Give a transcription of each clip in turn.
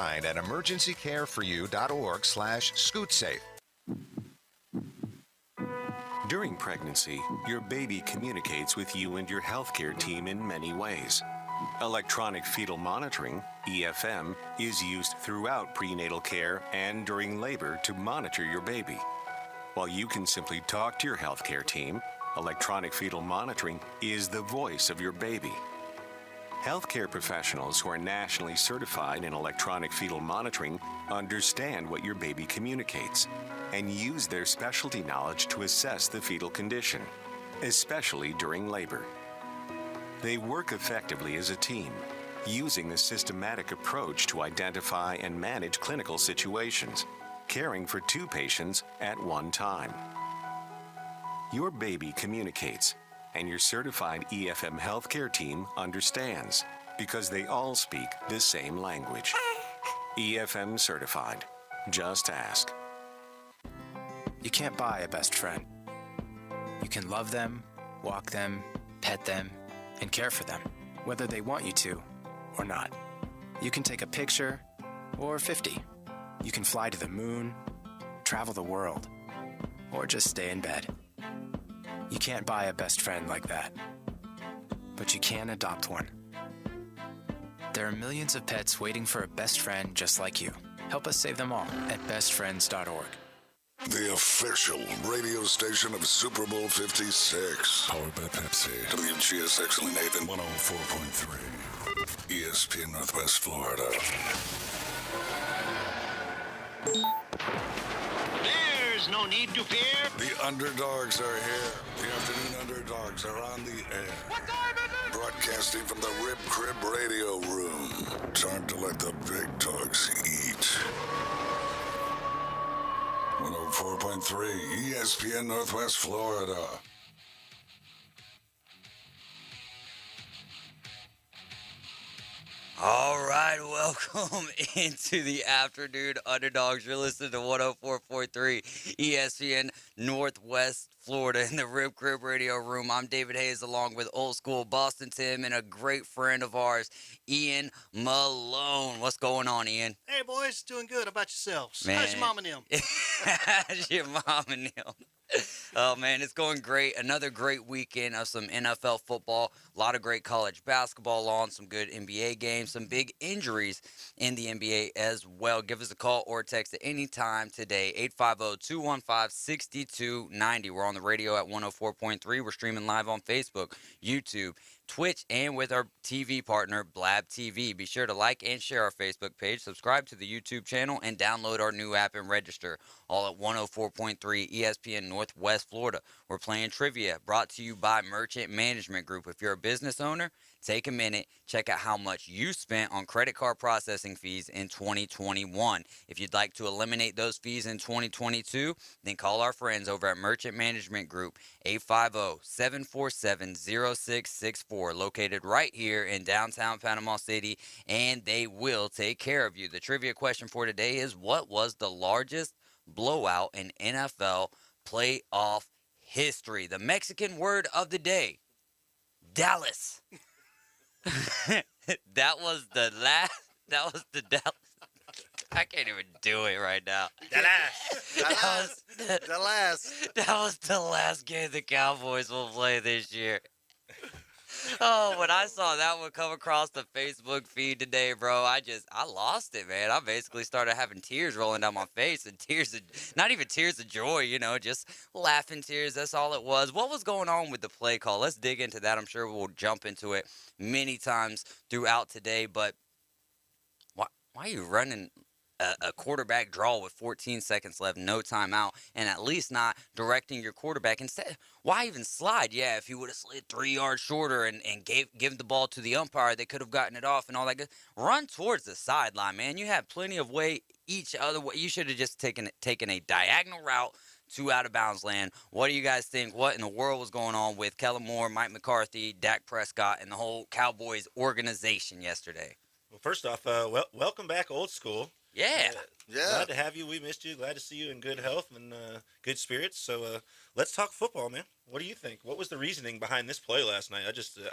at emergencycareforyou.org/scootsafe. During pregnancy, your baby communicates with you and your healthcare team in many ways. Electronic fetal monitoring, EFM, is used throughout prenatal care and during labor to monitor your baby. While you can simply talk to your healthcare team, electronic fetal monitoring is the voice of your baby. Healthcare professionals who are nationally certified in electronic fetal monitoring understand what your baby communicates and use their specialty knowledge to assess the fetal condition, especially during labor. They work effectively as a team, using a systematic approach to identify and manage clinical situations, caring for 2 patients at one time. Your baby communicates, and your certified EFM healthcare team understands, because they all speak the same language. EFM certified. Just ask. You can't buy a best friend. You can love them, walk them, pet them, and care for them, whether they want you to or not. You can take a picture or 50. You can fly to the moon, travel the world, or just stay in bed. You can't buy a best friend like that, but you can adopt one. There are millions of pets waiting for a best friend just like you. Help us save them all at bestfriends.org. The official radio station of Super Bowl 56. Powered by Pepsi. WGSX Nathan. 104.3. ESPN Northwest Florida. There's no need to fear. The Underdogs are here. The Afternoon Underdogs are on the air. What time is it? Broadcasting from the Rib Crib Radio Room. Time to let the big dogs eat. 104.3 ESPN Northwest Florida. All right, welcome into the Afternoon Underdogs. You're listening to 104.3 ESPN Northwest Florida in the Rib Crib Radio Room. I'm David Hayes along with old school Boston Tim and a great friend of ours, Ian Malone. What's going on, Ian? Hey, boys. Doing good. How about yourselves? Man. How's your mom and them? How's your mom and them? Oh, man, it's going great. Another great weekend of some NFL football. A lot of great college basketball on, some good NBA games, some big injuries in the NBA as well. Give us a call or text at any time today, 850-215-6290. We're on the radio at 104.3. We're streaming live on Facebook, YouTube, Twitch, and with our TV partner, Blab TV. Be sure to like and share our Facebook page, subscribe to the YouTube channel, and download our new app and register. All at 104.3 ESPN Northwest Florida. We're playing trivia brought to you by Merchant Management Group. If you're a business owner, take a minute, check out how much you spent on credit card processing fees in 2021. If you'd like to eliminate those fees in 2022, then call our friends over at Merchant Management Group, 850-747-0664, located right here in downtown Panama City, and they will take care of you. The trivia question for today is, what was the largest blowout in NFL playoff history? The Mexican word of the day, Dallas. That was the Dallas. I can't even do it right now. Dallas. That was the last game the Cowboys will play this year. Oh, when I saw that one come across the Facebook feed today, bro, I lost it, man. I basically started having tears rolling down my face, and not even tears of joy, just laughing tears. That's all it was. What was going on with the play call? Let's dig into that. I'm sure we'll jump into it many times throughout today, but why are you running a quarterback draw with 14 seconds left, no timeout, and at least not directing your quarterback? Instead, why even slide? Yeah, if he would have slid 3 yards shorter and give the ball to the umpire, they could have gotten it off and all that good. Run towards the sideline, man. You had plenty of way each other way. You should have just taken a diagonal route to out-of-bounds land. What do you guys think? What in the world was going on with Kellen Moore, Mike McCarthy, Dak Prescott, and the whole Cowboys organization yesterday? Well, first off, welcome back, old school. Yeah. Glad to have you. We missed you. Glad to see you in good health and good spirits. So let's talk football, man. What do you think? What was the reasoning behind this play last night?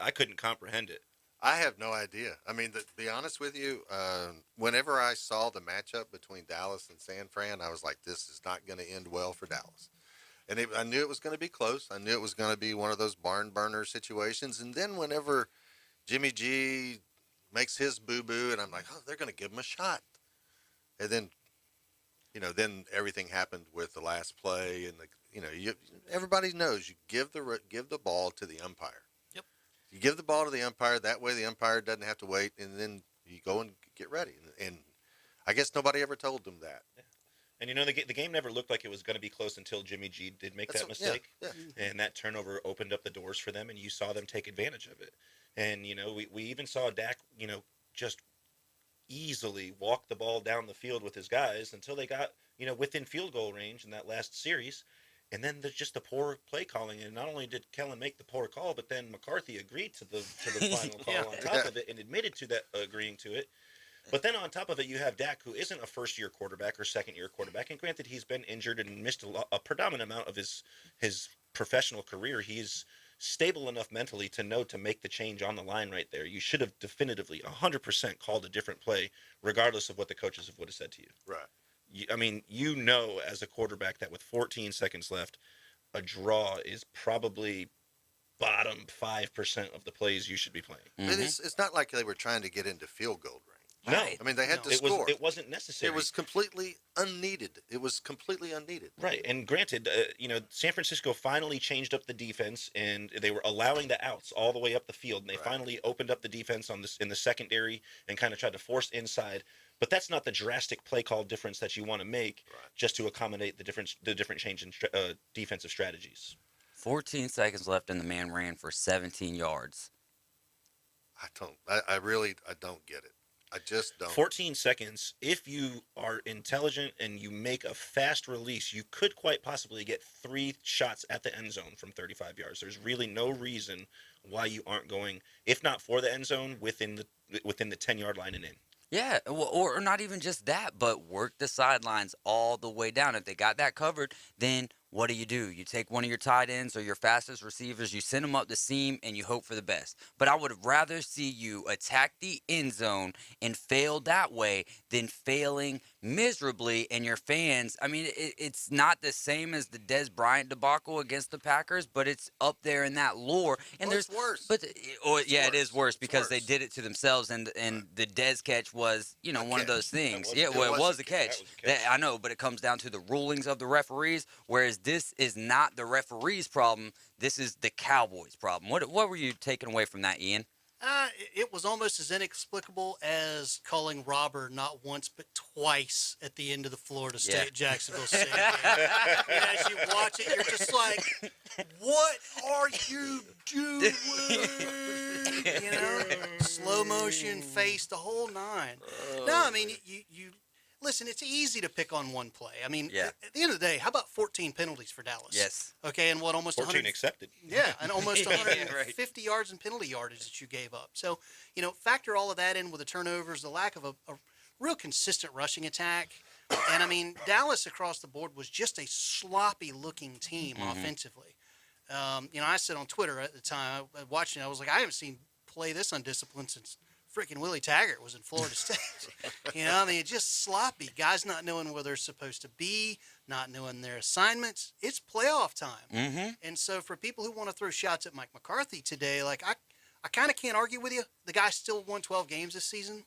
I couldn't comprehend it. I have no idea. I mean, to be honest with you, whenever I saw the matchup between Dallas and San Fran, I was like, this is not going to end well for Dallas. And I knew it was going to be close. I knew it was going to be one of those barn burner situations. And then whenever Jimmy G makes his boo-boo, and I'm like, oh, they're going to give him a shot. And then, then everything happened with the last play. And, everybody knows you give the ball to the umpire. You give the ball to the umpire. That way the umpire doesn't have to wait, and then you go and get ready. And I guess nobody ever told them that. Yeah. And, the game never looked like it was going to be close until Jimmy G did make that mistake. Yeah. And that turnover opened up the doors for them, and you saw them take advantage of it. And, we even saw Dak, just easily walk the ball down the field with his guys until they got, within field goal range in that last series. And then there's just the poor play calling, and not only did Kellen make the poor call, but then McCarthy agreed to the final call on top of it and admitted to that, agreeing to it. But then on top of it, you have Dak, who isn't a first-year quarterback or second-year quarterback, and granted he's been injured and missed a predominant amount of his professional career. He's stable enough mentally to know to make the change on the line right there. You should have definitively 100% called a different play, regardless of what the coaches would have said to you. Right. As a quarterback that with 14 seconds left, a draw is probably bottom 5% of the plays you should be playing. Mm-hmm. It's not like they were trying to get into field goal range. No. I mean, they had to score. It wasn't necessary. It was completely unneeded. Right. And granted, San Francisco finally changed up the defense, and they were allowing the outs all the way up the field. And they finally opened up the defense in the secondary and kind of tried to force inside. But that's not the drastic play call difference that you want to make just to accommodate the different change in defensive strategies. 14 seconds left, and the man ran for 17 yards. I really don't get it. I just don't. 14 seconds. If you are intelligent and you make a fast release, you could quite possibly get 3 shots at the end zone from 35 yards. There's really no reason why you aren't going, if not for the end zone, within the 10-yard line and in. Yeah, or not even just that, but work the sidelines all the way down. If they got that covered, then what do? You take one of your tight ends or your fastest receivers, you send them up the seam, and you hope for the best. But I would rather see you attack the end zone and fail that way than failing miserably. And your fans, it's not the same as the Des Bryant debacle against the Packers, but it's up there in that lore. And it's worse. But it is worse because they did it to themselves. And the Des catch was, one of those things. It was a catch. I know, but it comes down to the rulings of the referees, whereas this is not the referee's problem. This is the Cowboys' problem. What were you taking away from that, Ian? It was almost as inexplicable as calling Robber not once but twice at the end of the Florida State Jacksonville State game. And as you watch it, you're just like, what are you doing? Slow motion, face, the whole nine. No, you listen, it's easy to pick on one play. At the end of the day, how about 14 penalties for Dallas? Yes. Okay, and almost 14 accepted. Yeah, and almost 150 yards in penalty yardage that you gave up. So, factor all of that in with the turnovers, the lack of a real consistent rushing attack. And, Dallas across the board was just a sloppy-looking team offensively. I said on Twitter at the time, watching it, I was like, I haven't seen play this undisciplined since freaking Willie Taggart was in Florida State. It's just sloppy. Guys not knowing where they're supposed to be, not knowing their assignments. It's playoff time. Mm-hmm. And so for people who want to throw shots at Mike McCarthy today, I kind of can't argue with you. The guy still won 12 games this season.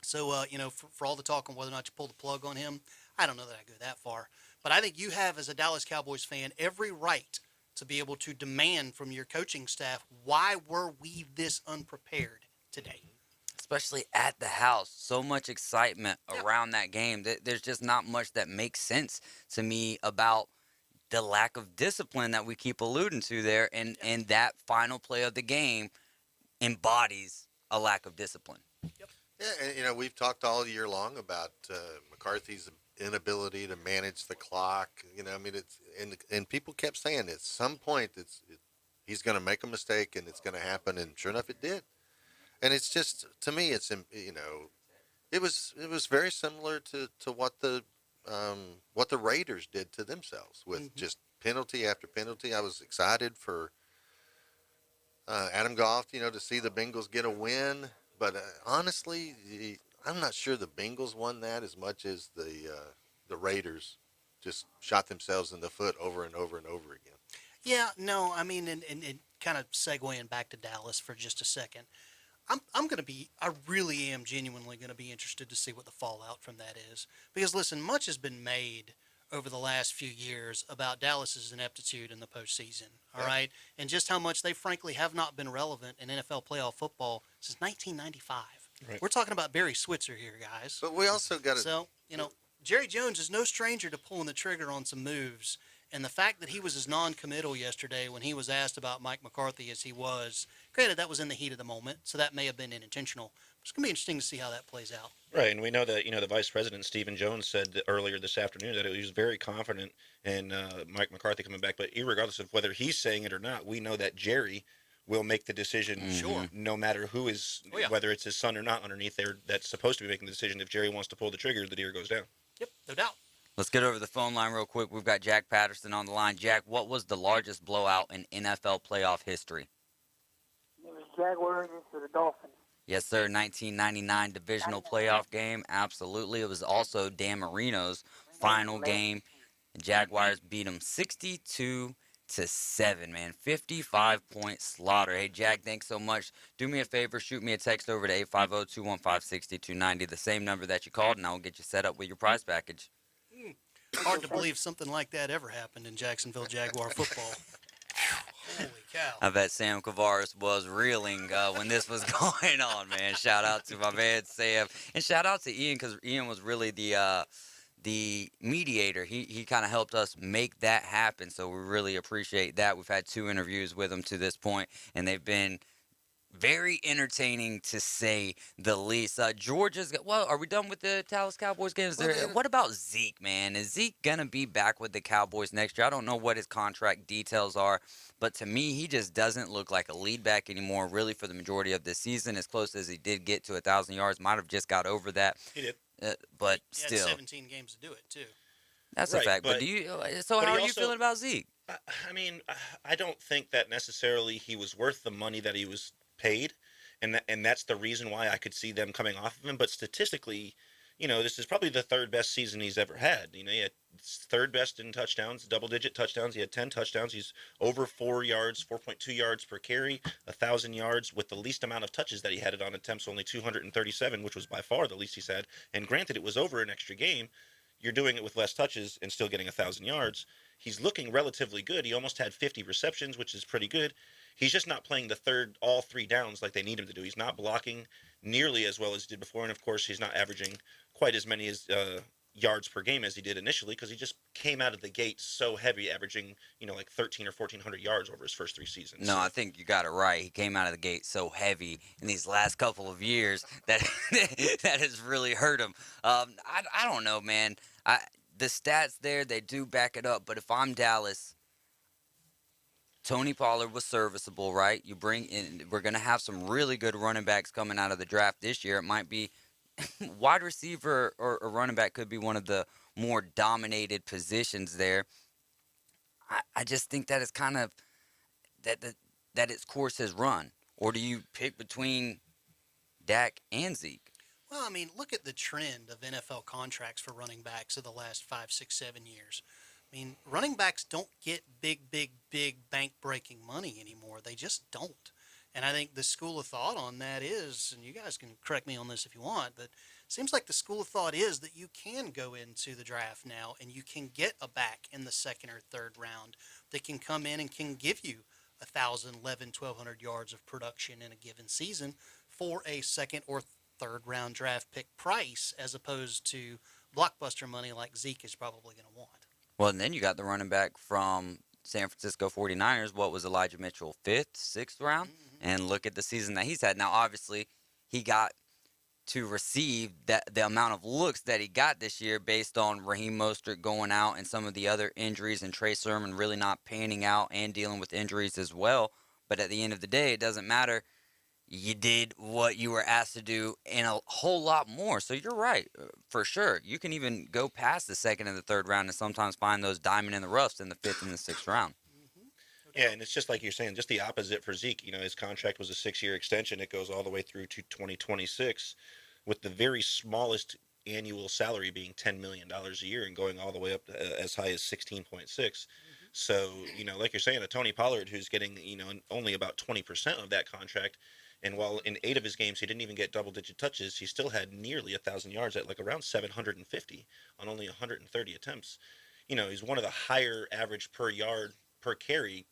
So, for all the talk on whether or not you pull the plug on him, I don't know that I go that far. But I think you have, as a Dallas Cowboys fan, every right to be able to demand from your coaching staff, why were we this unprepared today? Especially at the house. So much excitement around that game. There's just not much that makes sense to me about the lack of discipline that we keep alluding to there. And that final play of the game embodies a lack of discipline. Yep. Yeah, and we've talked all year long about McCarthy's inability to manage the clock. It's and people kept saying at some point he's going to make a mistake and it's going to happen, and sure enough, it did. And it's just, to me, it's it was very similar to what the Raiders did to themselves with just penalty after penalty. I was excited for Adam Goff, to see the Bengals get a win. But honestly, I'm not sure the Bengals won that as much as the Raiders just shot themselves in the foot over and over and over again. Yeah, no, I mean, and kind of segueing back to Dallas for just a second. I really am genuinely going to be interested to see what the fallout from that is. Because listen, much has been made over the last few years about Dallas's ineptitude in the postseason. All right, and just how much they frankly have not been relevant in NFL playoff football since 1995. Right. We're talking about Barry Switzer here, guys. But we also got to. So Jerry Jones is no stranger to pulling the trigger on some moves. And the fact that he was as non-committal yesterday when he was asked about Mike McCarthy as he was, granted that was in the heat of the moment, so that may have been unintentional. It's going to be interesting to see how that plays out. Right, and we know that the Vice President Stephen Jones said earlier this afternoon that he was very confident in Mike McCarthy coming back. But regardless of whether he's saying it or not, we know that Jerry will make the decision. Sure. No matter who is, whether it's his son or not underneath there, that's supposed to be making the decision. If Jerry wants to pull the trigger, the deer goes down. Yep, no doubt. Let's get over the phone line real quick. We've got Jack Patterson on the line. Jack, what was the largest blowout in NFL playoff history? It was Jaguars against the Dolphins. Yes, sir. 1999 divisional playoff game. Absolutely. It was also Dan Marino's final game. The Jaguars beat them 62-7, man. 55-point slaughter. Hey, Jack, thanks so much. Do me a favor. Shoot me a text over to 850-215-6290, the same number that you called, and I will get you set up with your prize package. Hard to believe something like that ever happened in Jacksonville Jaguar football. Holy cow. I bet Sam Kavaris was reeling when this was going on, man. Shout out to my man Sam. And shout out to Ian, because Ian was really the mediator. He kind of helped us make that happen, so we really appreciate that. We've had 2 interviews with him to this point, and they've been very entertaining, to say the least. Georgia's well, are we done with the Dallas Cowboys games? What about Zeke, man? Is Zeke gonna be back with the Cowboys next year? I don't know what his contract details are, but to me, he just doesn't look like a lead back anymore, really, for the majority of the season. As close as he did get to 1,000 yards, might have just got over that. He did. But He still, had 17 games to do it, too. that's Right, a fact. But but- do you? but How he are you also- feeling about Zeke? I mean, I don't think that necessarily he was worth the money that he was paid, and that's the reason why I could see them coming off of him. But statistically, this is probably the 3rd best season he's ever had. He had 3rd best in touchdowns, double-digit touchdowns. He had 10 touchdowns. He's over 4 yards, 4.2 yards per carry, 1,000 yards with the least amount of touches that he had it on attempts, only 237, which was by far the least he's had. And granted, it was over an extra game. You're doing it with less touches and still getting 1,000 yards. He's looking relatively good. He almost had 50 receptions, which is pretty good. He's just not playing all 3 downs like they need him to do. He's not blocking nearly as well as he did before, and of course, he's not averaging quite as many yards per game as he did initially, because he just came out of the gate so heavy, averaging like 1,300 or 1,400 yards over his first 3 seasons. No, I think you got it right. He came out of the gate so heavy in these last couple of years that that has really hurt him. I don't know, man. The stats there, they do back it up. But if I'm Dallas, Tony Pollard was serviceable, right? You bring in, we're going to have some really good running backs coming out of the draft this year. It might be wide receiver or running back could be one of the more dominated positions there. I just think that it's kind of that its course has run. Or do you pick between Dak and Zeke? Well, I mean, look at the trend of NFL contracts for running backs of the last 5, 6, 7 years. I mean, running backs don't get big bank-breaking money anymore. They just don't. And I think the school of thought on that is, and you guys can correct me on this if you want, but it seems like the school of thought is that you can go into the draft now and you can get a back in the 2nd or 3rd round that can come in and can give you 1,000, 11, 1,200 yards of production in a given season for a 2nd or 3rd round draft pick price, as opposed to blockbuster money like Zeke is probably going to want. Well, and then you got the running back from San Francisco 49ers. What was Elijah Mitchell, 5th, 6th round? And look at the season that he's had. Now, obviously, he got to receive the amount of looks that he got this year based on Raheem Mostert going out and some of the other injuries, and Trey Sermon really not panning out and dealing with injuries as well. But at the end of the day, it doesn't matter. You did what you were asked to do and a whole lot more. So you're right, for sure. You can even go past the 2nd and the 3rd round and sometimes find those diamond in the roughs in the 5th and the 6th round. No Yeah, and it's just like you're saying, just the opposite for Zeke. You know, his contract was a 6-year extension. It goes all the way through to 2026, with the very smallest annual salary being $10 million a year and going all the way up to, as high as 16.6. So, you know, like you're saying, a Tony Pollard who's getting, you know, only about 20% of that contract. And while in 8 of his games he didn't even get double-digit touches, he still had nearly 1,000 yards at like around 750 on only 130 attempts. You know, he's one of the higher average per yard per carry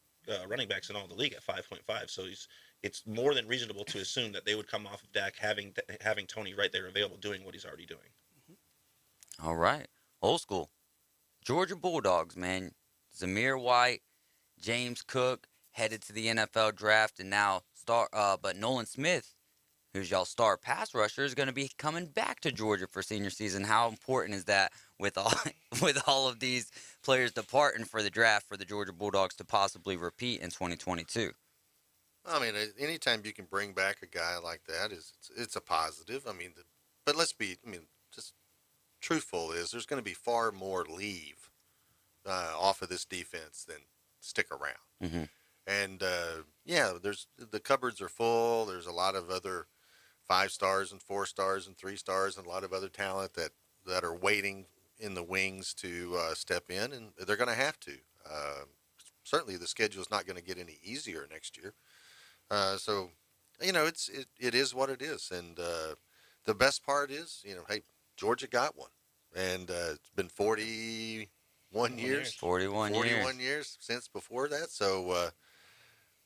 running backs in all the league at 5.5. So it's more than reasonable to assume that they would come off of Dak having Tony right there available doing what he's already doing. All right. Old school. Georgia Bulldogs, man. Zamir White, James Cook headed to the NFL draft, and now but Nolan Smith, who's y'all star pass rusher, is going to be coming back to Georgia for senior season. How important is that with all with all of these players departing for the draft for the Georgia Bulldogs to possibly repeat in 2022? I mean, anytime you can bring back a guy like that it's a positive. I mean, but let's be, just truthful is there's going to be far more leave off of this defense than stick around. Mm-hmm. And yeah, the cupboards are full. There's a lot of other 5 stars and 4 stars and 3 stars and a lot of other talent that are waiting in the wings to step in, and they're going to have to. Certainly, the schedule is not going to get any easier next year. So, it is what it is, and the best part is, hey, Georgia got one, and it's been 41 years. 41 years since before that. So,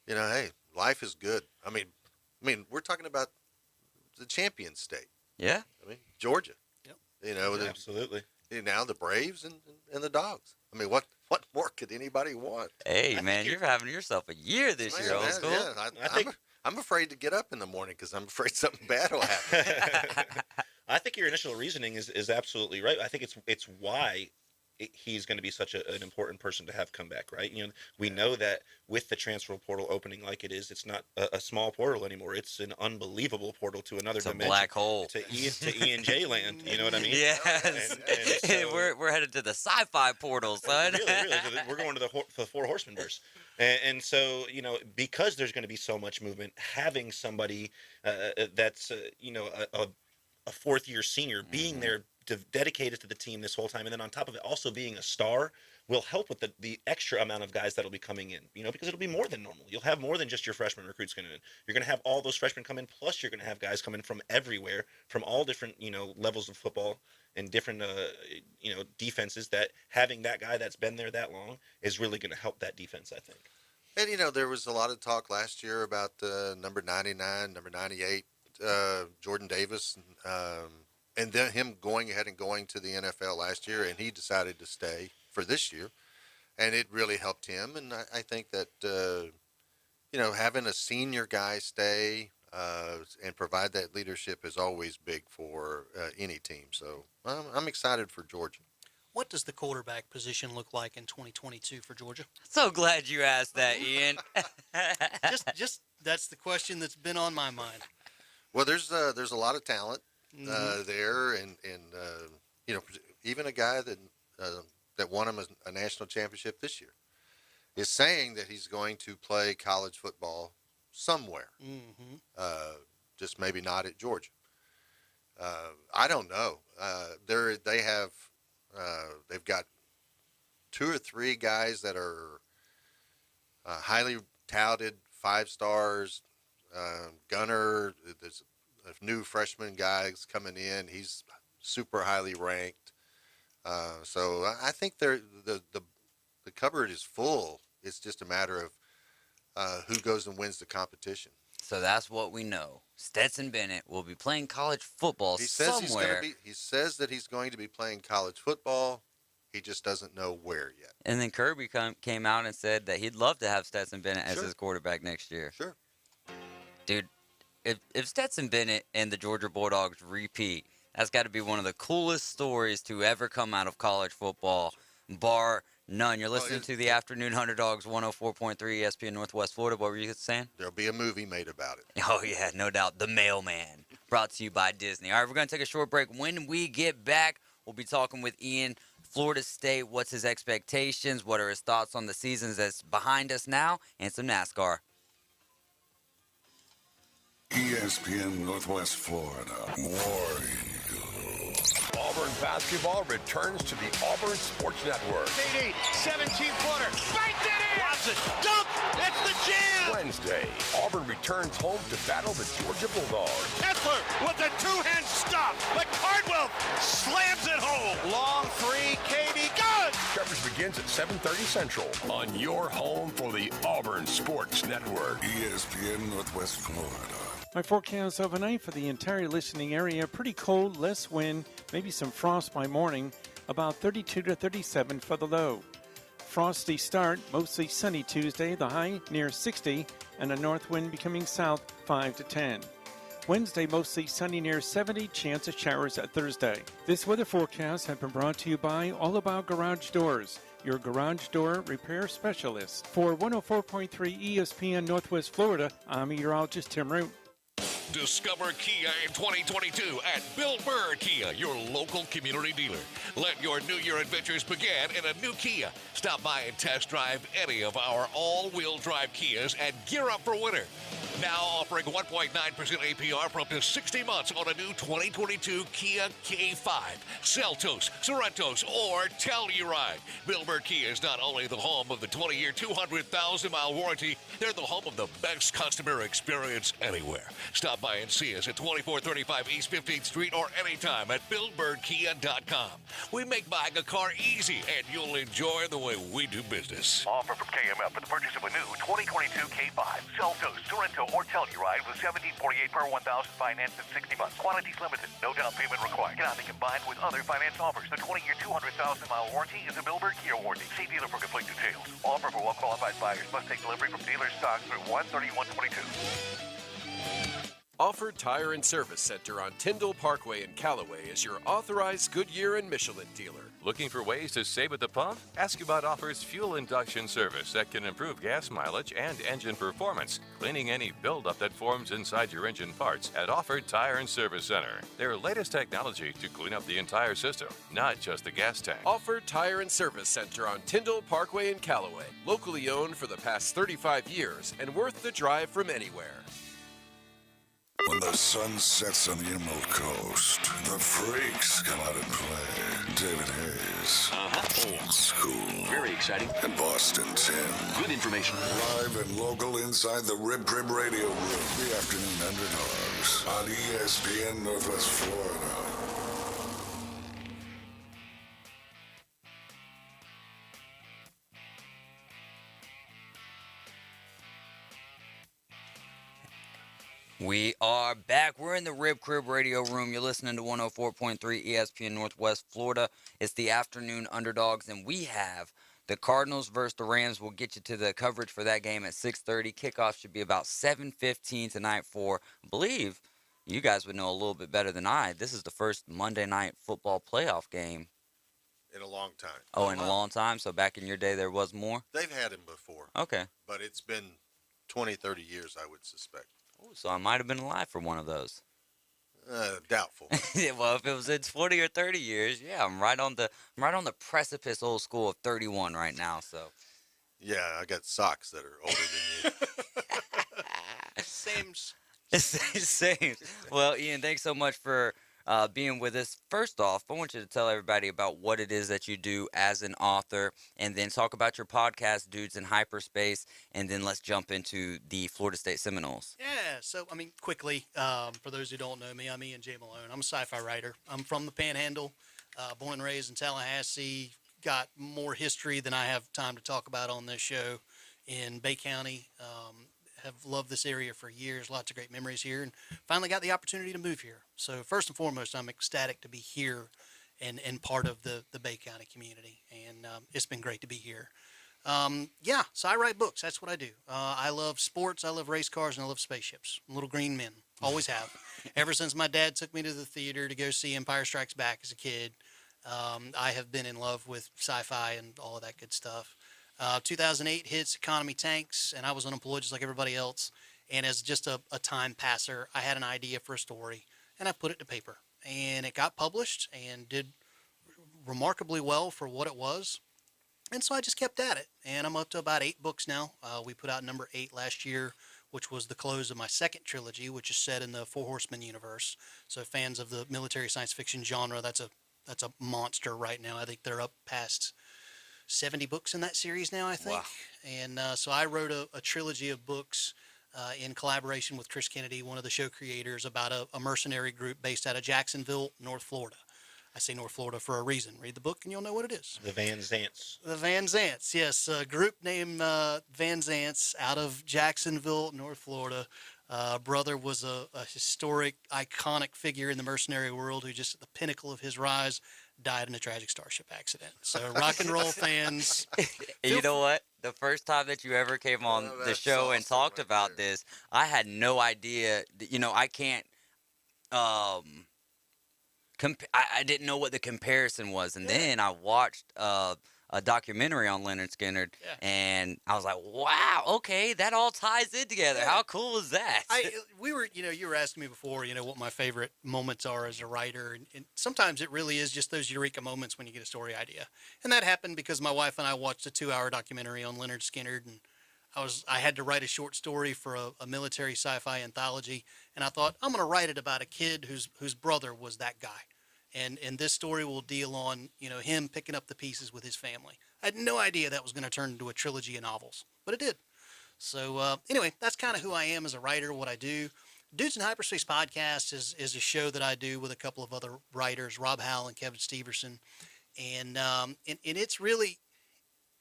hey, life is good. I mean, we're talking about the champion state. Yeah. I mean, Georgia. Yep. Absolutely. Now the Braves and the Dogs. I mean, what more could anybody want? Hey, man, you're having yourself a year this year, old school. Yeah, I'm afraid to get up in the morning because I'm afraid something bad will happen. I think your initial reasoning is absolutely right. I think it's why he's going to be such an important person to have come back, right? We know that with the transfer portal opening like it is, it's not a small portal anymore. It's an unbelievable portal to another It's a dimension. black hole. To E and J land, you know what I mean? Yes. And so, we're headed to the sci-fi portal, son. really, we're going to the Four Horsemen verse. And so, because there's going to be so much movement, having somebody that's, a fourth-year senior being there dedicated to the team this whole time, and then on top of it also being a star will help with the extra amount of guys that'll be coming in, because it'll be more than normal. You'll have more than just your freshman recruits coming in. You're going to have all those freshmen come in, plus you're going to have guys coming from everywhere, from all different, levels of football and different, defenses, that having that guy that's been there that long is really going to help that defense, I think. And, there was a lot of talk last year about number 99, number 98, Jordan Davis, and then him going ahead and going to the NFL last year, and he decided to stay for this year, and it really helped him. And I think that having a senior guy stay and provide that leadership is always big for any team. So I'm excited for Georgia. What does the quarterback position look like in 2022 for Georgia? So glad you asked that, Ian. just that's the question that's been on my mind. Well, there's a lot of talent there, and even a guy that won him a national championship this year is saying that he's going to play college football somewhere, just maybe not at Georgia. I don't know. They've got 2 or 3 guys that are highly touted 5 stars. Gunner, there's a new freshman guy coming in. He's super highly ranked. So I think the cupboard is full. It's just a matter of who goes and wins the competition. So that's what we know. Stetson Bennett will be playing college football somewhere. He says that he's going to be playing college football. He just doesn't know where yet. And then Kirby came out and said that he'd love to have Stetson Bennett as his quarterback next year. Sure. Dude, if Stetson Bennett and the Georgia Bulldogs repeat, that's got to be one of the coolest stories to ever come out of college football, bar none. You're listening to the Afternoon Underdogs 104.3 ESPN Northwest Florida. What were you saying? There'll be a movie made about it. Oh, yeah, no doubt. The Mailman, brought to you by Disney. All right, we're going to take a short break. When we get back, we'll be talking with Ian Florida State. What's his expectations? What are his thoughts on the seasons that's behind us now? And some NASCAR. ESPN Northwest Florida. War Eagle. Auburn basketball returns to the Auburn Sports Network. KD, 17-footer. Banked it in. Watson, dunk. It's the jam. Wednesday, Auburn returns home to battle the Georgia Bulldogs. Kessler with a two-hand stop. But Cardwell slams it home. Long three, KD, good. Coverage begins at 7:30 Central on your home for the Auburn Sports Network. ESPN Northwest Florida. My forecast overnight for the entire listening area, pretty cold, less wind, maybe some frost by morning, about 32 to 37 for the low. Frosty start, mostly sunny Tuesday, the high near 60, and a north wind becoming south 5 to 10. Wednesday, mostly sunny near 70, chance of showers at Thursday. This weather forecast has been brought to you by All About Garage Doors, your garage door repair specialist. For 104.3 ESPN Northwest Florida, I'm meteorologist Tim Root. Discover Kia in 2022 at Bill Burr Kia, your local community dealer. Let your New Year adventures begin in a new Kia. Stop by and test drive any of our all-wheel drive Kias and gear up for winter. Now offering 1.9% APR for up to 60 months on a new 2022 Kia K5, Seltos, Sorrentos, or Telluride. Bill Burr Kia is not only the home of the 20-year, 200,000-mile warranty, they're the home of the best customer experience anywhere. Stop by and see us at 2435 East 15th Street or anytime at BillBirdKia.com. We make buying a car easy, and you'll enjoy the way we do business. Offer from KMF for the purchase of a new 2022 K5, Seltos, Sorrento, or Telluride with $17.48 per 1,000 financed in 60 months. Quantities limited. No down payment required. Cannot be combined with other finance offers. The 20-year, 200,000-mile warranty is a Bill Burr Kia warranty. See dealer for complete details. Offer for well-qualified buyers. Must take delivery from dealer stock through 1/31/22. Offered Tire and Service Center on Tyndall Parkway in Callaway is your authorized Goodyear and Michelin dealer. Looking for ways to save at the pump? Ask about Offer's fuel induction service that can improve gas mileage and engine performance, cleaning any buildup that forms inside your engine parts at Offered Tire and Service Center. Their latest technology to clean up the entire system, not just the gas tank. Offered Tire and Service Center on Tyndall Parkway in Callaway. Locally owned for the past 35 years and worth the drive from anywhere. When the sun sets on the Emerald Coast, the freaks come out and play. David Hayes. Old school. Very exciting. And Boston Tim. Good information. Live and local inside the Rib Crib Radio Room. The Afternoon Underdogs on ESPN Northwest Florida. We are back. We're in the Rib Crib Radio Room. You're listening to 104.3 ESPN Northwest Florida. It's the Afternoon Underdogs, and we have the Cardinals versus the Rams. We'll get you to the coverage for that game at 6:30. Kickoff should be about 7:15 tonight for, I believe, you guys would know a little bit better than I. This is the first Monday night football playoff game. In a long time. Oh, in a long time? So back in your day there was more? They've had him before. Okay. But it's been 20, 30 years, I would suspect. So I might have been alive for one of those. Doubtful. Well, if it was in 20 or 30 years, yeah, I'm right on the precipice, old school of 31 right now. So. Yeah, I got socks that are older than you. Same. Well, Ian, thanks so much for being with us. First off, I want you to tell everybody about what it is that you do as an author, and then talk about your podcast, Dudes in Hyperspace, and then let's jump into the Florida State Seminoles. Yeah, so, quickly, for those who don't know me, I'm Ian J. Malone. I'm a sci-fi writer. I'm from the Panhandle, born and raised in Tallahassee. Got more history than I have time to talk about on this show in Bay County. Have loved this area for years, lots of great memories here, and finally got the opportunity to move here. So first and foremost, I'm ecstatic to be here and part of the Bay County community, and it's been great to be here. So I write books. That's what I do. I love sports, I love race cars, and I love spaceships. Little green men. Always have. Ever since my dad took me to the theater to go see Empire Strikes Back as a kid, I have been in love with sci-fi and all of that good stuff. 2008 hits, economy tanks, and I was unemployed just like everybody else. And as just a time passer, I had an idea for a story, and I put it to paper. And it got published and did remarkably well for what it was. And so I just kept at it, and I'm up to about 8 books now. We put out number 8 last year, which was the close of my second trilogy, which is set in the Four Horsemen universe. So fans of the military science fiction genre, that's a monster right now. I think they're up past 70 books in that series now, I think. Wow. And so I wrote a trilogy of books in collaboration with Chris Kennedy, one of the show creators, about a mercenary group based out of Jacksonville, North Florida. I say North Florida for a reason. Read the book and you'll know what it is. The Van Zants. The Van Zants, yes. A group named Van Zants out of Jacksonville, North Florida. Brother was a historic, iconic figure in the mercenary world who just at the pinnacle of his rise died in a tragic starship accident. So rock and roll fans. You know what? The first time that you ever came on the show and talked about this, I had no idea. I can't. I didn't know what the comparison was, and then I watched a documentary on Leonard Skinner, and I was like, "Wow, okay, that all ties in together. How cool is that?" You were asking me before, what my favorite moments are as a writer, and sometimes it really is just those eureka moments when you get a story idea, and that happened because my wife and I watched a 2-hour documentary on Leonard Skinner, and I had to write a short story for a military sci-fi anthology, and I thought I'm going to write it about a kid whose brother was that guy. And this story will deal on, him picking up the pieces with his family. I had no idea that was going to turn into a trilogy of novels, but it did. So anyway, that's kind of who I am as a writer, what I do. Dudes in Hyperspace Podcast is a show that I do with a couple of other writers, Rob Howell and Kevin Steverson. And it's really,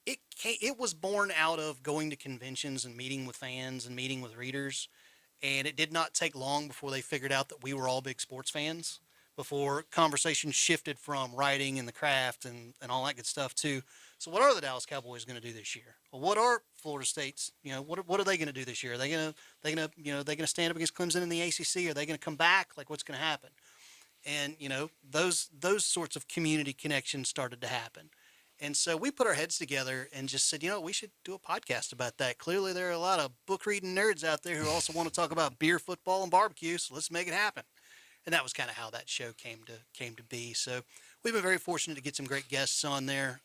it was born out of going to conventions and meeting with fans and meeting with readers. And it did not take long before they figured out that we were all big sports fans, before conversation shifted from writing and the craft and all that good stuff too. So what are the Dallas Cowboys going to do this year? Well, what are Florida State's, what are they going to do this year? Are they going to stand up against Clemson in the ACC? Are they going to come back? Like, what's going to happen? And, those sorts of community connections started to happen. And so we put our heads together and just said, we should do a podcast about that. Clearly there are a lot of book reading nerds out there who also want to talk about beer, football, and barbecue. So let's make it happen. And that was kind of how that show came to be. So we've been very fortunate to get some great guests on there.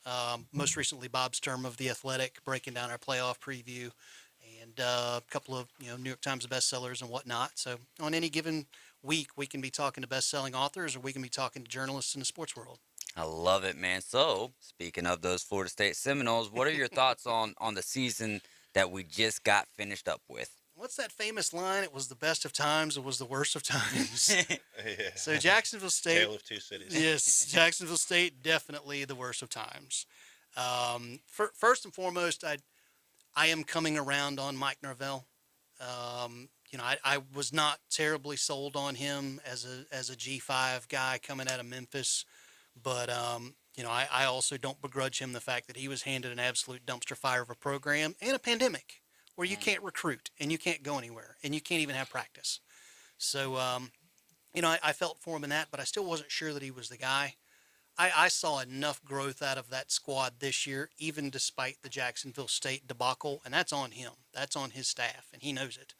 Most recently, Bob Sturm of The Athletic, breaking down our playoff preview, and a couple of New York Times bestsellers and whatnot. So on any given week, we can be talking to best-selling authors, or we can be talking to journalists in the sports world. I love it, man. So speaking of those Florida State Seminoles, what are your thoughts on the season that we just got finished up with? What's that famous line? It was the best of times. It was the worst of times. Yeah. So Jacksonville State. Tale of two cities. Yes, Jacksonville State, definitely the worst of times. First and foremost, I am coming around on Mike Norvell. I was not terribly sold on him as a G5 guy coming out of Memphis, but I also don't begrudge him the fact that he was handed an absolute dumpster fire of a program and a pandemic, where you can't recruit and you can't go anywhere and you can't even have practice. So, I felt for him in that, but I still wasn't sure that he was the guy. I saw enough growth out of that squad this year, even despite the Jacksonville State debacle, and that's on him. That's on his staff, and he knows it.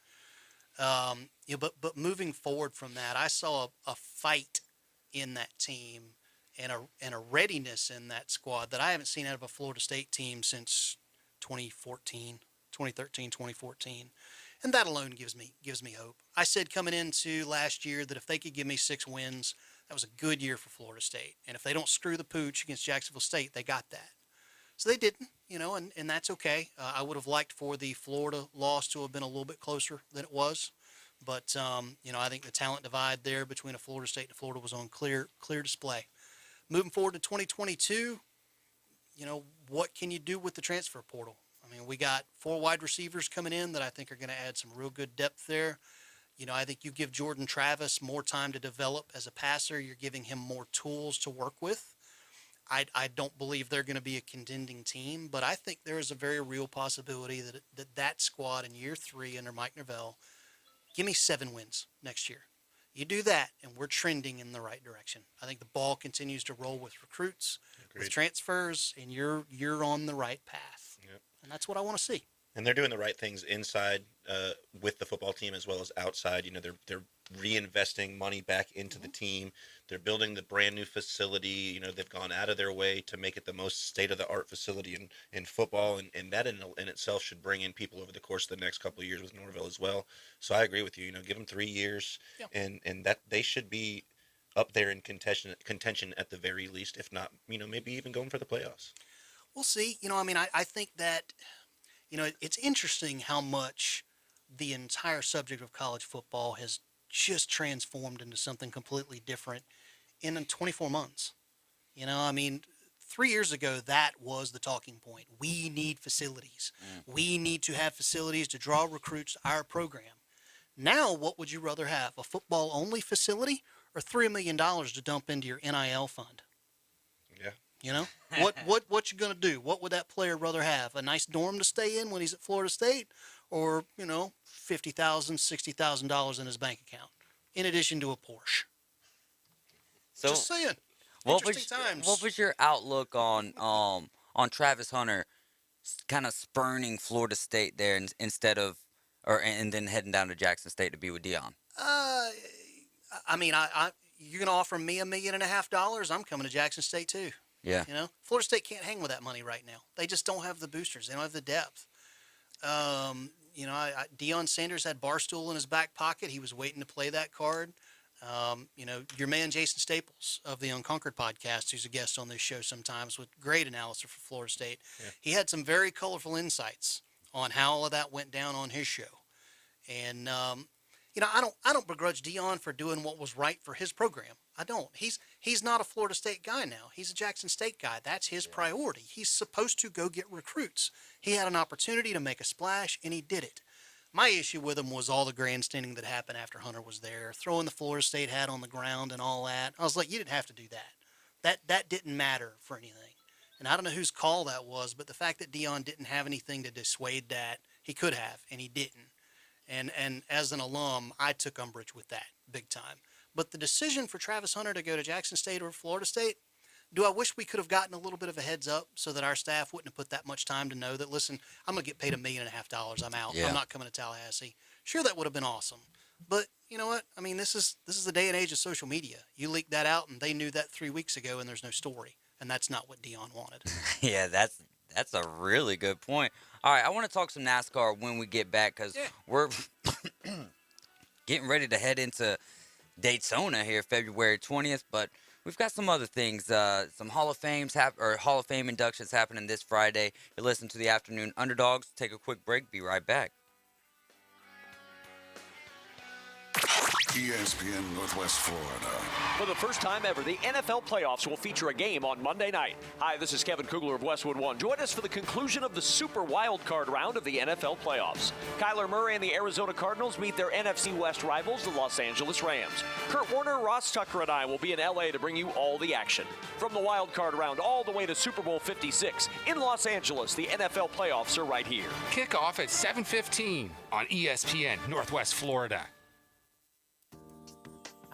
But moving forward from that, I saw a fight in that team and a readiness in that squad that I haven't seen out of a Florida State team since 2013, 2014. And that alone gives me hope. I said coming into last year that if they could give me 6 wins, that was a good year for Florida State. And if they don't screw the pooch against Jacksonville State, they got that. So they didn't, and that's okay. I would have liked for the Florida loss to have been a little bit closer than it was. But, I think the talent divide there between a Florida State and Florida was on clear display. Moving forward to 2022, what can you do with the transfer portal? I mean, we got 4 wide receivers coming in that I think are going to add some real good depth there. I think you give Jordan Travis more time to develop as a passer. You're giving him more tools to work with. I don't believe they're going to be a contending team, but I think there is a very real possibility that squad in year 3 under Mike Norvell, give me 7 wins next year. You do that, and we're trending in the right direction. I think the ball continues to roll with recruits, with transfers, and you're on the right path. Yep. And that's what I want to see. And they're doing the right things inside with the football team as well as outside. You know, they're reinvesting money back into the team. They're building the brand new facility. You know, they've gone out of their way to make it the most state-of-the-art facility in football, and that in itself should bring in people over the course of the next couple of years with Norville as well. So I agree with you. You know, give them 3 years, and that they should be up there in contention at the very least, if not, you know, maybe even going for the playoffs. We'll see. You know, I mean, I think that, you know, it's interesting how much the entire subject of college football has just transformed into something completely different in 24 months. You know, I mean, 3 years ago, that was the talking point. We need facilities. We need to have facilities to draw recruits to our program. Now, what would you rather have, a football-only facility or $3 million to dump into your NIL fund? Yeah. You know, what you going to do? What would that player rather have? A nice dorm to stay in when he's at Florida State, or, you know, $50,000, $60,000 in his bank account, in addition to a Porsche? So, just saying. What Times. What was your outlook on Travis Hunter kind of spurning Florida State there instead of, and then heading down to Jackson State to be with Deion? I mean, you're going to offer me $1.5 million? I'm coming to Jackson State too. Yeah. You know, Florida State can't hang with that money right now. They just don't have the boosters. They don't have the depth. You know, Deion Sanders had Barstool in his back pocket. He was waiting to play that card. You know, your man Jason Staples of the Unconquered podcast, who's a guest on this show sometimes with great analysis for Florida State, he had some very colorful insights on how all of that went down on his show. And you know, I don't begrudge Deion for doing what was right for his program. I don't. He's not a Florida State guy now. He's a Jackson State guy. That's his priority. He's supposed to go get recruits. He had an opportunity to make a splash, and he did it. My issue with him was all the grandstanding that happened after Hunter was there, throwing the Florida State hat on the ground and all that. I was like, you didn't have to do that. That didn't matter for anything. And I don't know whose call that was, but the fact that Deion didn't have anything to dissuade that, he could have, and he didn't. And as an alum, I took umbrage with that big time. But the decision for Travis Hunter to go to Jackson State or Florida State, do I wish we could have gotten a little bit of a heads up so that our staff wouldn't have put that much time to know that, listen, I'm going to get paid $1.5 million. I'm out. Yeah. I'm not coming to Tallahassee. Sure, that would have been awesome. But you know what? I mean, this is the day and age of social media. You leak that out, and they knew that 3 weeks ago, and there's no story. And that's not what Deion wanted. Yeah, that's a really good point. All right, I want to talk some NASCAR when we get back because we're getting ready to head into Daytona here, February 20th. But we've got some other things, some Hall of Fame inductions happening this Friday. You listen to the Afternoon Underdogs. Take a quick break. Be right back. ESPN Northwest Florida. For the first time ever, the NFL playoffs will feature a game on Monday night. Hi, this is Kevin Kugler of Westwood One. Join us for the conclusion of the Super Wild Card round of the NFL playoffs. Kyler Murray and the Arizona Cardinals meet their NFC West rivals, the Los Angeles Rams. Kurt Warner, Ross Tucker, and I will be in LA to bring you all the action. From the Wild Card round all the way to Super Bowl 56 in Los Angeles, the NFL playoffs are right here. Kickoff at 7:15 on ESPN Northwest Florida.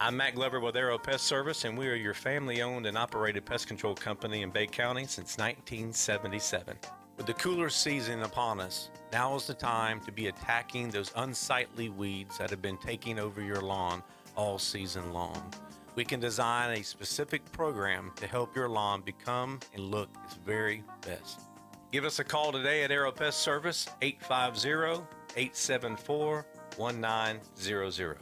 I'm Matt Glover with Aero Pest Service, and we are your family-owned and operated pest control company in Bay County since 1977. With the cooler season upon us, now is the time to be attacking those unsightly weeds that have been taking over your lawn all season long. We can design a specific program to help your lawn become and look its very best. Give us a call today at Aero Pest Service, 850-874-1900.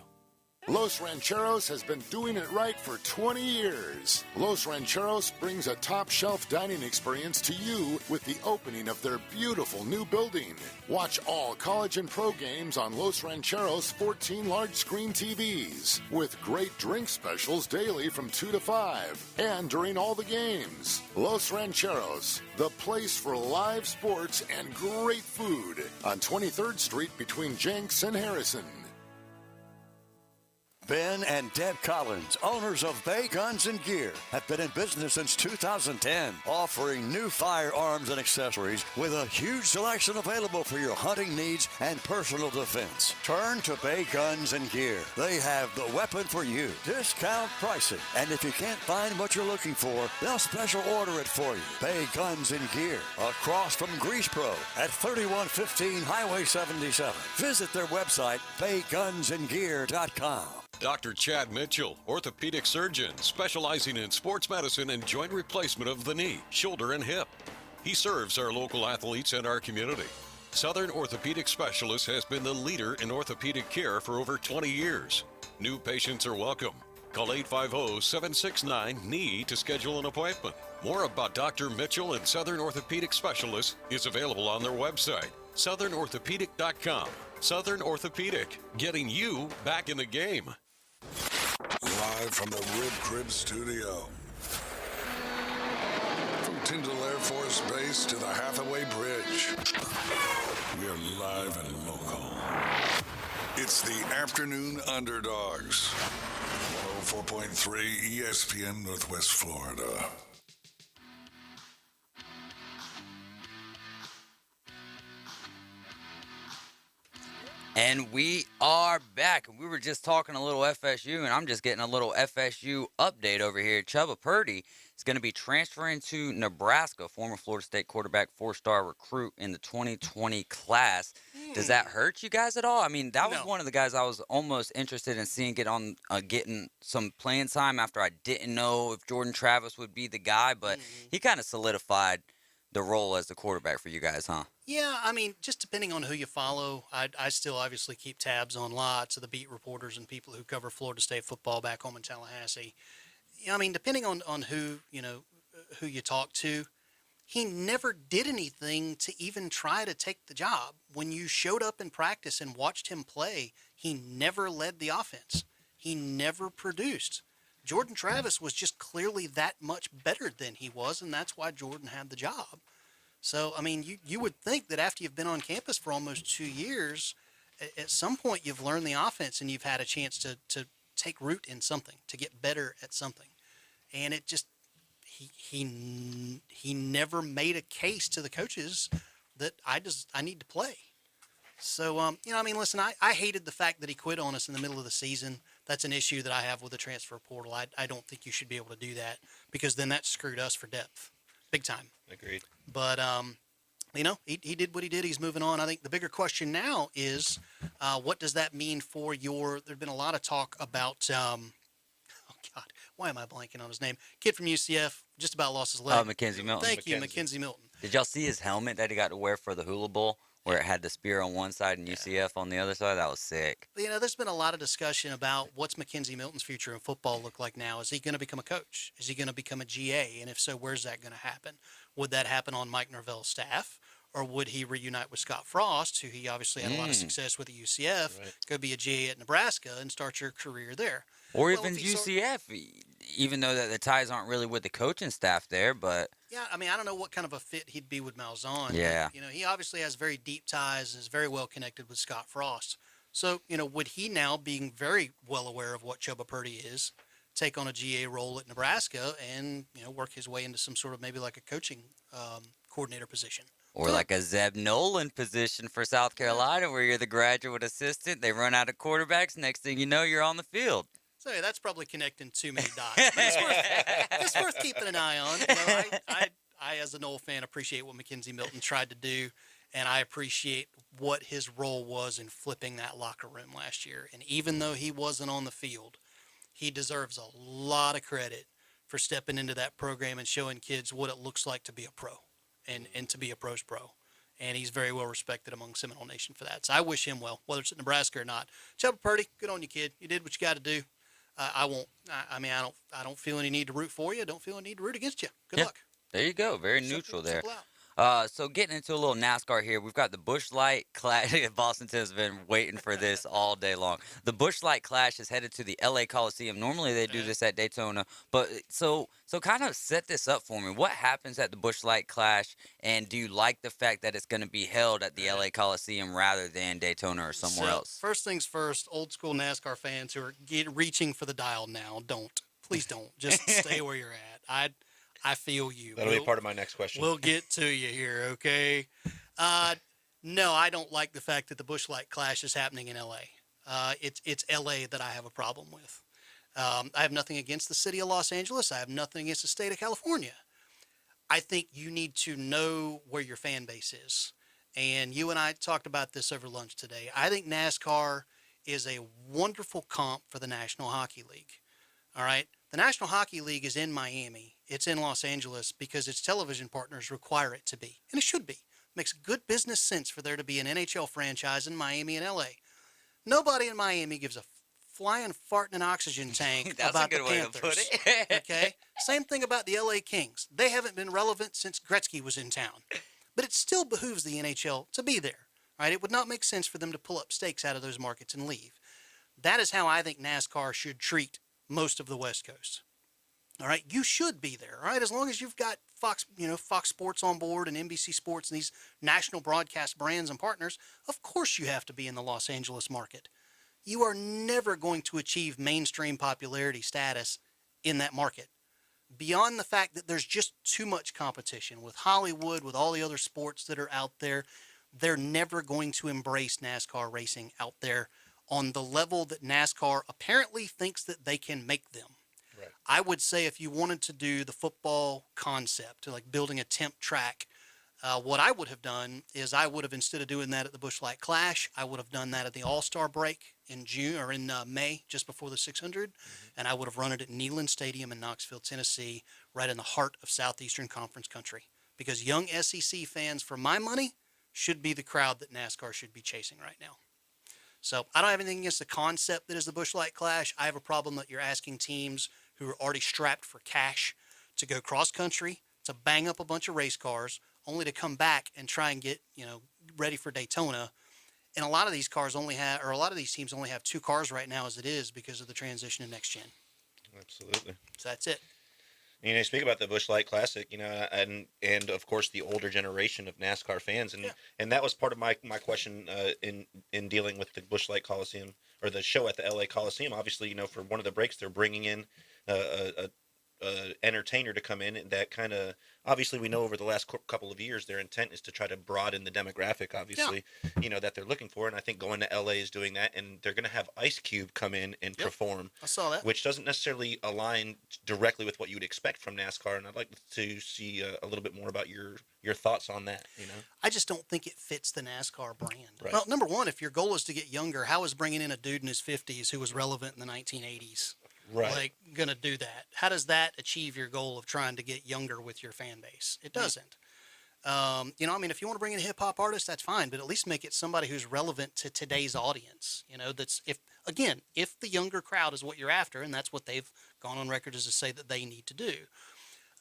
Los Rancheros has been doing it right for 20 years. Los Rancheros brings a top-shelf dining experience to you with the opening of their beautiful new building. Watch all college and pro games on Los Rancheros' 14 large-screen TVs with great drink specials daily from 2 to 5 and during all the games. Los Rancheros, the place for live sports and great food on 23rd Street between Jenks and Harrison. Ben and Deb Collins, owners of Bay Guns and Gear, have been in business since 2010, offering new firearms and accessories with a huge selection available for your hunting needs and personal defense. Turn to Bay Guns and Gear. They have the weapon for you. Discount pricing. And if you can't find what you're looking for, they'll special order it for you. Bay Guns and Gear, across from Grease Pro at 3115 Highway 77. Visit their website, baygunsandgear.com. Dr. Chad Mitchell, orthopedic surgeon specializing in sports medicine and joint replacement of the knee, shoulder, and hip. He serves our local athletes and our community. Southern Orthopedic Specialist has been the leader in orthopedic care for over 20 years. New patients are welcome. Call 850-769-KNEE to schedule an appointment. More about Dr. Mitchell and Southern Orthopedic Specialist is available on their website, southernorthopedic.com. Southern Orthopedic, getting you back in the game. Live from the Rib Crib Studio. From Tyndall Air Force Base to the Hathaway Bridge. We're live and local. It's the Afternoon Underdogs. 104.3 ESPN Northwest Florida. And we are back. We were just talking a little FSU, and I'm just getting a little FSU update over here. Chubba Purdy is going to be transferring to Nebraska, former Florida State quarterback, 4-star recruit in the 2020 class. Does that hurt you guys at all? I mean, that was one of the guys I was almost interested in seeing getting some playing time after I didn't know if Jordan Travis would be the guy, but he kind of solidified the role as the quarterback for you guys, huh? Yeah, I mean, just depending on who you follow, I still obviously keep tabs on lots of the beat reporters and people who cover Florida State football back home in Tallahassee. I mean, depending on who you talk to, he never did anything to even try to take the job. When you showed up in practice and watched him play, he never led the offense. He never produced. Jordan Travis was just clearly that much better than he was, and that's why Jordan had the job. So, I mean, you would think that after you've been on campus for almost 2 years, at some point you've learned the offense and you've had a chance to take root in something, to get better at something. And it just, he never made a case to the coaches that I need to play. So, I mean, listen, I hated the fact that he quit on us in the middle of the season. That's an issue that I have with the transfer portal. I don't think you should be able to do that because then that screwed us for depth. Big time. Agreed. But, he did what he did. He's moving on. I think the bigger question now is what does that mean for there's been a lot of talk about, why am I blanking on his name? Kid from UCF, just about lost his leg. Mackenzie Milton. Thank you, Mackenzie Milton. Did y'all see his helmet that he got to wear for the Hula Bowl, where it had the spear on one side and UCF on the other side? That was sick. There's been a lot of discussion about what's Mackenzie Milton's future in football look like now. Is he going to become a coach? Is he going to become a GA? And if so, where's that going to happen? Would that happen on Mike Norvell's staff? Or would he reunite with Scott Frost, who he obviously had a lot of success with at UCF, go be a GA at Nebraska and start your career there? Or even UCF, even though that the ties aren't really with the coaching staff there, but... Yeah, I mean, I don't know what kind of a fit he'd be with Malzahn. Yeah. But, he obviously has very deep ties and is very well connected with Scott Frost. So, would he now, being very well aware of what Chubba Purdy is, take on a GA role at Nebraska and, work his way into some sort of maybe like a coaching coordinator position? Or like a Zeb Nolan position for South Carolina where you're the graduate assistant. They run out of quarterbacks. Next thing you know, you're on the field. So that's probably connecting too many dots. But it's worth keeping an eye on. I, as a Noel fan, appreciate what Mackenzie Milton tried to do, and I appreciate what his role was in flipping that locker room last year. And even though he wasn't on the field, he deserves a lot of credit for stepping into that program and showing kids what it looks like to be a pro and to be a pro's pro. And he's very well respected among Seminole Nation for that. So I wish him well, whether it's at Nebraska or not. Chubba Purdy, good on you, kid. You did what you got to do. I don't feel any need to root for you. I don't feel any need to root against you. Good luck. There you go. Very neutral there. So getting into a little NASCAR here, we've got the Busch Light Clash. Boston Tim's been waiting for this all day long. The Busch Light Clash is headed to the LA Coliseum. Normally they do this at Daytona, but so kind of set this up for me. What happens at the Busch Light Clash, and do you like the fact that it's going to be held at the LA Coliseum rather than Daytona or somewhere else? First things first, old school NASCAR fans who are reaching for the dial now, please don't. Just stay where you're at. I feel you. That'll be part of my next question. We'll get to you here, okay? No, I don't like the fact that the Busch Light Clash is happening in L.A. It's L.A. that I have a problem with. I have nothing against the city of Los Angeles. I have nothing against the state of California. I think you need to know where your fan base is. And you and I talked about this over lunch today. I think NASCAR is a wonderful comp for the National Hockey League. All right? The National Hockey League is in Miami. It's in Los Angeles because its television partners require it to be. And it should be. Makes good business sense for there to be an NHL franchise in Miami and LA. Nobody in Miami gives a flying fart in an oxygen tank about the Panthers. Way to put it. Okay? Same thing about the LA Kings. They haven't been relevant since Gretzky was in town. But it still behooves the NHL to be there. Right? It would not make sense for them to pull up stakes out of those markets and leave. That is how I think NASCAR should treat most of the West Coast. All right, you should be there, all right? As long as you've got Fox Sports on board and NBC Sports and these national broadcast brands and partners, of course you have to be in the Los Angeles market. You are never going to achieve mainstream popularity status in that market. Beyond the fact that there's just too much competition with Hollywood, with all the other sports that are out there, they're never going to embrace NASCAR racing out there on the level that NASCAR apparently thinks that they can make them. Right. I would say if you wanted to do the football concept, like building a temp track, what I would have done is I would have, instead of doing that at the Busch Light Clash, I would have done that at the All-Star break in June or in May, just before the 600, and I would have run it at Neyland Stadium in Knoxville, Tennessee, right in the heart of Southeastern Conference country. Because young SEC fans, for my money, should be the crowd that NASCAR should be chasing right now. So I don't have anything against the concept that is the Busch Light Clash. I have a problem that you're asking teams who are already strapped for cash to go cross country, to bang up a bunch of race cars, only to come back and try and get, ready for Daytona. And a lot of these cars only have, or a lot of these teams only have 2 cars right now as it is because of the transition to next gen. Absolutely. So that's it. Speak about the Busch Light Classic, and of course the older generation of NASCAR fans, and that was part of my question in dealing with the Busch Light Coliseum or the show at the LA Coliseum. Obviously, for one of the breaks, they're bringing in a entertainer to come in that kind of, obviously we know over the last couple of years their intent is to try to broaden the demographic, obviously, that they're looking for, and I think going to LA is doing that, and they're going to have Ice Cube come in and perform. I saw that. Which doesn't necessarily align directly with what you would expect from NASCAR, and I'd like to see a little bit more about your thoughts on that, I just don't think it fits the NASCAR brand. Right. Well, number one, if your goal is to get younger, how is bringing in a dude in his 50s who was relevant in the 1980s going to do that? How does that achieve your goal of trying to get younger with your fan base? It doesn't. If you want to bring in a hip-hop artist, that's fine, but at least make it somebody who's relevant to today's audience. That's if the younger crowd is what you're after, and that's what they've gone on record as to say that they need to do.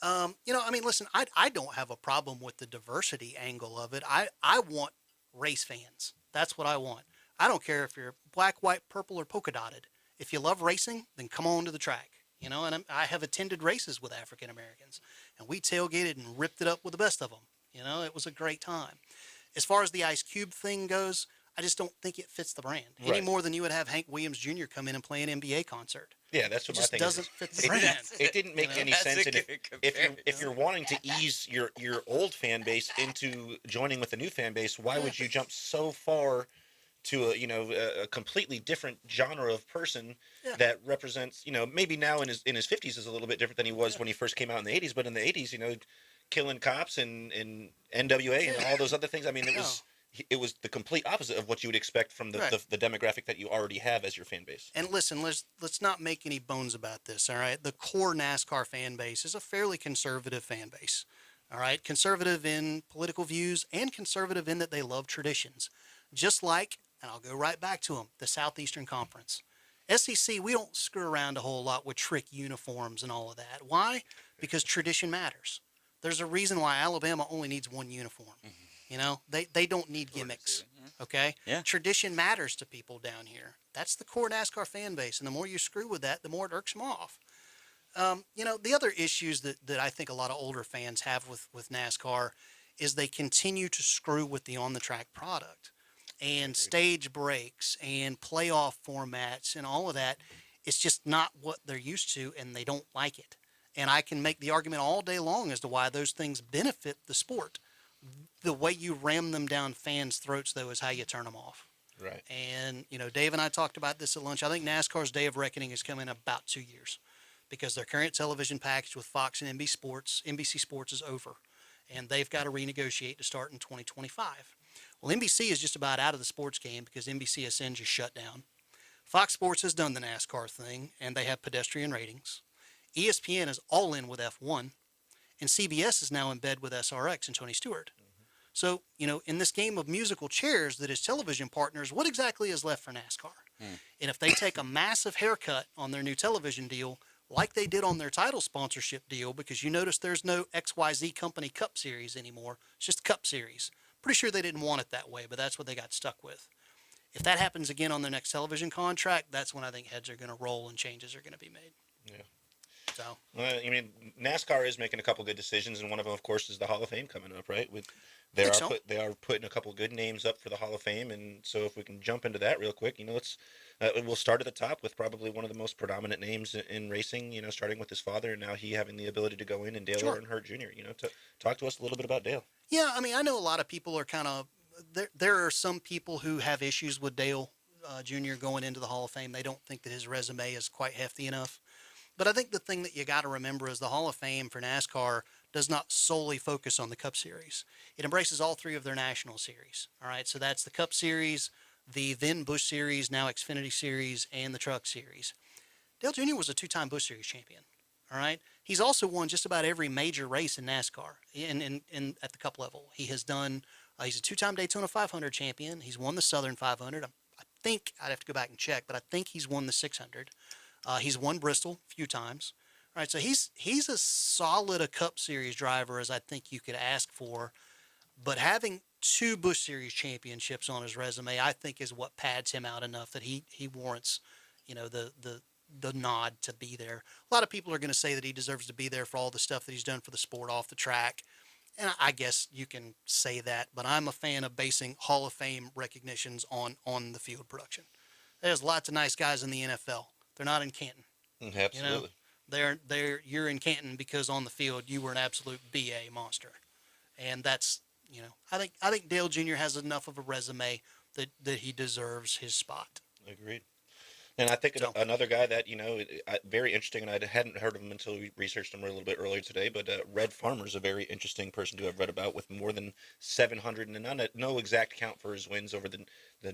Listen, I don't have a problem with the diversity angle of it. I want race fans. That's what I want. I don't care if you're black, white, purple, or polka dotted. If you love racing, then come on to the track. And I have attended races with African Americans, and we tailgated and ripped it up with the best of them. It was a great time. As far as the Ice Cube thing goes, I just don't think it fits the brand any more than you would have Hank Williams Jr. come in and play an NBA concert. Yeah, that's what it my thing doesn't fit the brand. It didn't make any sense. And if you're wanting to ease your old fan base into joining with a new fan base, why would you jump so far to a completely different genre of person that represents, maybe now in his 50s is a little bit different than he was when he first came out in the 80s, but in the 80s, killing cops and NWA and all those other things. It was the complete opposite of what you would expect from the demographic that you already have as your fan base. And listen, let's not make any bones about this, all right? The core NASCAR fan base is a fairly conservative fan base, all right? Conservative in political views and conservative in that they love traditions. Just like, and I'll go right back to them, the Southeastern Conference. SEC, we don't screw around a whole lot with trick uniforms and all of that. Why? Because tradition matters. There's a reason why Alabama only needs one uniform. You know, they don't need gimmicks. Okay? Yeah. Tradition matters to people down here. That's the core NASCAR fan base. And the more you screw with that, the more it irks them off. You know, the other issues that I think a lot of older fans have with NASCAR is they continue to screw with the on-the-track product. And stage breaks and playoff formats and all of that. It's just not what they're used to, and they don't like it. And I can make the argument all day long as to why those things benefit the sport. The way you ram them down fans' throats, though, is how you turn them off. Right. And, you know, Dave and I talked about this at lunch. I think NASCAR's day of reckoning is coming in about 2 years because their current television package with Fox and NBC Sports is over. And they've got to renegotiate to start in 2025. Well, NBC is just about out of the sports game because NBCSN just shut down. Fox Sports has done the NASCAR thing, and they have pedestrian ratings. ESPN is all in with F1. And CBS is now in bed with SRX and Tony Stewart. So, you know, in this game of musical chairs that is television partners, what exactly is left for NASCAR? And if they take a massive haircut on their new television deal, like they did on their title sponsorship deal, because you notice there's no XYZ Company Cup Series anymore, it's just Cup Series. Pretty sure they didn't want it that way, but that's what they got stuck with. If that happens again on their next television contract, that's when I think heads are going to roll and changes are going to be made. Yeah. So, well, I mean, NASCAR is making a couple good decisions, and one of them, of course, is the Hall of Fame coming up, right? They are putting a couple good names up for the Hall of Fame, and so if we can jump into that real quick, you know, we'll start at the top with probably one of the most predominant names in racing. You know, starting with his father, and now he having the ability to go in, and Dale Earnhardt Jr. You know, talk to us a little bit about Dale. Yeah, I mean, I know a lot of people are kind of there are some people who have issues with Dale Jr. going into the Hall of Fame. They don't think that his resume is quite hefty enough. But I think the thing that you got to remember is the Hall of Fame for NASCAR does not solely focus on the Cup Series. It embraces all three of their national series. All right, so that's the Cup Series, the then Busch Series, now Xfinity Series, and the Truck Series. Dale Jr. was a two-time Busch Series champion. All right, he's also won just about every major race in NASCAR in at the Cup level. He has done. He's a two-time Daytona 500 champion. He's won the Southern 500. I think I'd have to go back and check, but I think he's won the 600. He's won Bristol a few times. All right, so he's as solid a Cup Series driver as I think you could ask for. But having two Busch Series championships on his resume, I think, is what pads him out enough that he warrants, you know, the nod to be there. A lot of people are going to say that he deserves to be there for all the stuff that he's done for the sport off the track. And I guess you can say that, but I'm a fan of basing Hall of Fame recognitions on the field production. There's lots of nice guys in the NFL. They're not in Canton. Absolutely. You know, you're in Canton because on the field you were an absolute BA monster. And that's, you know, I think Dale Jr. has enough of a resume that he deserves his spot. Agreed. And I think another guy that, you know, very interesting, and I hadn't heard of him until we researched him a little bit earlier today, but Red Farmer's a very interesting person to have read about with more than 700, and no exact count for his wins over the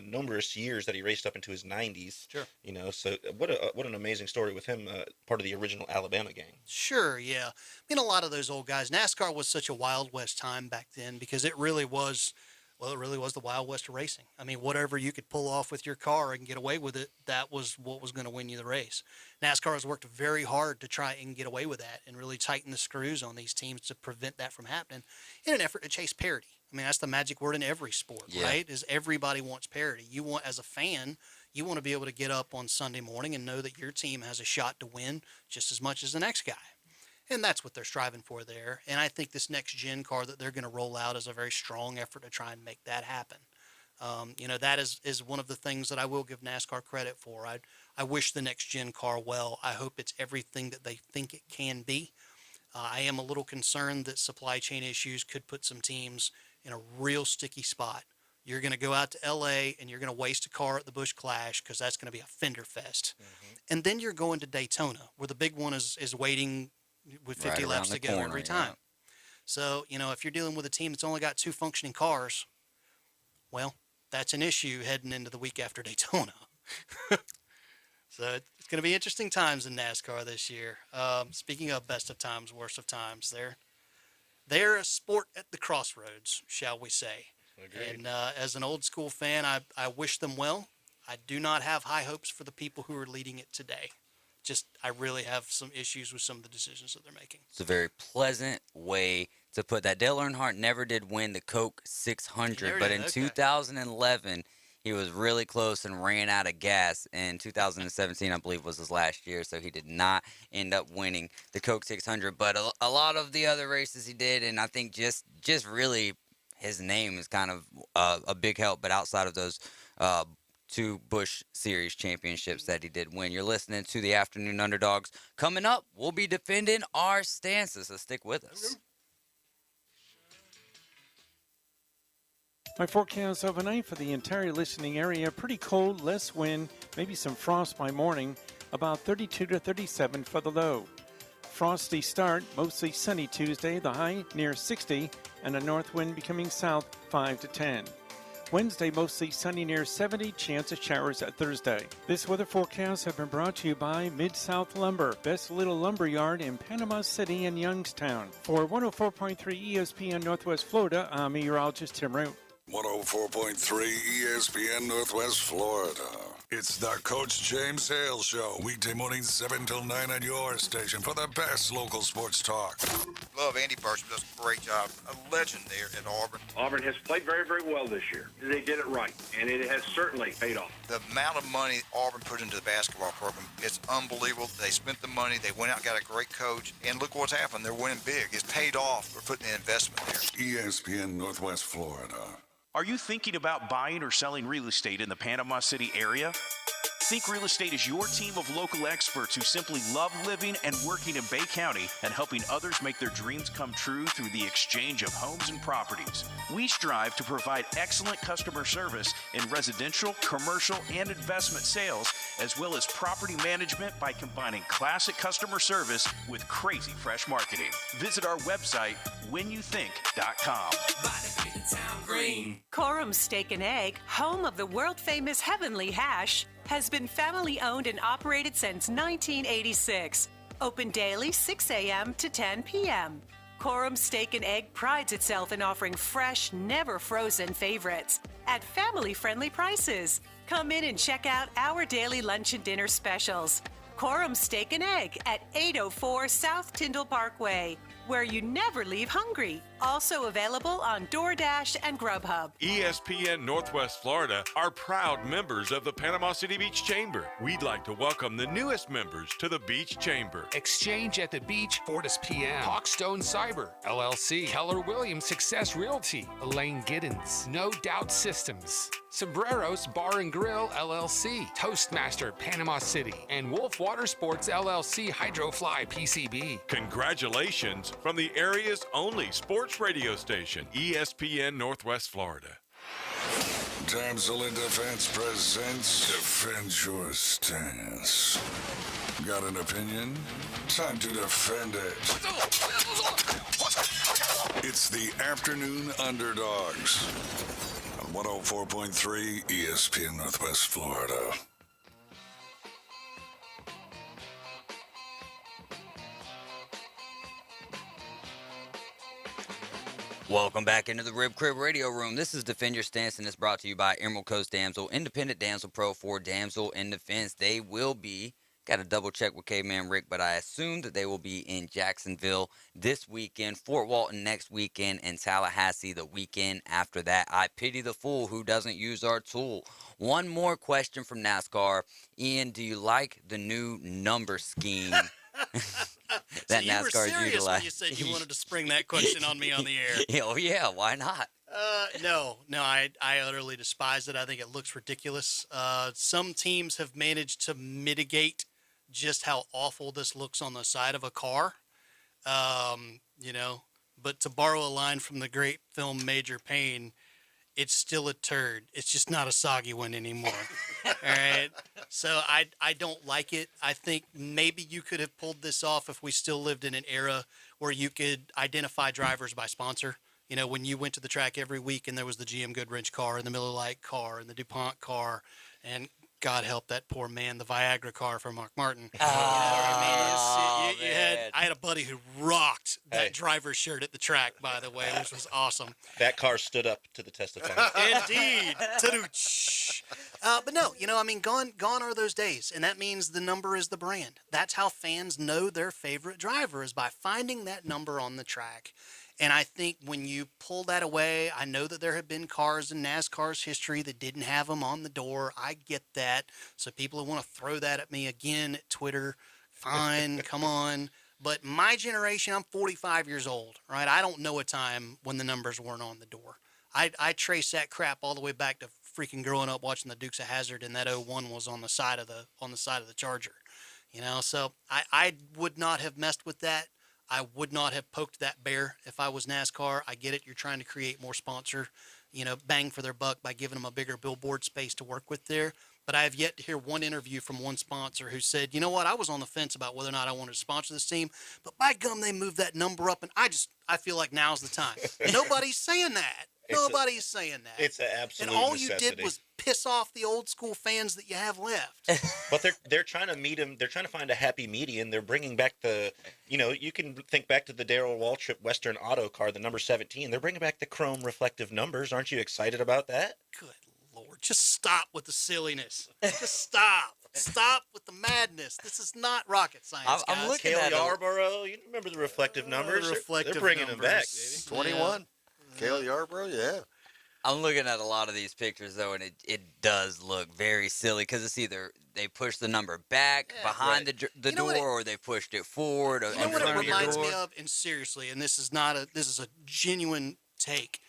numerous years that he raced up into his 90s. Sure. You know, so what an amazing story with him, part of the original Alabama gang. Sure, yeah. I mean, a lot of those old guys. NASCAR was such a Wild West time back then because it really was the Wild West of racing. I mean, whatever you could pull off with your car and get away with it, that was what was going to win you the race. NASCAR has worked very hard to try and get away with that and really tighten the screws on these teams to prevent that from happening in an effort to chase parity. I mean, that's the magic word in every sport, right? Is everybody wants parity. You want, as a fan, you want to be able to get up on Sunday morning and know that your team has a shot to win just as much as the next guy. And that's what they're striving for there. And I think this next gen car that they're going to roll out is a very strong effort to try and make that happen. You know, that is one of the things that I will give NASCAR credit for. I wish the next gen car well. I hope it's everything that they think it can be. I am a little concerned that supply chain issues could put some teams in a real sticky spot. You're going to go out to L.A. and you're going to waste a car at the Busch Clash because that's going to be a fender fest. Mm-hmm. And then you're going to Daytona where the big one is waiting with 50 laps to go every time. Yeah. So, you know, if you're dealing with a team that's only got two functioning cars, well, that's an issue heading into the week after Daytona. So it's going to be interesting times in NASCAR this year. Speaking of best of times, worst of times, they're a sport at the crossroads, shall we say. Agreed. And as an old school fan, I wish them well. I do not have high hopes for the people who are leading it today. I really have some issues with some of the decisions that they're making. It's a very pleasant way to put that. Dale Earnhardt never did win the Coke 600, but in 2011, he was really close and ran out of gas. In 2017, I believe, was his last year, so he did not end up winning the Coke 600. But a lot of the other races he did, and I think just really his name is kind of a big help. But outside of those 2 Busch Series championships that he did win. You're listening to the Afternoon Underdogs. Coming up, we'll be defending our stances, so stick with us. My forecast overnight for the entire listening area, pretty cold, less wind, maybe some frost by morning, about 32 to 37 for the low. Frosty start, mostly sunny Tuesday, the high near 60, and a north wind becoming south 5 to 10. Wednesday, mostly sunny near 70, chance of showers at Thursday. This weather forecast has been brought to you by Mid-South Lumber, best little lumber yard in Panama City and Youngstown. For 104.3 ESPN Northwest Florida, I'm meteorologist Tim Root. 104.3 ESPN Northwest Florida. It's the Coach James Hale Show. Weekday mornings 7 till 9 on your station for the best local sports talk. Love Andy Burcham, does a great job. A legend there at Auburn. Auburn has played very, very well this year. They did it right, and it has certainly paid off. The amount of money Auburn put into the basketball program, it's unbelievable. They spent the money. They went out and got a great coach. And look what's happened. They're winning big. It's paid off for putting the investment there. ESPN Northwest Florida. Are you thinking about buying or selling real estate in the Panama City area? Think Real Estate is your team of local experts who simply love living and working in Bay County and helping others make their dreams come true through the exchange of homes and properties. We strive to provide excellent customer service in residential, commercial, and investment sales, as well as property management by combining classic customer service with crazy fresh marketing. Visit our website, whenyouthink.com. Coram Steak and Egg, home of the world-famous Heavenly Hash, has been family-owned and operated since 1986. Open daily 6 a.m. to 10 p.m. Coram Steak and Egg prides itself in offering fresh, never-frozen favorites at family-friendly prices. Come in and check out our daily lunch and dinner specials. Coram Steak and Egg at 804 South Tyndall Parkway, where you never leave hungry. Also available on DoorDash and Grubhub. ESPN Northwest Florida are proud members of the Panama City Beach Chamber. We'd like to welcome the newest members to the Beach Chamber. Exchange at the Beach, Fortis PM, Hawkstone Cyber, LLC, Keller Williams Success Realty, Elaine Giddens, No Doubt Systems, Sombreros Bar and Grill, LLC, Toastmaster, Panama City, and Wolf Water Sports, LLC, Hydrofly, PCB. Congratulations from the area's only sports radio station, ESPN Northwest Florida. Damsel in Defense presents Defend Your Stance. Got an opinion? Time to defend it. It's the Afternoon Underdogs on 104.3 ESPN Northwest Florida. Welcome back into the Rib Crib Radio Room. This is Defend Your Stance, and it's brought to you by Emerald Coast Damsel, Independent Damsel Pro for Damsel in Defense. They will be, got to double check with K-Man Rick, but I assume that they will be in Jacksonville this weekend, Fort Walton next weekend, and Tallahassee the weekend after that. I pity the fool who doesn't use our tool. One more question from NASCAR. Ian, do you like the new number scheme that you NASCAR were serious utilized? when you said you wanted to spring that question on me on the air. Oh, yeah, why not? No, I utterly despise it. I think it looks ridiculous. Some teams have managed to mitigate just how awful this looks on the side of a car. But to borrow a line from the great film Major Payne, it's still a turd. It's just not a soggy one anymore. All right. So I don't like it. I think maybe you could have pulled this off if we still lived in an era where you could identify drivers by sponsor. You know, when you went to the track every week and there was the GM Goodwrench car and the Miller Lite car and the DuPont car and God help that poor man, the Viagra car for Mark Martin. Oh, I had a buddy who rocked that driver's shirt at the track, by the way, which was awesome. That car stood up to the test of time. Indeed. But no, gone are those days, and that means the number is the brand. That's how fans know their favorite driver, is by finding that number on the track. And I think when you pull that away, I know that there have been cars in NASCAR's history that didn't have them on the door. I get that. So people who want to throw that at me again at Twitter, fine, come on. But my generation, I'm 45 years old, right? I don't know a time when the numbers weren't on the door. I trace that crap all the way back to freaking growing up watching the Dukes of Hazzard, and that 01 was on the side of the Charger. So I would not have messed with that. I would not have poked that bear if I was NASCAR. I get it. You're trying to create more sponsor, bang for their buck by giving them a bigger billboard space to work with there. But I have yet to hear one interview from one sponsor who said, you know what, I was on the fence about whether or not I wanted to sponsor this team, but by gum, they moved that number up, and I feel like now's the time. Nobody's saying that. Nobody's saying that. It's an absolute And all necessity. you did was piss off the old school fans that you have left. But they're trying to meet him. They're trying to find a happy median. They're bringing back you can think back to the Darrell Waltrip Western Auto car, the number 17. They're bringing back the chrome reflective numbers. Aren't you excited about that? Good Lord, just stop with the silliness. Just stop. Stop with the madness. This is not rocket science, I'm guys. looking Cale at Yarborough, you remember the reflective numbers? They're bringing them back. 21. Cale Yarborough, yeah. I'm looking at a lot of these pictures, though, and it does look very silly because it's either they push the number back behind the door, or they pushed it forward. You know what it reminds me of? And seriously, and this is a genuine take.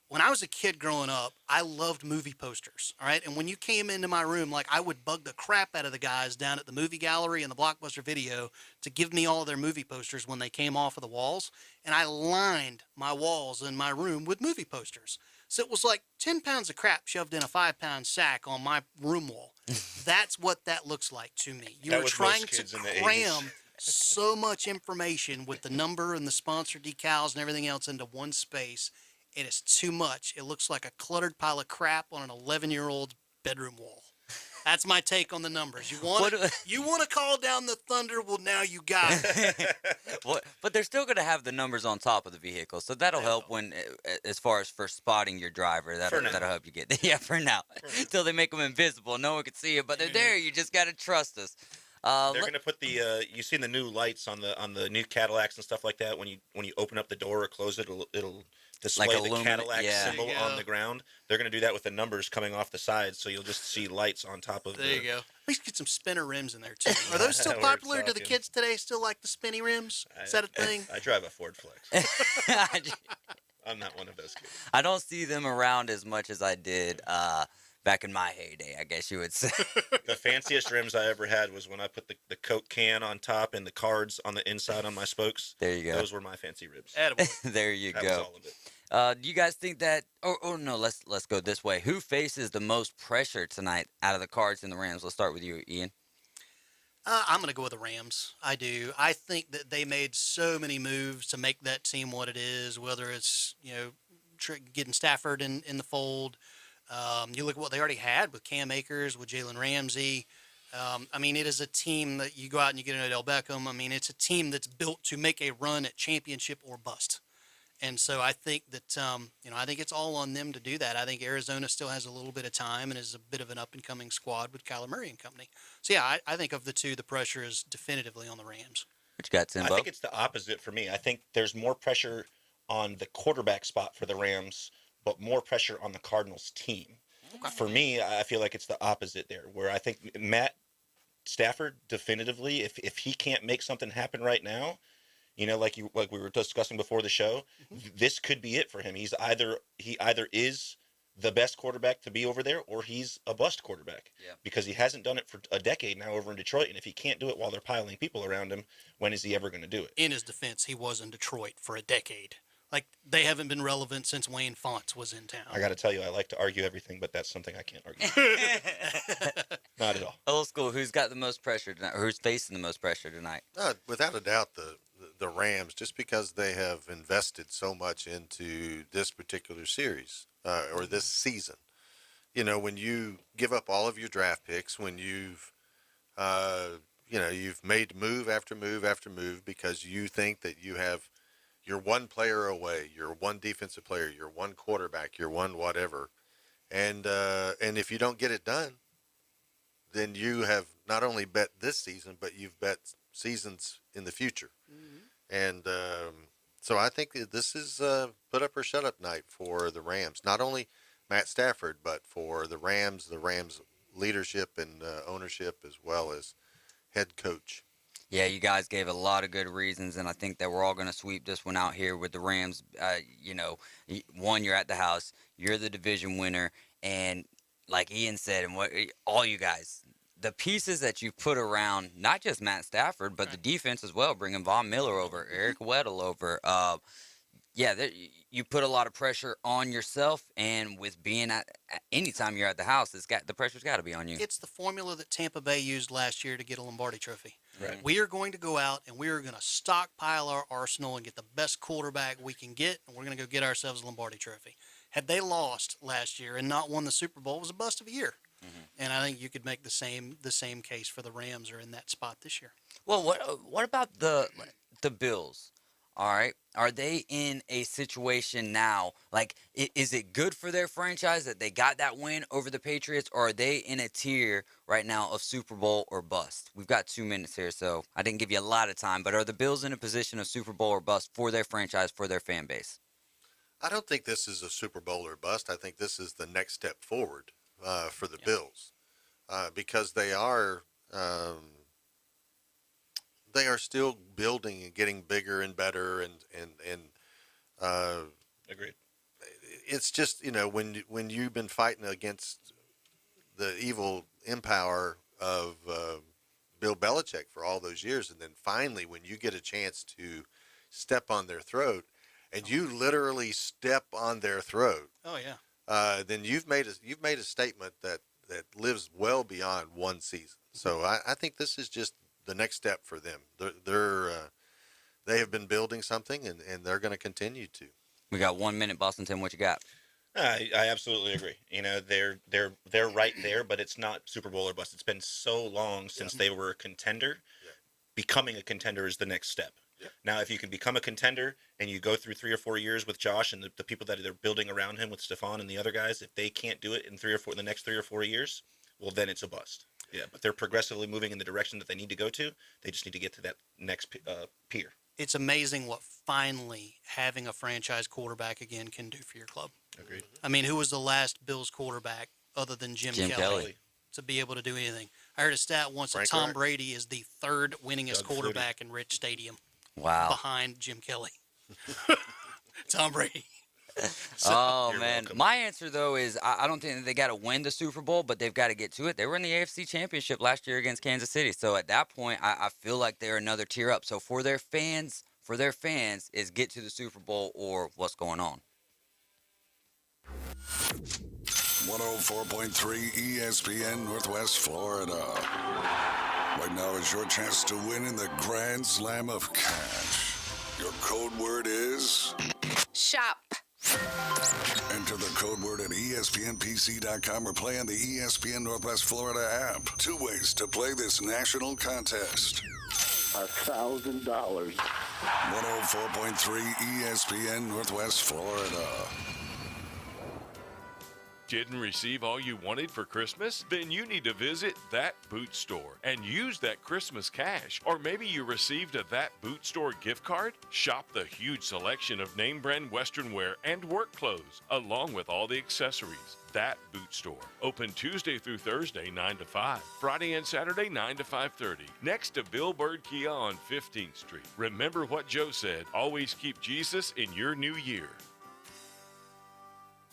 When I was a kid growing up, I loved movie posters, all right? And when you came into my room, I would bug the crap out of the guys down at the movie gallery and the Blockbuster Video to give me all their movie posters when they came off of the walls. And I lined my walls in my room with movie posters. So it was like 10 pounds of crap shoved in a 5-pound sack on my room wall. That's what that looks like to me. You were trying to cram so much information with the number and the sponsor decals and everything else into one space. And it's too much. It looks like a cluttered pile of crap on an 11-year-old's bedroom wall. That's my take on the numbers. You want to call down the thunder? Well, now you got it. But they're still going to have the numbers on top of the vehicle, so that'll help as far as for spotting your driver. That'll help you get for now. Until they make them invisible, no one can see it, but they're there. You just got to trust us. They're going to put the you seen the new lights on the new Cadillacs and stuff like that. When you open up the door or close it, it'll display the Cadillac symbol on the ground. They're going to do that with the numbers coming off the sides, so you'll just see lights on top of. There you go. At least get some spinner rims in there too. Are those still popular? Do the kids today still like the spinny rims? Is that a thing? I drive a Ford Flex. I'm not one of those kids. I don't see them around as much as I did back in my heyday, I guess you would say. The fanciest rims I ever had was when I put the Coke can on top and the cards on the inside on my spokes. There you go. Those were my fancy ribs. There you that go. Was all of it. Do you guys think that? Oh no, let's go this way. Who faces the most pressure tonight out of the Cards and the Rams? Let's start with you, Ian. I'm going to go with the Rams. I do. I think that they made so many moves to make that team what it is. Whether it's getting Stafford in the fold. You look at what they already had with Cam Akers, with Jalen Ramsey. It is a team that you go out and you get an Odell Beckham. It's a team that's built to make a run at championship or bust. And so I think that, I think it's all on them to do that. I think Arizona still has a little bit of time and is a bit of an up-and-coming squad with Kyler Murray and company. So, yeah, I think of the two, the pressure is definitively on the Rams. What you got, Timbo? I think it's the opposite for me. I think there's more pressure on the quarterback spot for the Rams, but more pressure on the Cardinals team. Okay. For me, I feel like it's the opposite there, where I think Matt Stafford definitively, if he can't make something happen right now, like we were discussing before the show, this could be it for him. He either is the best quarterback to be over there, or he's a bust quarterback. Yeah. Because he hasn't done it for a decade now over in Detroit, and if he can't do it while they're piling people around him, when is he ever going to do it? In his defense, he was in Detroit for a decade. Like, they haven't been relevant since Wayne Fontes was in town. I got to tell you, I like to argue everything, but that's something I can't argue. Not at all. Old school, who's got the most pressure tonight? Or who's facing the most pressure tonight? Without a doubt, the Rams, just because they have invested so much into this particular series or this season. when you give up all of your draft picks, when you've you've made move after move after move because you think that you're one player away, you're one defensive player, you're one quarterback, you're one whatever, and if you don't get it done, then you have not only bet this season, but you've bet seasons in the future. And so I think that this is put up or shut up night for the Rams. Not only Matt Stafford, but for the Rams leadership and ownership, as well as head coach. Yeah, you guys gave a lot of good reasons, and I think that we're all going to sweep this one out here with the Rams. One, you're at the house, you're the division winner, and like Ian said, and all you guys, the pieces that you put around not just Matt Stafford, but the defense as well, bringing Von Miller over, Eric Weddle over. You put a lot of pressure on yourself, and with being anytime you're at the house, the pressure's got to be on you. It's the formula that Tampa Bay used last year to get a Lombardi Trophy. Right. We are going to go out and we are going to stockpile our arsenal and get the best quarterback we can get, and we're going to go get ourselves a Lombardi Trophy. Had they lost last year and not won the Super Bowl, it was a bust of a year. And I think you could make the same case for the Rams are in that spot this year. Well, what about the Bills? All right, are they in a situation now? Like, is it good for their franchise that they got that win over the Patriots, or are they in a tier right now of Super Bowl or bust? We've got 2 minutes here, so I didn't give you a lot of time. But are the Bills in a position of Super Bowl or bust for their franchise, for their fan base? I don't think this is a Super Bowl or bust. I think this is the next step forward for the Bills because they are still building and getting bigger and better and agreed. It's just when you've been fighting against the evil empower of Bill Belichick for all those years, and then finally when you get a chance to step on their throat, and you literally step on their throat. Oh yeah. Then you've made a statement that lives well beyond one season. So I think this is just the next step for them. They have been building something, and they're going to continue to. We got 1 minute, Boston Tim. What you got? I absolutely agree. They're right there, but it's not Super Bowl or bust. It's been so long since they were a contender. Yeah. Becoming a contender is the next step. Yeah. Now, if you can become a contender and you go through 3 or 4 years with Josh and the people that they're building around him with Stephon and the other guys, if they can't do it in the next 3 or 4 years, well, then it's a bust. Yeah, but they're progressively moving in the direction that they need to go to. They just need to get to that next peer. It's amazing what finally having a franchise quarterback again can do for your club. Agreed. I mean, who was the last Bills quarterback other than Jim Kelly to be able to do anything? I heard a stat once that Tom Brady is the third winningest quarterback in Rich Stadium. Wow. Behind Jim Kelly. Tom Brady. Oh, man. Welcome. My answer, though, is I don't think that they got to win the Super Bowl, but they've got to get to it. They were in the AFC Championship last year against Kansas City. So at that point, I feel like they're another tier up. So for their fans, is get to the Super Bowl or what's going on. 104.3 ESPN Northwest Florida. Right now is your chance to win in the Grand Slam of Cash. Your code word is... shop. Enter the code word at ESPNPC.com or play on the ESPN Northwest Florida app. 2 ways to play this national contest. $1,000. 104.3 ESPN Northwest Florida. Didn't receive all you wanted for Christmas? Then you need to visit That Boot Store and use that Christmas cash. Or maybe you received a That Boot Store gift card? Shop the huge selection of name brand Western wear and work clothes, along with all the accessories. That Boot Store. Open Tuesday through Thursday, 9 to 5. Friday and Saturday, 9 to 5:30. Next to Bill Bird Kia on 15th Street. Remember what Joe said, always keep Jesus in your new year.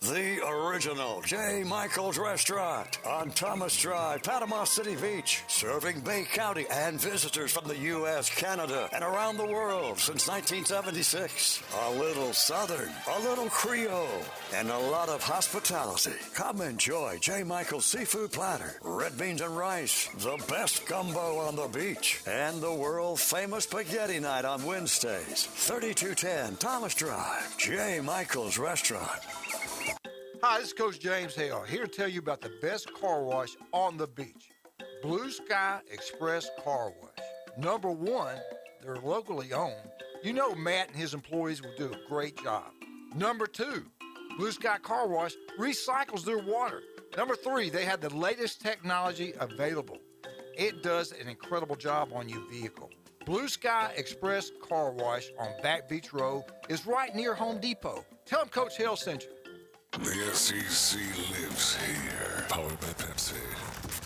The original J. Michael's Restaurant on Thomas Drive, Panama City Beach, serving Bay County and visitors from the U.S., Canada, and around the world since 1976. A little Southern, a little Creole, and a lot of hospitality. Come enjoy J. Michael's Seafood Platter, red beans and rice, the best gumbo on the beach, and the world-famous spaghetti night on Wednesdays. 3210 Thomas Drive, J. Michael's Restaurant. Hi, this is Coach James Hale, here to tell you about the best car wash on the beach. Blue Sky Express Car Wash. Number one, they're locally owned. You know Matt and his employees will do a great job. Number two, Blue Sky Car Wash recycles their water. Number three, they have the latest technology available. It does an incredible job on your vehicle. Blue Sky Express Car Wash on Back Beach Road is right near Home Depot. Tell them Coach Hill sent you. The SEC lives here. Powered by Pepsi.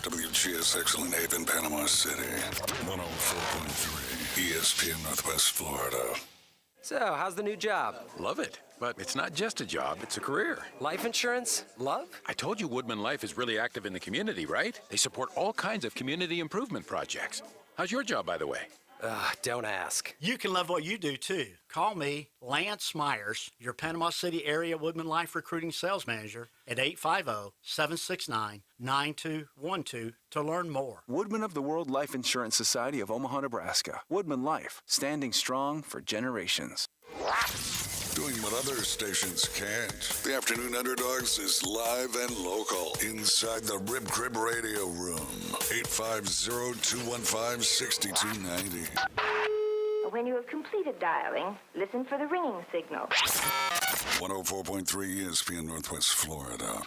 WGSX in Haven, Panama City. 104.3 ESPN Northwest Florida. So, how's the new job? Love it. But it's not just a job, it's a career. Life insurance? Love? I told you Woodman Life is really active in the community, right? They support all kinds of community improvement projects. How's your job, by the way? Don't ask. You can love what you do, too. Call me, Lance Myers, your Panama City area Woodman Life recruiting sales manager at 850-769-9212 to learn more. Woodman of the World Life Insurance Society of Omaha, Nebraska. Woodman Life, standing strong for generations. Doing what other stations can't. The Afternoon Underdogs is live and local inside the Rib Crib Radio Room. 850-215-6290. When you have completed dialing, listen for the ringing signal. 104.3 ESPN Northwest Florida.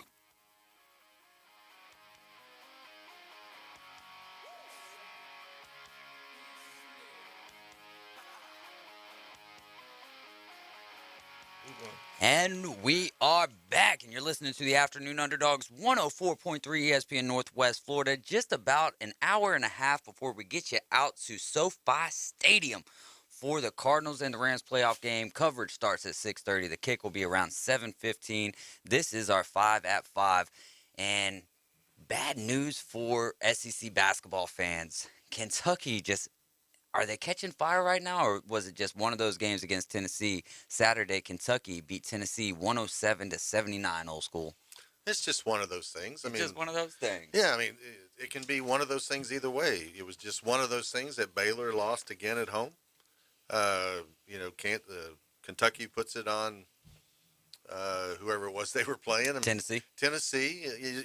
And we are back, and you're listening to the Afternoon Underdogs, 104.3 ESPN Northwest Florida. Just about an hour and a half before we get you out to SoFi Stadium for the Cardinals and the Rams playoff game. Coverage starts at 6:30. The kick will be around 7:15. This is our 5 at 5. And bad news for SEC basketball fans. Kentucky just... Are they catching fire right now, or was it just one of those games against Tennessee? Saturday, Kentucky beat Tennessee 107-79, old school. It's just one of those things. I mean, just one of those things. Yeah, I mean, it can be one of those things either way. It was just one of those things that Baylor lost again at home. Kentucky puts it on whoever it was they were playing. Tennessee.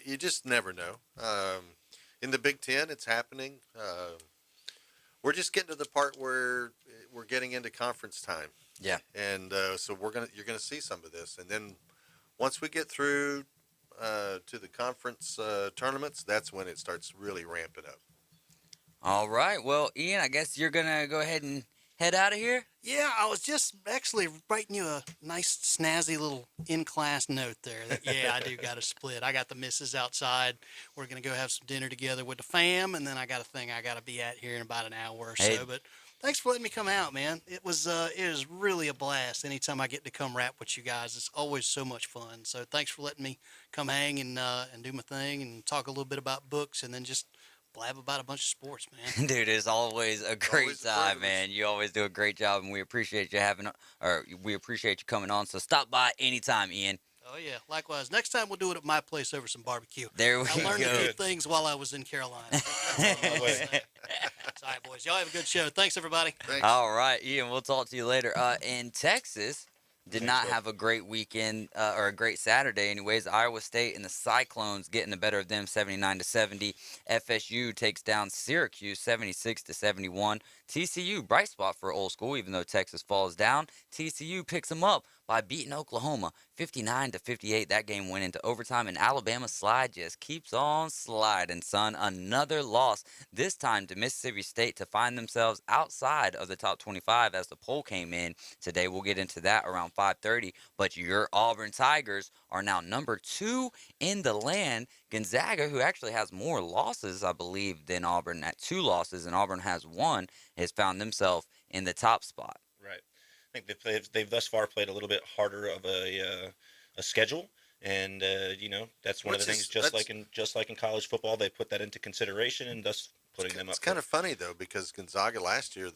You just never know. In the Big Ten, it's happening. We're just getting to the part where we're getting into conference time. Yeah. And so you're gonna see some of this, and then once we get through to the conference tournaments, that's when it starts really ramping up. All right. Well, Ian, I guess you're gonna go ahead and head out of here. Yeah, I was just actually writing you a nice, snazzy little in-class note there. That, yeah, I do got to split. I got the missus outside. We're going to go have some dinner together with the fam, and then I got a thing I got to be at here in about an hour or so. But thanks for letting me come out, man. It was really a blast. Anytime I get to come rap with you guys, it's always so much fun. So thanks for letting me come hang and do my thing and talk a little bit about books and then just blab about a bunch of sports, man. Dude, it's always a great time, man. You always do a great job, and we appreciate you we appreciate you coming on. So stop by anytime, Ian. Oh, yeah. Likewise. Next time we'll do it at my place over some barbecue. There we I learned go. a few things while I was in Carolina. All right, boys. Y'all have a good show. Thanks, everybody. Thanks. All right, Ian, we'll talk to you later. In Texas, did not have a great weekend or a great Saturday anyways. Iowa State and the Cyclones getting the better of them 79-70. FSU takes down Syracuse 76-71. TCU, bright spot for old school, even though Texas falls down. TCU picks them up by beating Oklahoma 59-58. That game went into overtime, and Alabama's slide just keeps on sliding, son. Another loss, this time to Mississippi State, to find themselves outside of the top 25 as the poll came in today. We'll get into that around 5:30. But your Auburn Tigers are now number 2 in the land. Gonzaga, who actually has more losses, I believe, than Auburn at 2 losses, and Auburn has 1, has found themselves in the top spot. Right. I think they've thus far played a little bit harder of a schedule, and that's one of the things. Just like in college football, they put that into consideration, and thus putting them up. It's kind of funny though, because Gonzaga last year,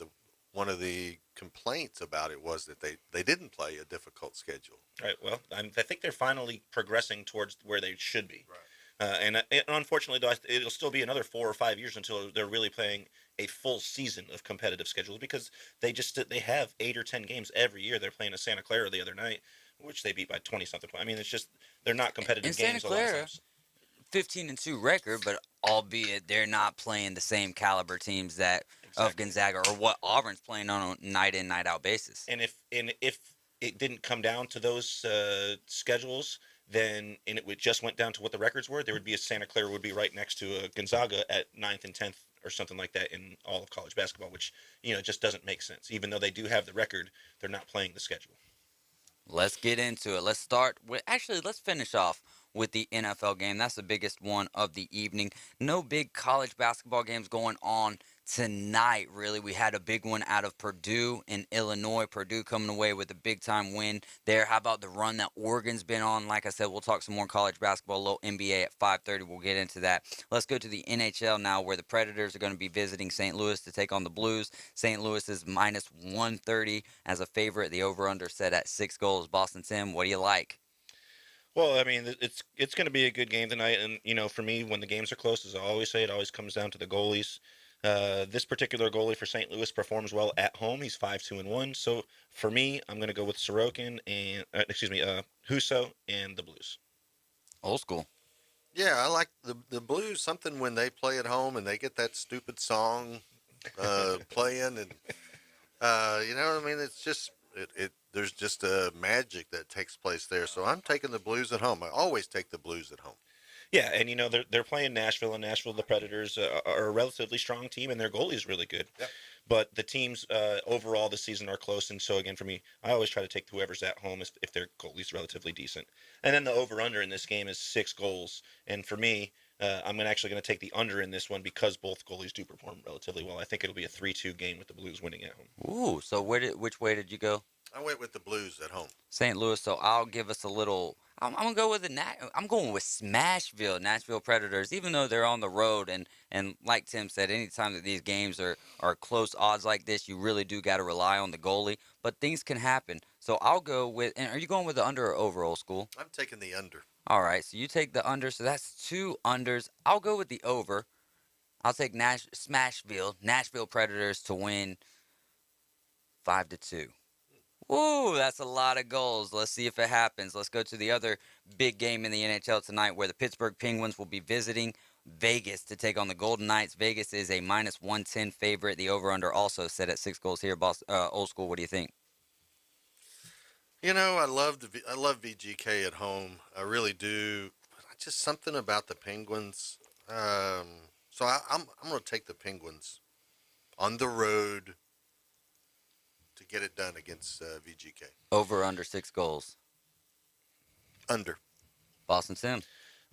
one of the complaints about it was that they didn't play a difficult schedule. Right. Well, I think they're finally progressing towards where they should be. Right. And unfortunately, though, it'll still be another 4 or 5 years until they're really playing a full season of competitive schedules, because they have 8 or 10 games every year. They're playing a Santa Clara the other night, which they beat by 20-something. I mean, it's just they're not competitive In Santa games a lot of Clara, times. 15-2 record, but albeit they're not playing the same caliber teams that of Gonzaga or what Auburn's playing on a night in, night out basis. And if it didn't come down to those schedules, then and it would just went down to what the records were, there would be a Santa Clara would be right next to a Gonzaga at 9th and 10th or something like that in all of college basketball, which just doesn't make sense. Even though they do have the record, they're not playing the schedule. Let's get into it. Let's start with, actually, let's finish off with the NFL game. That's the biggest one of the evening. No big college basketball games going on tonight, really. We had a big one out of Purdue in Illinois. Purdue coming away with a big-time win there. How about the run that Oregon's been on? Like I said, we'll talk some more college basketball, a little NBA at 5:30. We'll get into that. Let's go to the NHL now, where the Predators are going to be visiting St. Louis to take on the Blues. St. Louis is minus 130 as a favorite. The over-under set at 6 goals. Boston Tim, what do you like? Well, I mean, it's going to be a good game tonight, and for me, when the games are close, as I always say, it always comes down to the goalies. This particular goalie for St. Louis performs well at home. He's 5-2-1. So for me, I'm going to go with Sorokin and Husso and the Blues. Old school. Yeah, I like the Blues. Something when they play at home and they get that stupid song playing, and you know what I mean. It's just there's just a magic that takes place there. So I'm taking the Blues at home. I always take the Blues at home. Yeah, and they're playing Nashville, and Nashville, the Predators are a relatively strong team, and their goalie is really good. Yep. But the teams overall this season are close, and so again, for me, I always try to take whoever's at home if their goalie's relatively decent. And then the over/under in this game is 6 goals, and for me, I'm actually going to take the under in this one because both goalies do perform relatively well. I think it'll be a 3-2 game with the Blues winning at home. Ooh, so which way did you go? I went with the Blues at home. St. Louis, so I'll give us a little. I'm gonna go with I'm going with Smashville, Nashville Predators. Even though they're on the road, and like Tim said, anytime that these games are close odds like this, you really do got to rely on the goalie. But things can happen. So I'll go with. And are you going with the under or over, Old School? I'm taking the under. All right, so you take the under. So that's 2 unders. I'll go with the over. I'll take Smashville, Nashville Predators to win 5-2. Ooh, that's a lot of goals. Let's see if it happens. Let's go to the other big game in the NHL tonight, where the Pittsburgh Penguins will be visiting Vegas to take on the Golden Knights. Vegas is a minus 110 favorite. The over/under also set at 6 goals here. Old School, what do you think? I love VGK at home. I really do. Just something about the Penguins. So I'm going to take the Penguins on the road to get it done against VGK. Over/under 6 goals. Under. Boston Sim.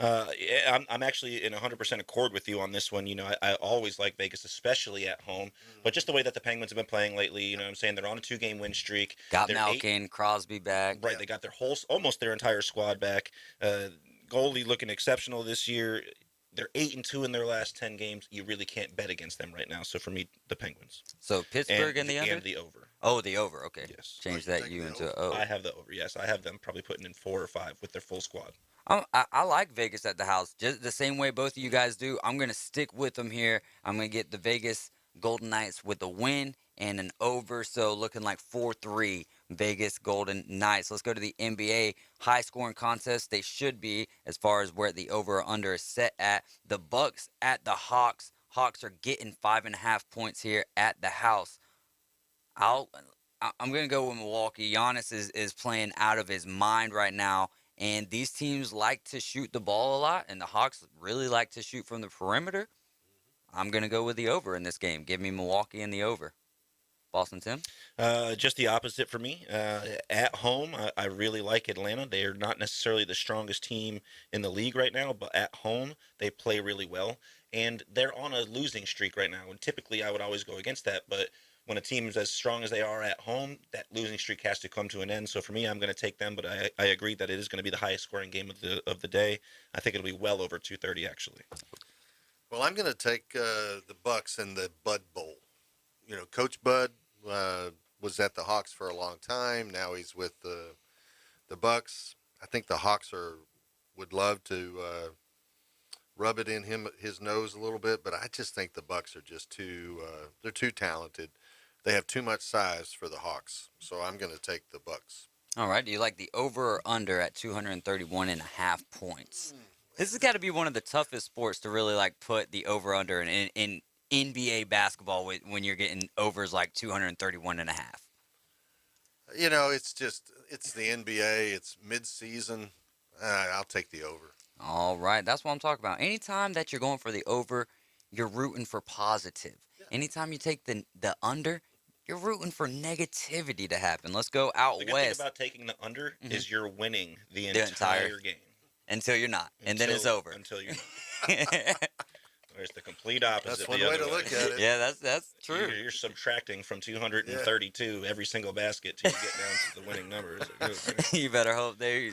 Yeah, I'm actually in 100% accord with you on this one. I always like Vegas, especially at home. But just the way that the Penguins have been playing lately, what I'm saying, they're on a 2-game win streak. Got Malkin, Crosby back. Right, they got their almost their entire squad back. Goalie looking exceptional this year. They're 8-2 in their last 10 games. You really can't bet against them right now. So for me, the Penguins. So Pittsburgh and the under? And the over. Oh, the over. Okay. Yes. Change that U into O. I have the over. Yes, I have them probably putting in 4 or 5 with their full squad. I like Vegas at the house, just the same way both of you guys do. I'm going to stick with them here. I'm going to get the Vegas Golden Knights with a win and an over, so looking like 4-3 Vegas Golden Knights. Let's go to the NBA high-scoring contest. They should be, as far as where the over or under is set at. The Bucks at the Hawks. Hawks are getting 5.5 points here at the house. I'm going to go with Milwaukee. Giannis is playing out of his mind right now. And these teams like to shoot the ball a lot, and the Hawks really like to shoot from the perimeter. I'm going to go with the over in this game. Give me Milwaukee and the over. Boston Tim? Just the opposite for me. At home, I really like Atlanta. They are not necessarily the strongest team in the league right now, but at home, they play really well. And they're on a losing streak right now. And typically, I would always go against that, but when a team is as strong as they are at home, that losing streak has to come to an end. So for me, I'm going to take them, but I agree that it is going to be the highest scoring game of the day. I think it'll be well over 230 actually. Well, I'm going to take the Bucks in the Bud Bowl. Coach Bud was at the Hawks for a long time. Now he's with the Bucks. I think the Hawks would love to rub it in his nose a little bit, but I just think the Bucks are just they're too talented. They have too much size for the Hawks, so I'm going to take the Bucks. All right. Do you like the over or under at 231.5 points? This has got to be one of the toughest sports to really like put the over under in NBA basketball when you're getting overs like 231.5. You know, it's the NBA. It's mid-season. I'll take the over. All right. That's what I'm talking about. Anytime that you're going for the over, you're rooting for positive. Anytime you take the under, you're rooting for negativity to happen. Let's go out The good west. thing about taking the under Mhm. is you're winning the The entire- entire game. Until you're not. And then it's over. Until you're not. Whereas the complete opposite. That's one the way other to look at it. Yeah, that's true. You're subtracting from 232 every single basket till you get down to the winning numbers. You better hope they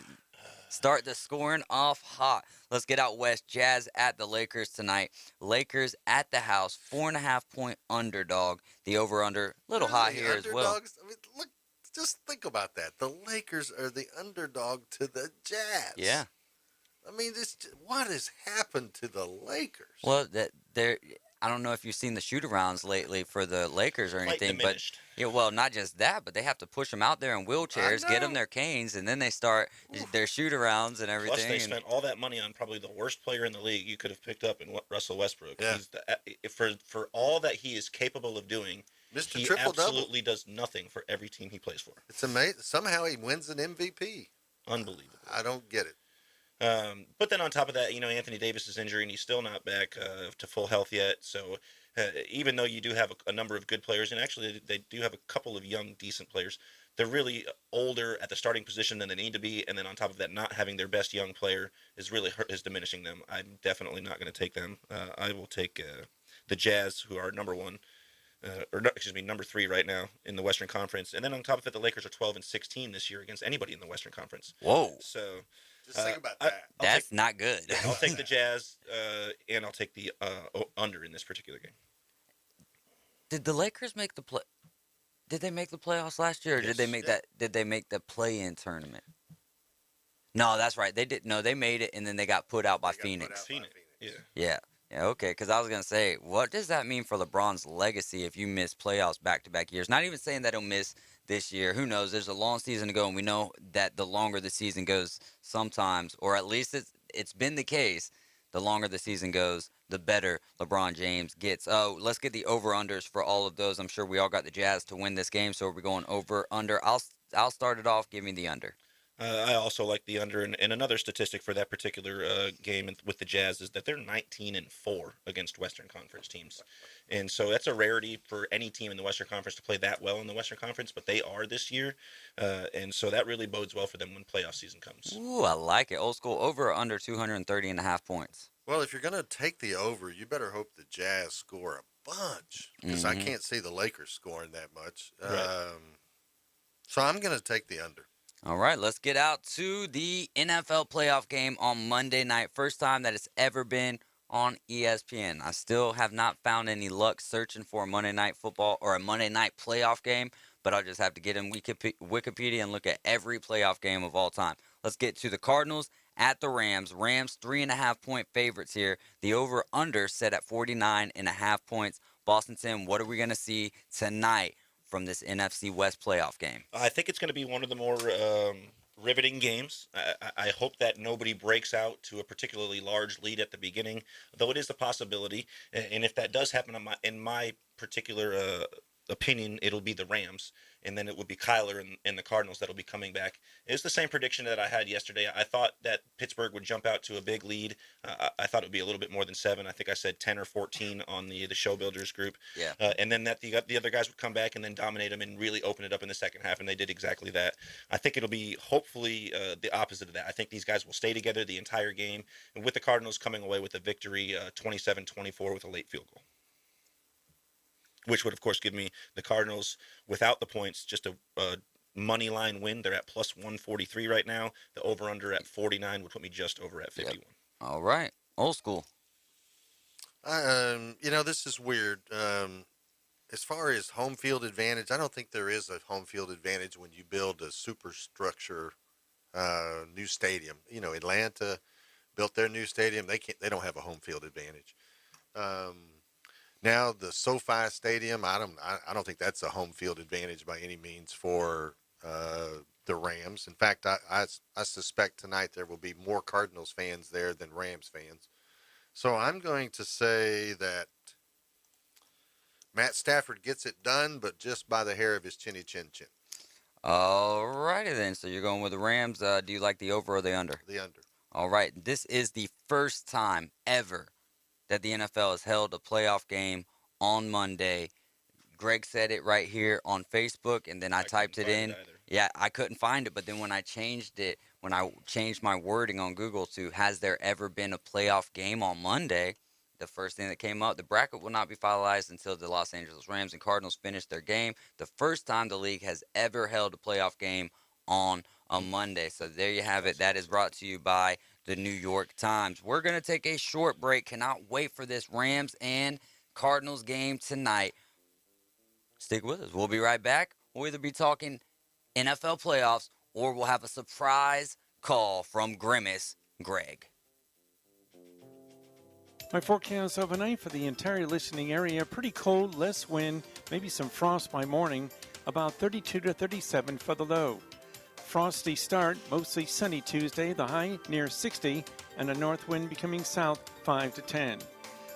start the scoring off hot. Let's get out west. Jazz at the Lakers tonight. Lakers at the house, 4.5-point underdog. The over/under, little high here as well. Underdogs, I mean, look, just think about that. The Lakers are the underdog to the Jazz. Yeah. I mean, what has happened to the Lakers? Well, I don't know if you've seen the shoot-arounds lately for the Lakers or Quite anything, diminished. but yeah, well, not just that, but they have to push them out there in wheelchairs, get them know. their canes, and then they start their shoot-arounds and everything. Plus, they and- spent all that money on probably the worst player in the league you could have picked up in Russell Westbrook. Yeah. For all that he is capable of doing, Mr. he Triple-double. absolutely does nothing for every team he plays for. It's amazing. Somehow he wins an MVP. Unbelievable. I don't get it. But then on top of that, Anthony Davis is injured and he's still not back to full health yet. So even though you do have a number of good players, and actually they do have a couple of young, decent players, they're really older at the starting position than they need to be. And then on top of that, not having their best young player is really diminishing them. I'm definitely not going to take them. I will take the Jazz, who are number one. Number 3 right now in the Western Conference. And then on top of it, the Lakers are 12-16 this year against anybody in the Western Conference. Whoa. So just think about that. That's not good. I'll take the Jazz, and I'll take the under in this particular game. Did the Lakers make the play? Did they make the playoffs last year, or did they make that? Did they make the play-in tournament? No, that's right. They did. No, they made it, and then they got put out by Phoenix. Yeah. Yeah. Yeah, okay, because I was going to say, what does that mean for LeBron's legacy if you miss playoffs back-to-back years? Not even saying that he'll miss this year. Who knows? There's a long season to go, and we know that the longer the season goes sometimes, or at least it's been the case, the longer the season goes, the better LeBron James gets. Oh, let's get the over-unders for all of those. I'm sure we all got the Jazz to win this game, so we're going over-under. I'll start it off. Give me the under. I also like the under, and another statistic for that particular game with the Jazz is that they're 19-4 against Western Conference teams, and so that's a rarity for any team in the Western Conference to play that well in the Western Conference, but they are this year, and so that really bodes well for them when playoff season comes. Ooh, I like it. Old school. Over or under 230.5 points. Well, if you're going to take the over, you better hope the Jazz score a bunch, because I can't see the Lakers scoring that much. Right. So I'm going to take the under. All right, let's get out to the NFL playoff game on Monday night. First time that it's ever been on ESPN. I still have not found any luck searching for a Monday Night Football or a Monday Night playoff game, but I'll just have to get in Wikipedia and look at every playoff game of all time. Let's get to the Cardinals at the Rams. Rams 3.5-point favorites here. The over-under set at 49.5 points. Boston Tim, what are we going to see tonight from this NFC West playoff game? I think it's going to be one of the more riveting games. I hope that nobody breaks out to a particularly large lead at the beginning, though it is a possibility. And if that does happen, in my particular opinion, it'll be the Rams, and then it would be Kyler and the Cardinals that'll be coming back. It's the same prediction that I had yesterday. I thought that Pittsburgh would jump out to a big lead. I thought it would be a little bit more than 7. I think I said 10 or 14 on the Show Builders group. Yeah. And then that the other guys would come back and then dominate them and really open it up in the second half, and they did exactly that. I think it'll be hopefully the opposite of that. I think these guys will stay together the entire game, and with the Cardinals coming away with a victory 27-24 with a late field goal, which would, of course, give me the Cardinals without the points, just a money line win. They're at plus 143 right now. The over-under at 49 would put me just over at 51. Yep. All right. Old school. This is weird. As far as home field advantage, I don't think there is a home field advantage when you build a superstructure new stadium. Atlanta built their new stadium. They don't have a home field advantage. Now the SoFi Stadium, I don't think that's a home field advantage by any means for the the Rams. In fact, I suspect tonight there will be more Cardinals fans there than Rams fans. So I'm going to say that Matt Stafford gets it done, but just by the hair of his chinny chin chin. All righty then. So you're going with the Rams. Do you like the over or the under? The under. All right. This is the first time ever that the NFL has held a playoff game on Monday. Greg said it right here on Facebook, and then I typed it in. Yeah, I couldn't find it, but then when I changed my wording on Google to "Has there ever been a playoff game on Monday?" the first thing that came up, the bracket will not be finalized until the Los Angeles Rams and Cardinals finish their game. The first time the league has ever held a playoff game on a Monday. So there you have it. That is brought to you by the New York Times. We're going to take a short break. Cannot wait for this Rams and Cardinals game tonight. Stick with us. We'll be right back. We'll either be talking NFL playoffs or we'll have a surprise call from Grimace Greg. My forecast overnight for the entire listening area, pretty cold, less wind, maybe some frost by morning, about 32 to 37 for the low. Frosty start, mostly sunny Tuesday, the high near 60, and a north wind becoming south 5 to 10.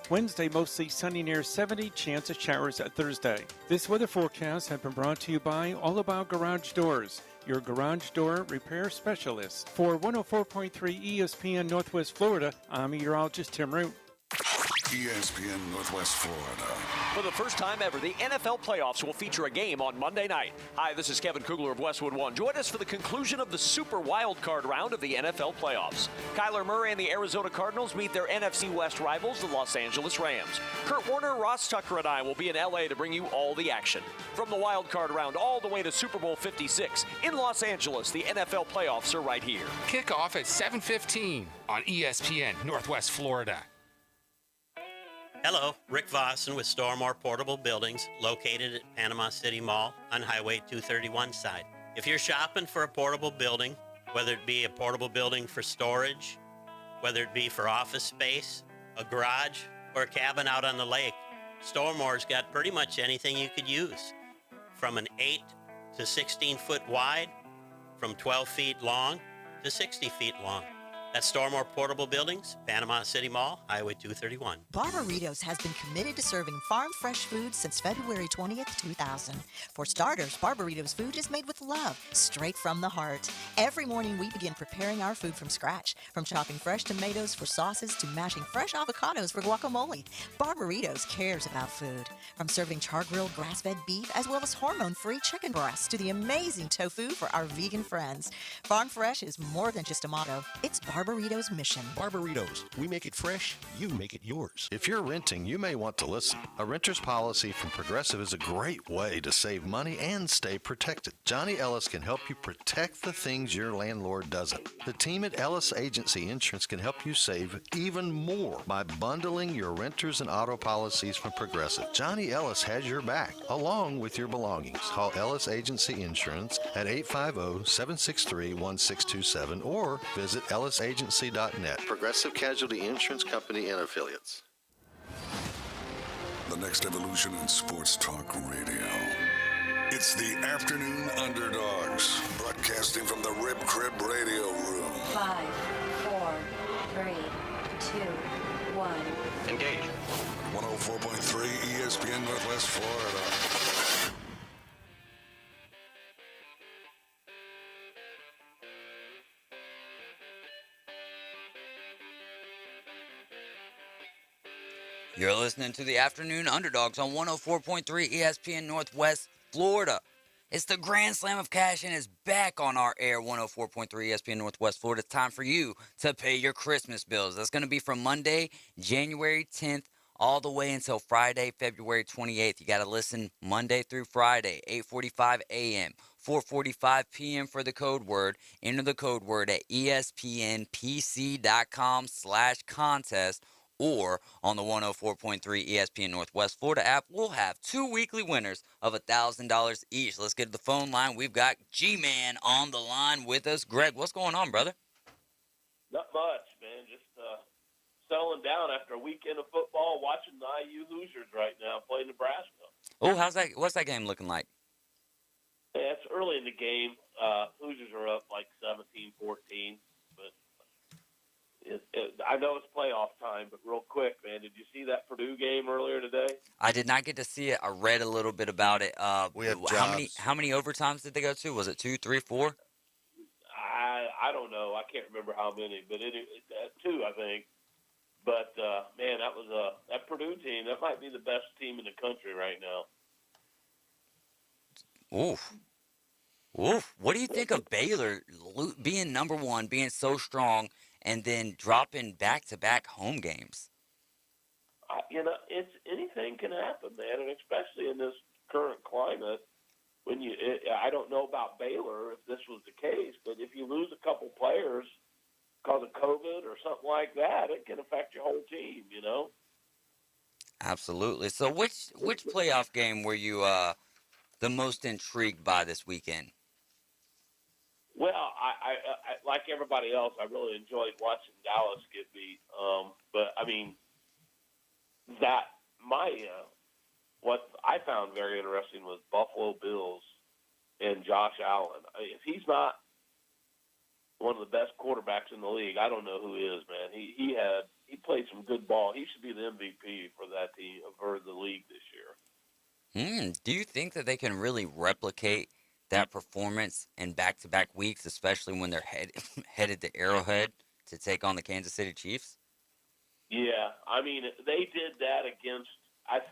Wednesday, mostly sunny near 70, chance of showers at Thursday. This weather forecast has been brought to you by All About Garage Doors, your garage door repair specialist. For 104.3 ESPN Northwest Florida, I'm meteorologist Tim Root. ESPN Northwest Florida. For the first time ever, the NFL playoffs will feature a game on Monday night. Hi, this is Kevin Kugler of Westwood One. Join us for the conclusion of the Super Wild Card round of the NFL playoffs. Kyler Murray and the Arizona Cardinals meet their NFC West rivals, the Los Angeles Rams. Kurt Warner, Ross Tucker, and I will be in LA to bring you all the action. From the Wild Card round all the way to Super Bowl 56 in Los Angeles, the NFL playoffs are right here. Kickoff at 7:15 on ESPN Northwest Florida. Hello, Rick Vossen with Stormore Portable Buildings, located at Panama City Mall on Highway 231 side. If you're shopping for a portable building, whether it be a portable building for storage, whether it be for office space, a garage, or a cabin out on the lake, Stormore's got pretty much anything you could use. From an 8 to 16 foot wide, from 12 feet long to 60 feet long. That's Stormore Portable Buildings, Panama City Mall, Highway 231. Barbaritos has been committed to serving farm fresh food since February 20th, 2000. For starters, Barbaritos food is made with love, straight from the heart. Every morning we begin preparing our food from scratch, from chopping fresh tomatoes for sauces to mashing fresh avocados for guacamole. Barbaritos cares about food. From serving char-grilled grass-fed beef as well as hormone-free chicken breasts to the amazing tofu for our vegan friends. Farm fresh is more than just a motto. It's Barbaritos' mission. Barbaritos. We make it fresh, you make it yours. If you're renting, you may want to listen. A renter's policy from Progressive is a great way to save money and stay protected. Johnny Ellis can help you protect the things your landlord doesn't. The team at Ellis Agency Insurance can help you save even more by bundling your renters and auto policies from Progressive. Johnny Ellis has your back, along with your belongings. Call Ellis Agency Insurance at 850-763-1627 or visit ellisagency.net. Progressive Casualty Insurance Company and Affiliates. The next evolution in sports talk radio. It's the Afternoon Underdogs, broadcasting from the Rib Crib Radio Room. 5, 4, 3, 2, 1. Engage. 104.3 ESPN Northwest Florida. You're listening to the Afternoon Underdogs on 104.3 ESPN Northwest Florida. It's the Grand Slam of Cash and is back on our air, 104.3 ESPN Northwest Florida. It's time for you to pay your Christmas bills. That's going to be from Monday, January 10th, all the way until Friday, February 28th. You got to listen Monday through Friday, 8:45 a.m., 4:45 p.m. for the code word. Enter the code word at espnpc.com/contest. Or on the 104.3 ESPN Northwest Florida app, we'll have 2 weekly winners of $1,000 each. Let's get to the phone line. We've got G-Man on the line with us. Greg, what's going on, brother? Not much, man. Just settling down after a weekend of football, watching the IU Hoosiers right now play Nebraska. Oh, what's that game looking like? Yeah, it's early in the game. Hoosiers are up like 17-14, but I know it's playoff time. But real quick, man, did you see that Purdue game earlier today? I did not get to see it. I read a little bit about it. We have how many overtimes did they go to? Was it 2, 3, 4? I don't know. I can't remember how many, but two, I think. But man, that Purdue team. That might be the best team in the country right now. Oof. Oof. What do you think of Baylor being number one, being so strong, and then dropping back-to-back home games? It's anything can happen, man, and especially in this current climate. I don't know about Baylor if this was the case, but if you lose a couple players because of COVID or something like that, it can affect your whole team. Absolutely. So, which playoff game were you the most intrigued by this weekend? Well, I like everybody else, I really enjoyed watching Dallas get beat. But I mean, what I found very interesting was Buffalo Bills and Josh Allen. If he's not one of the best quarterbacks in the league, I don't know who is, man. He played some good ball. He should be the MVP for that team, for the league this year. Do you think that they can really replicate that performance in back-to-back weeks, especially when they're headed to Arrowhead to take on the Kansas City Chiefs? Yeah, I mean, they did that against,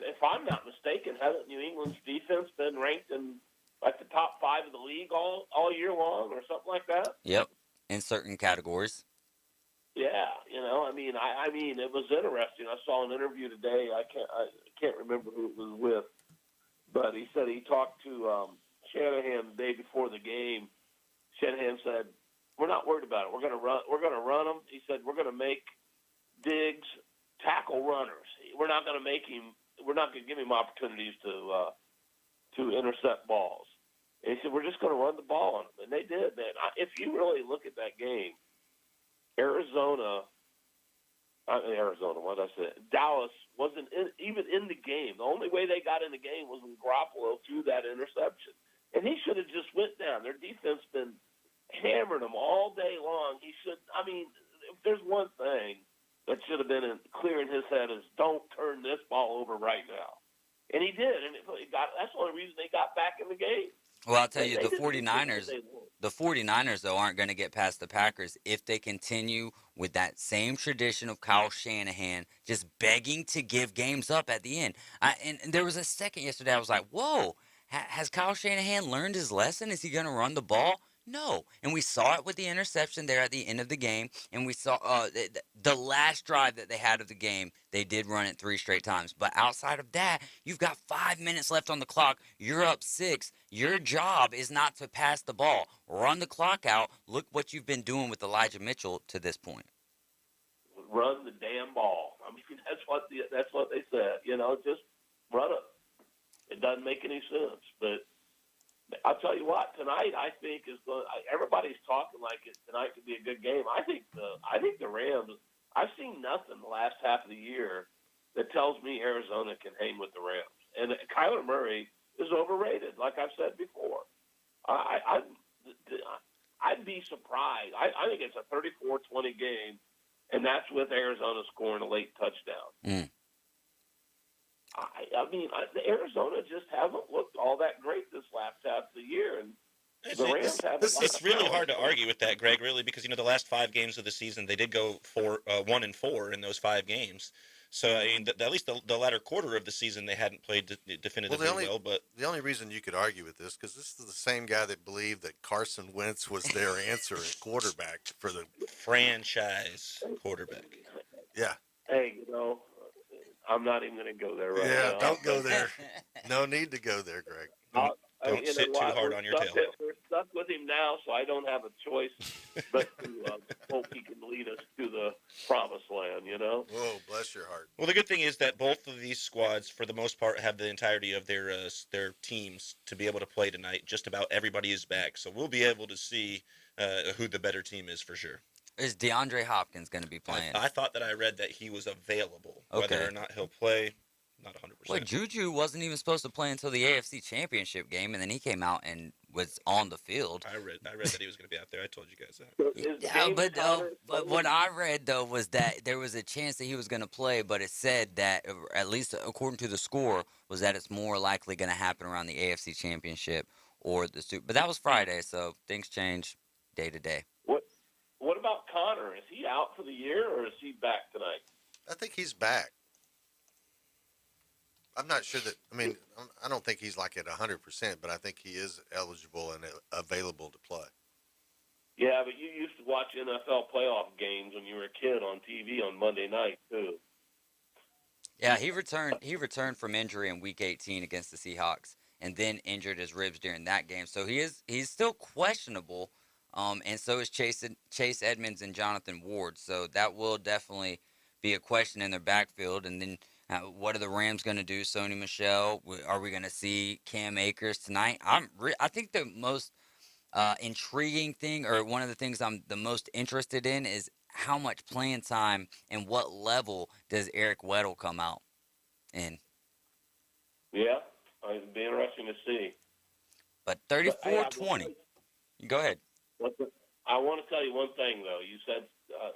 if I'm not mistaken, hasn't New England's defense been ranked in like the top 5 of the league all year long or something like that? Yep, in certain categories. Yeah, I mean, it was interesting. I saw an interview today. I can't remember who it was with, but he said he talked to Shanahan the day before the game. Shanahan said, "We're not worried about it. We're going to run them." He said, "We're going to make Diggs tackle runners. We're not going to give him opportunities to intercept balls." And he said, "We're just going to run the ball on them," and they did, man. If you really look at that game, Dallas wasn't even in the game. The only way they got in the game was when Garoppolo threw that interception, and he should have just went down. Their defense been hammering them all day long. If there's one thing that should have been clear in his head is don't turn this ball over right now. And he did, and that's the only reason they got back in the game. Well, I'll tell you, the 49ers, though, aren't going to get past the Packers if they continue with that same tradition of Kyle Shanahan just begging to give games up at the end. And there was a second yesterday I was like, whoa, has Kyle Shanahan learned his lesson? Is he going to run the ball? No. And we saw it with the interception there at the end of the game. And we saw the last drive that they had of the game, they did run it 3 straight times. But outside of that, you've got 5 minutes left on the clock. You're up 6. Your job is not to pass the ball. Run the clock out. Look what you've been doing with Elijah Mitchell to this point. Run the damn ball. I mean, that's what they said. Just run it. It doesn't make any sense, but I'll tell you what, tonight I think is going. Everybody's talking like tonight could be a good game. I think the Rams. I've seen nothing the last half of the year that tells me Arizona can hang with the Rams. And Kyler Murray is overrated, like I've said before. I'd be surprised. I think it's a 34-20 game, and that's with Arizona scoring a late touchdown. Arizona just hasn't looked all that great this last half of the year, and the Rams have. It's really hard to argue with that, Greg. Really, because the last 5 games of the season, they did go 1-4 in those 5 games. So at least the latter quarter of the season, they hadn't played definitively well. But the only reason you could argue with this, because this is the same guy that believed that Carson Wentz was their answer at quarterback for the franchise quarterback. Yeah. Hey, I'm not even going to go there right now. Yeah, don't go there. No need to go there, Greg. Don't sit too hard on your tail. We're stuck with him now, so I don't have a choice but to hope he can lead us to the promised land, Whoa, bless your heart. Well, the good thing is that both of these squads, for the most part, have the entirety of their teams to be able to play tonight. Just about everybody is back, so we'll be able to see who the better team is for sure. Is DeAndre Hopkins going to be playing? I thought that I read that he was available. Okay. Whether or not he'll play, not 100%. Well, Juju wasn't even supposed to play until the AFC Championship game, and then he came out and was on the field. I read that he was going to be out there. I told you guys that. Yeah, but what I read though was that there was a chance that he was going to play, but it said that at least according to the score was that it's more likely going to happen around the AFC Championship or the Super. But that was Friday, so things change day to day. What about Connor? Is he out for the year or is he back tonight? I think he's back. I'm not sure that. I mean, I don't think he's like at 100%, but I think he is eligible and available to play. Yeah, but you used to watch NFL playoff games when you were a kid on TV on Monday night too. Yeah, he returned. He returned from injury in Week 18 against the Seahawks, and then injured his ribs during that game. So he's still questionable, and so is Chase Edmonds and Jonathan Ward. So that will definitely be a question in their backfield. And then what are the Rams going to do? Sony Michel, are we going to see Cam Akers tonight? I think the most intriguing thing, or one of the things I'm the most interested in, is how much playing time and what level does Eric Weddle come out in. Yeah, it'd be interesting to see. But 34-20. Go ahead. I want to tell you one thing, though. You said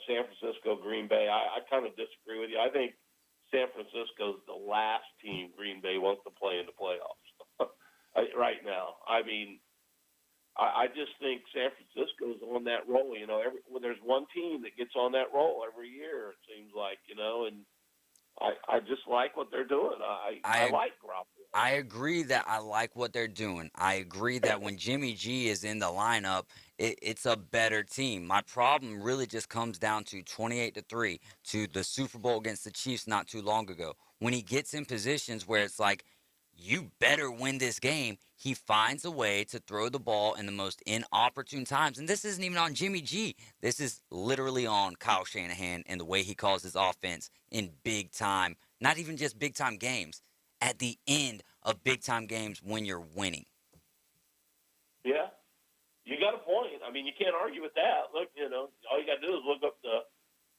San Francisco, Green Bay. I kind of disagree with you. I think San Francisco's the last team Green Bay wants to play in the playoffs right now. I mean, I just think San Francisco's on that roll. You know, when there's one team that gets on that roll every year, it seems like, you know, and I just like what they're doing. I like Garoppolo. I agree that I like what they're doing. I agree that when Jimmy G is in the lineup, it's a better team. My problem really just comes down to 28-3 to the Super Bowl against the Chiefs not too long ago. When he gets in positions where it's like, you better win this game, he finds a way to throw the ball in the most inopportune times. And this isn't even on Jimmy G. This is literally on Kyle Shanahan and the way he calls his offense in big time, not even just big time games, at the end of big time games when you're winning. Yeah, you got a point. I mean, you can't argue with that. Look, you know, all you got to do is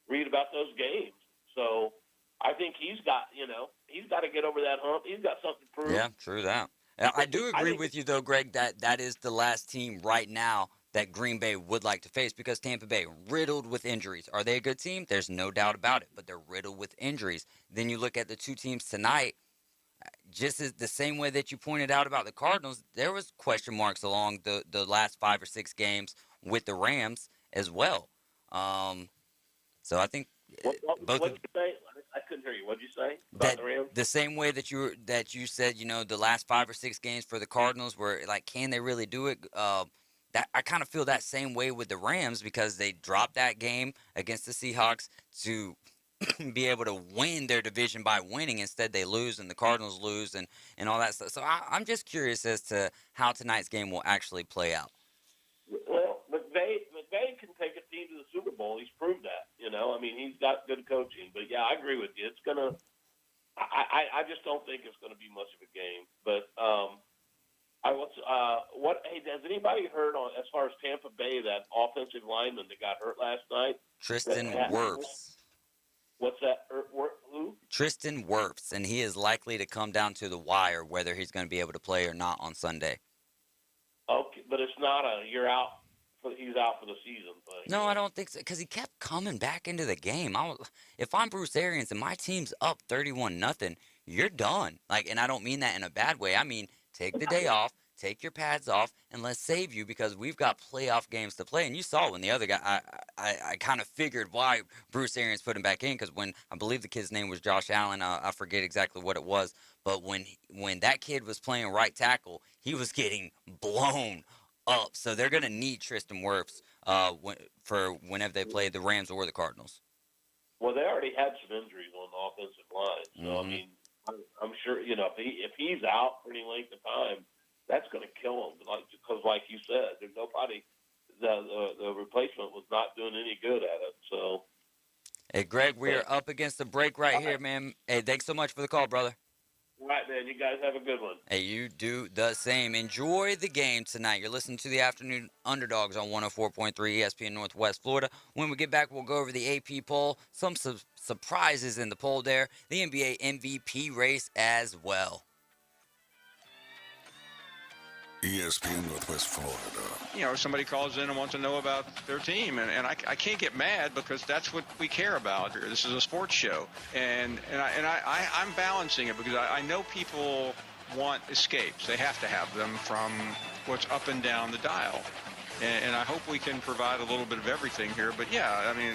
read about those games. So I think he's got to get over that hump. He's got something to prove. Yeah, true that. I do agree with you, though, Greg, that is the last team right now that Green Bay would like to face because Tampa Bay, riddled with injuries. Are they a good team? There's no doubt about it, but they're riddled with injuries. Then you look at the two teams tonight, just as the same way that you pointed out about the Cardinals, there was question marks along the last 5 or 6 games with the Rams as well. So I think both. What did you say? I couldn't hear you. What did you say about the Rams? The same way that you said, you know, the last 5 or 6 games for the Cardinals were like, can they really do it? That I kind of feel that same way with the Rams because they dropped that game against the Seahawks to be able to win their division by winning. Instead, they lose and the Cardinals lose and all that stuff. So I'm just curious as to how tonight's game will actually play out. Well, McVay can take a team to the Super Bowl. He's proved that. You know, I mean, he's got good coaching. But yeah, I agree with you. It's gonna. I just don't think it's going to be much of a game. But Hey, has anybody heard on as far as Tampa Bay that offensive lineman that got hurt last night? Tristan Wirfs. What's that? Who? Tristan Wirfs, and he is likely to come down to the wire whether he's going to be able to play or not on Sunday. Okay, but it's not you're out. He's out for the season. But, no, I don't think so because he kept coming back into the game. If I'm Bruce Arians and my team's up 31-0, you're done. Like, and I don't mean that in a bad way. I mean, take the day off, take your pads off, and let's save you because we've got playoff games to play. And you saw when the other guy, I kind of figured why Bruce Arians put him back in because when I believe the kid's name was Josh Allen, I forget exactly what it was, but when that kid was playing right tackle, he was getting blown up. So they're going to need Tristan Wirfs for whenever they play the Rams or the Cardinals. Well, they already had some injuries on the offensive line. So, I mean, I'm sure, you know, if he's out for any length of time, that's going to kill him. Because, like you said, there's nobody. The replacement was not doing any good at it. So, hey, Greg, we are up against the break right here, man. Hey, thanks so much for the call, brother. All right, man. You guys have a good one. Hey, you do the same. Enjoy the game tonight. You're listening to the Afternoon Underdogs on 104.3 ESPN Northwest Florida. When we get back, we'll go over the AP poll, some surprises in the poll there, the NBA MVP race as well. ESPN Northwest Florida. You know, somebody calls in and wants to know about their team, and I can't get mad because that's what we care about here. This is a sports show, and I'm balancing it because I know people want escapes. They have to have them from what's up and down the dial, and I hope we can provide a little bit of everything here. But yeah, I mean,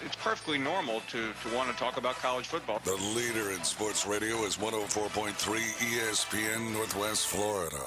it's perfectly normal to want to talk about college football. The leader in sports radio is 104.3 ESPN Northwest Florida.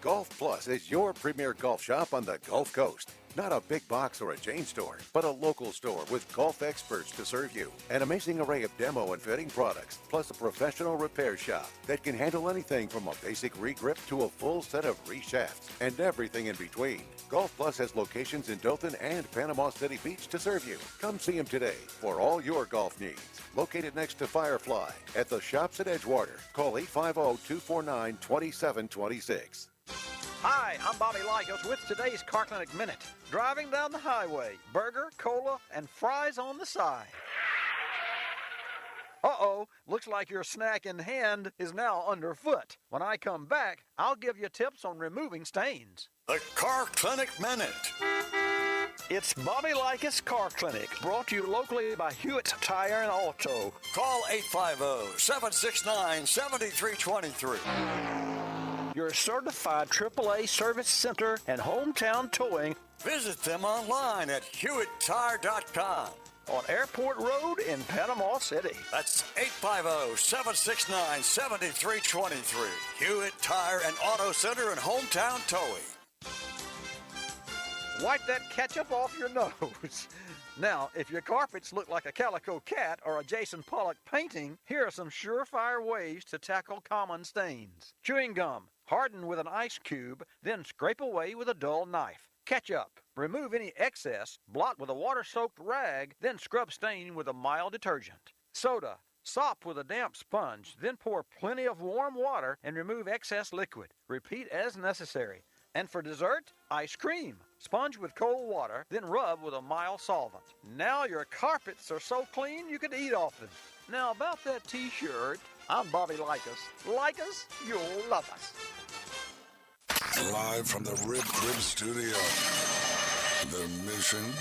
Golf Plus is your premier golf shop on the Gulf Coast. Not a big box or a chain store, but a local store with golf experts to serve you. An amazing array of demo and fitting products, plus a professional repair shop that can handle anything from a basic re-grip to a full set of re-shafts and everything in between. Golf Plus has locations in Dothan and Panama City Beach to serve you. Come see them today for all your golf needs. Located next to Firefly at the shops at Edgewater. Call 850-249-2726. Hi, I'm Bobby Lycos with today's Car Clinic Minute. Driving down the highway, burger, cola, and fries on the side. Uh-oh, looks like your snack in hand is now underfoot. When I come back, I'll give you tips on removing stains. The Car Clinic Minute. It's Bobby Lycos Car Clinic, brought to you locally by Hewitt Tire and Auto. Call 850-769-7323. Your certified AAA service center and hometown towing. Visit them online at HewittTire.com. On Airport Road in Panama City. That's 850-769-7323. Hewitt Tire and Auto Center and hometown towing. Wipe that ketchup off your nose. Now, if your carpets look like a Calico Cat or a Jason Pollock painting, here are some surefire ways to tackle common stains. Chewing gum. Harden with an ice cube, then scrape away with a dull knife. Ketchup. Remove any excess, blot with a water-soaked rag, then scrub stain with a mild detergent. Soda. Sop with a damp sponge, then pour plenty of warm water and remove excess liquid. Repeat as necessary. And for dessert, ice cream. Sponge with cold water, then rub with a mild solvent. Now your carpets are so clean you can eat off them. Now about that t-shirt, I'm Bobby Lycos. Like us, you'll love us. Live from the Rib Crib Studio. The mission.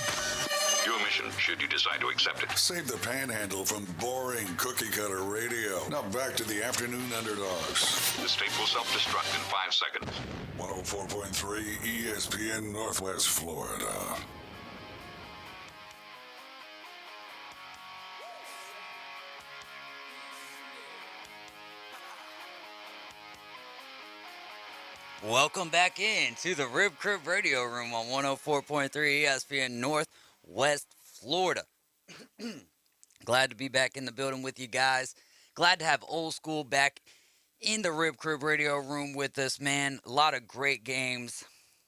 Your mission, should you decide to accept it. Save the panhandle from boring cookie-cutter radio. Now back to the Afternoon Underdogs. The state will self-destruct in 5 seconds. 104.3 ESPN Northwest Florida. Welcome back in to the Rib Crib Radio Room on 104.3 ESPN Northwest Florida. Glad to be back in the building with you guys. Glad to have Old School back in the Rib Crib Radio Room with us, man. A lot of great games.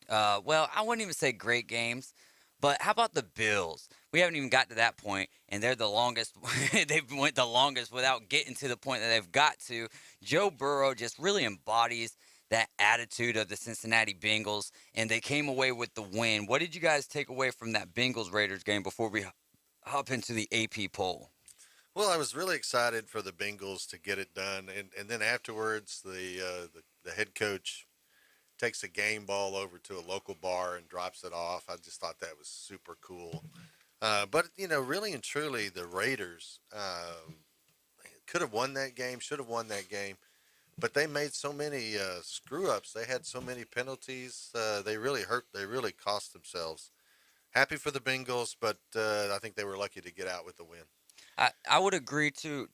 Well, I wouldn't even say great games, but how about the Bills? We haven't even got to that point, and they're the longest. They've went the longest without getting to the point that they've got to. Joe Burrow just really embodies that attitude of the Cincinnati Bengals, and they came away with the win. What did you guys take away from that Bengals-Raiders game before we hop into the AP poll? Well, I was really excited for the Bengals to get it done, and then afterwards, the head coach takes a game ball over to a local bar and drops it off. I just thought that was super cool. But, you know, really and truly, the Raiders could have won that game, should have won that game. But they made so many screw-ups. They had so many penalties. They really hurt. They really cost themselves. Happy for the Bengals, but I think they were lucky to get out with the win. I would agree to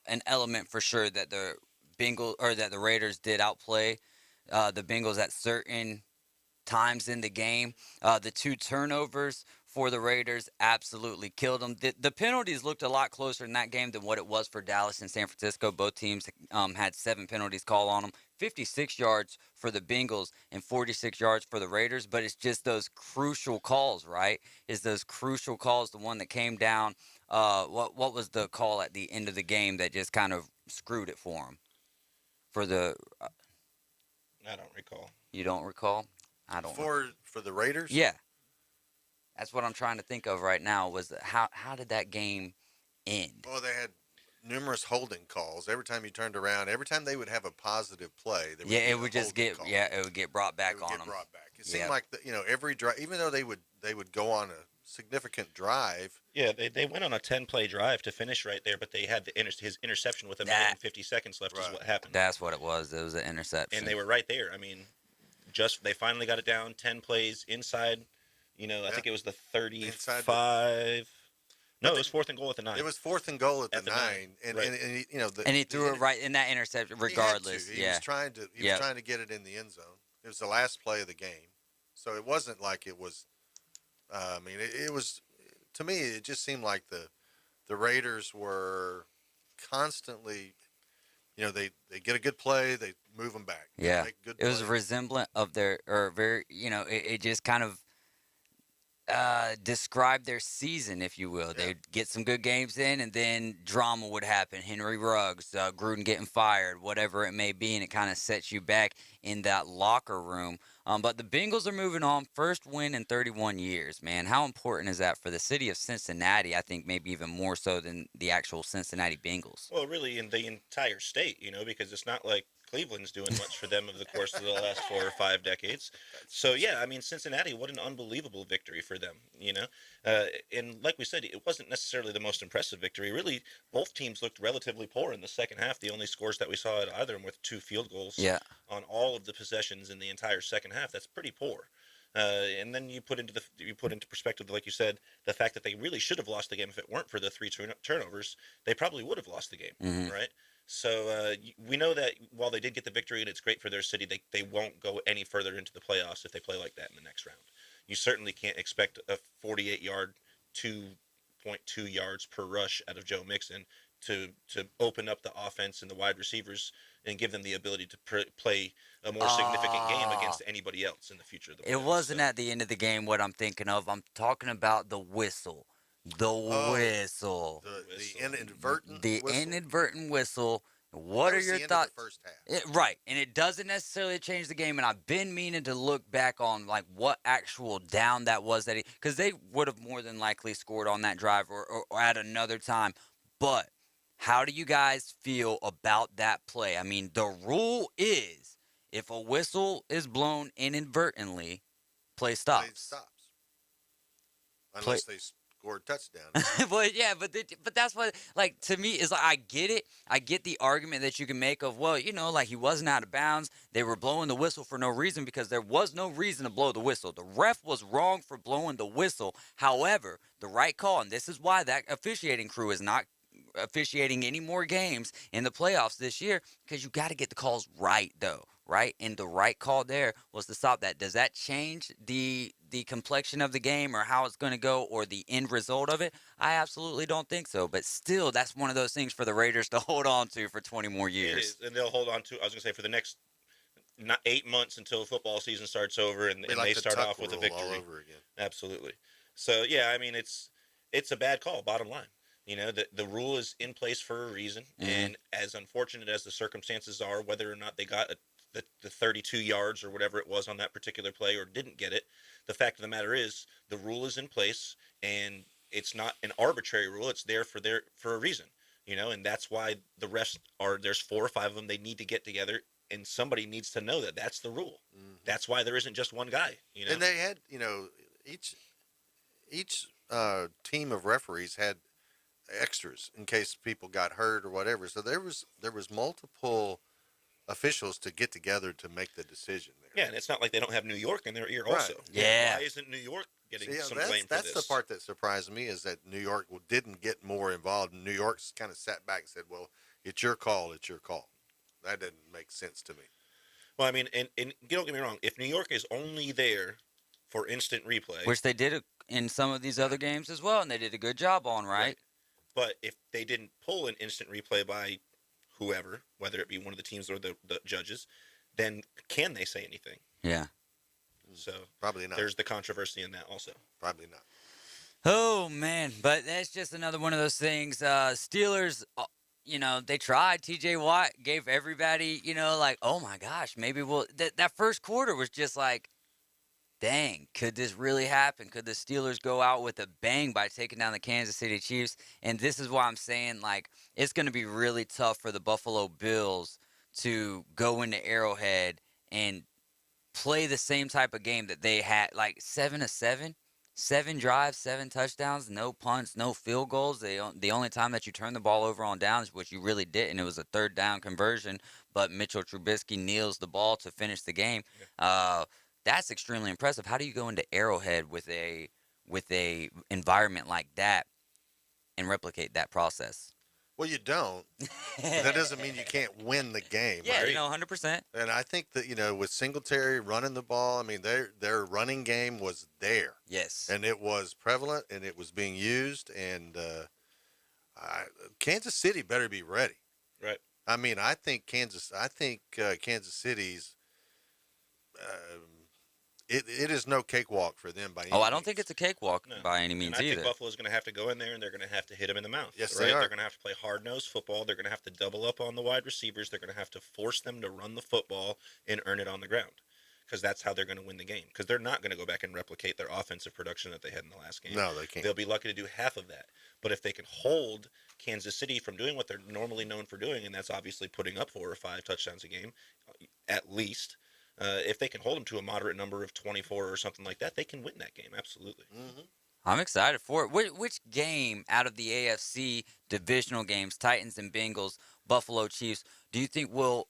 an element for sure that the Bengals or that the Raiders did outplay the Bengals at certain times in the game. The 2 turnovers for the Raiders absolutely killed them. The penalties looked a lot closer in that game than what it was for Dallas and San Francisco. Both teams had 7 penalties called on them. 56 yards for the Bengals and 46 yards for the Raiders. But it's just those crucial calls, right? It's those crucial calls. The one that came down. What was the call at the end of the game that just kind of screwed it for them? For the I don't recall. You don't recall? I don't. For the Raiders? Yeah. That's what I'm trying to think of right now was how did that game end? Well, they had numerous holding calls. Every time you turned around, every time they would have a positive play, there would Yeah, be it a would just holding get call. it would get brought back It would on get them. brought back. It seemed like every drive, even though they would go on a significant drive. Yeah, they went on a 10-play drive to finish right there, but they had his interception with a minute and 50 seconds left is what happened. That's what it was. It was an interception. And they were right there. I mean, they finally got it down 10 plays inside. I think it was the 35. No, it was 4th and goal at the 9. It was 4th and goal at the 9, and and he threw it right in that interception, regardless. He was trying to get it in the end zone. It was the last play of the game, so it wasn't like it was. I mean, it was, to me, it just seemed like the Raiders were constantly, they get a good play, they move them back. Yeah, Make good it was plays. resemblant of their, or very, it just kind of described their season, if you will. They'd get some good games in, and then drama would happen. Henry Ruggs, Gruden getting fired, whatever it may be, and it kind of sets you back in that locker room. But the Bengals are moving on. First win in 31 years, man. How important is that for the city of Cincinnati? I think maybe even more so than the actual Cincinnati Bengals. Well, really, in the entire state, because it's not like Cleveland's doing much for them over the course of the last 4 or 5 decades. So, yeah, I mean, Cincinnati, what an unbelievable victory for them, And like we said, it wasn't necessarily the most impressive victory. Really, both teams looked relatively poor in the second half. The only scores that we saw at either of them were 2 field goals on all of the possessions in the entire second half. That's pretty poor. And then you put into perspective, like you said, the fact that they really should have lost the game if it weren't for the 3 turnovers. They probably would have lost the game, right? So we know that while they did get the victory and it's great for their city, they won't go any further into the playoffs if they play like that in the next round. You certainly can't expect a 48-yard, 2.2 yards per rush out of Joe Mixon to open up the offense and the wide receivers and give them the ability to play a more significant game against anybody else in the future of the playoffs. It wasn't at the end of the game what I'm thinking of. I'm talking about the whistle. The whistle. The inadvertent The whistle. inadvertent whistle. What are your thoughts? The first half. Right, and it doesn't necessarily change the game. And I've been meaning to look back on like what actual down that was because they would have more than likely scored on that drive or at another time. But how do you guys feel about that play? I mean, the rule is if a whistle is blown inadvertently, play stops. Play stops. Unless they scored touchdown. but that's what, like, to me, is like, I get it. I get the argument that you can make of, well, like he wasn't out of bounds. They were blowing the whistle for no reason because there was no reason to blow the whistle. The ref was wrong for blowing the whistle. However, the right call, and this is why that officiating crew is not officiating any more games in the playoffs this year, because you got to get the calls right, though, right? And the right call there was to stop that. Does that change the complexion of the game or how it's going to go or the end result of it? I absolutely don't think so. But still, that's one of those things for the Raiders to hold on to for 20 more years. It is, and they'll hold on to, I was going to say, for the next 8 months until football season starts over and they start off with a victory. All over again. Absolutely. So, yeah, I mean, it's a bad call, bottom line. The rule is in place for a reason, and as unfortunate as the circumstances are, whether or not they got the 32 yards or whatever it was on that particular play or didn't get it, the fact of the matter is the rule is in place, and it's not an arbitrary rule. It's there for a reason, and that's why the refs there's 4 or 5 of them. They need to get together, and somebody needs to know that that's the rule. That's why there isn't just one guy. And they had, each team of referees had extras in case people got hurt or whatever. So there was multiple officials to get together to make the decision there. Yeah, and it's not like they don't have New York in their ear also. Yeah. Why isn't New York getting some blame for that's this? the part that surprised me, is that New York didn't get more involved. New York's kind of sat back and said, well, it's your call, it's your call. That didn't make sense to me. Well, I mean, and don't get me wrong, if New York is only there for instant replay, Which they did in some of these other games as well, and they did a good job on, right? But if they didn't pull an instant replay by whoever, whether it be one of the teams or the judges, then can they say anything? Yeah. So probably not. There's the controversy in that also. Probably not. Oh, man. But that's just another one of those things. Steelers, they tried. TJ Watt gave everybody, like, oh, my gosh, maybe we'll – that first quarter was just like, dang, could this really happen? Could the Steelers go out with a bang by taking down the Kansas City Chiefs? And this is why I'm saying, like, it's going to be really tough for the Buffalo Bills to go into Arrowhead and play the same type of game that they had, like 7-7, 7 drives, 7 touchdowns, no punts, no field goals. The only time that you turn the ball over on downs, which you really didn't, it was a third down conversion, but Mitchell Trubisky kneels the ball to finish the game. That's extremely impressive. How do you go into Arrowhead with a environment like that and replicate that process? Well, you don't. But that doesn't mean you can't win the game. Yeah, right? 100%. And I think that, with Singletary running the ball, I mean, their running game was there. Yes. And it was prevalent, and it was being used, and Kansas City better be ready. Right. I mean, I think Kansas City's it is no cakewalk for them by any I don't think it's a cakewalk by any means and I either. think Buffalo's going to have to go in there, and they're going to have to hit him in the mouth. Yes, right? they are. They're going to have to play hard-nosed football. They're going to have to double up on the wide receivers. They're going to have to force them to run the football and earn it on the ground, because that's how they're going to win the game, because they're not going to go back and replicate their offensive production that they had in the last game. No, they can't. They'll be lucky to do half of that. But if they can hold Kansas City from doing what they're normally known for doing, and that's obviously putting up 4 or 5 touchdowns a game, at least, if they can hold them to a moderate number of 24 or something like that, they can win that game, absolutely. Mm-hmm. I'm excited for it. Which game out of the AFC divisional games, Titans and Bengals, Buffalo Chiefs, do you think will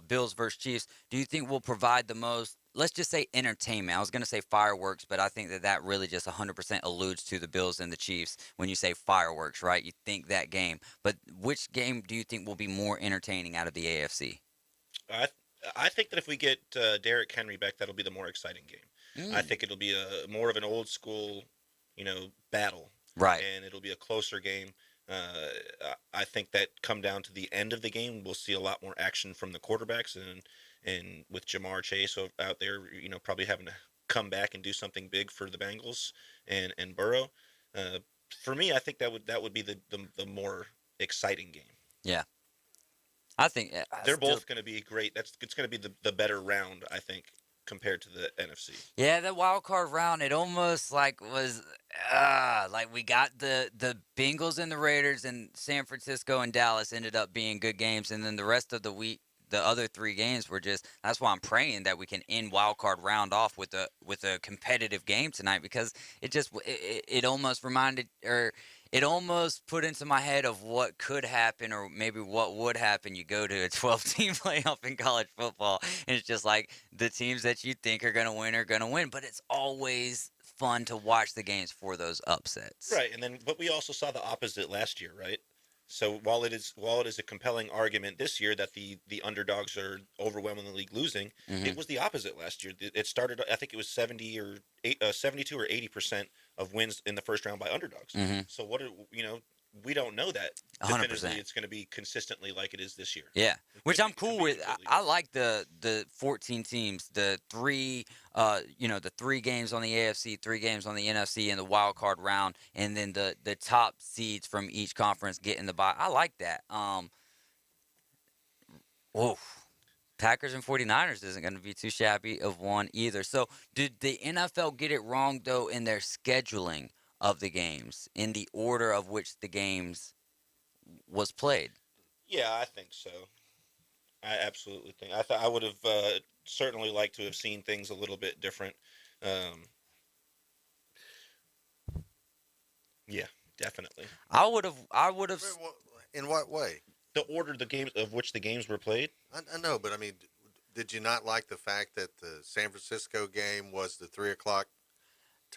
Bills versus Chiefs? Do you think will provide the most? Let's just say entertainment. I was going to say fireworks, but I think that really just 100% alludes to the Bills and the Chiefs when you say fireworks, right? You think that game. But which game do you think will be more entertaining out of the AFC? I think that if we get Derrick Henry back, that'll be the more exciting game. I think it'll be more of an old school, battle. Right. And it'll be a closer game. I think that come down to the end of the game, we'll see a lot more action from the quarterbacks, and with Jamar Chase out there, probably having to come back and do something big for the Bengals and Burrow. For me, I think that would be the more exciting game. Yeah. I think they're both going to be great. It's going to be the better round, I think, compared to the NFC. Yeah, that wild card round, it almost was like we got the Bengals and the Raiders, and San Francisco and Dallas ended up being good games, and then the rest of the week, the other 3 games were just. That's why I'm praying that we can end wild card round off with a competitive game tonight, because it almost reminded, or it almost put into my head of what could happen, or maybe what would happen. You go to a 12-team playoff in college football, and it's just like the teams that you think are going to win are going to win, but it's always fun to watch the games for those upsets. Right, but we also saw the opposite last year, right? So while it is a compelling argument this year that the underdogs are overwhelmingly losing, it was the opposite last year. It started, I think it was 72 or 80% of wins in the first round by underdogs. So we don't know that 100%. definitively it's going to be consistently like it is this year. Yeah, which I'm cool with. I like the 14 teams, the 3 games on the AFC, 3 games on the NFC, and the wild card round, and then the top seeds from each conference getting the bye. I like that. Packers and 49ers isn't going to be too shabby of one either. So did the NFL get it wrong, though, in their scheduling of the games, in the order of which the games was played? Yeah, I think so. I absolutely think. I would have certainly liked to have seen things a little bit different. Yeah, definitely. I would have. In what way? The order of which the games were played. I know, but I mean, did you not like the fact that the San Francisco game was the 3 o'clock?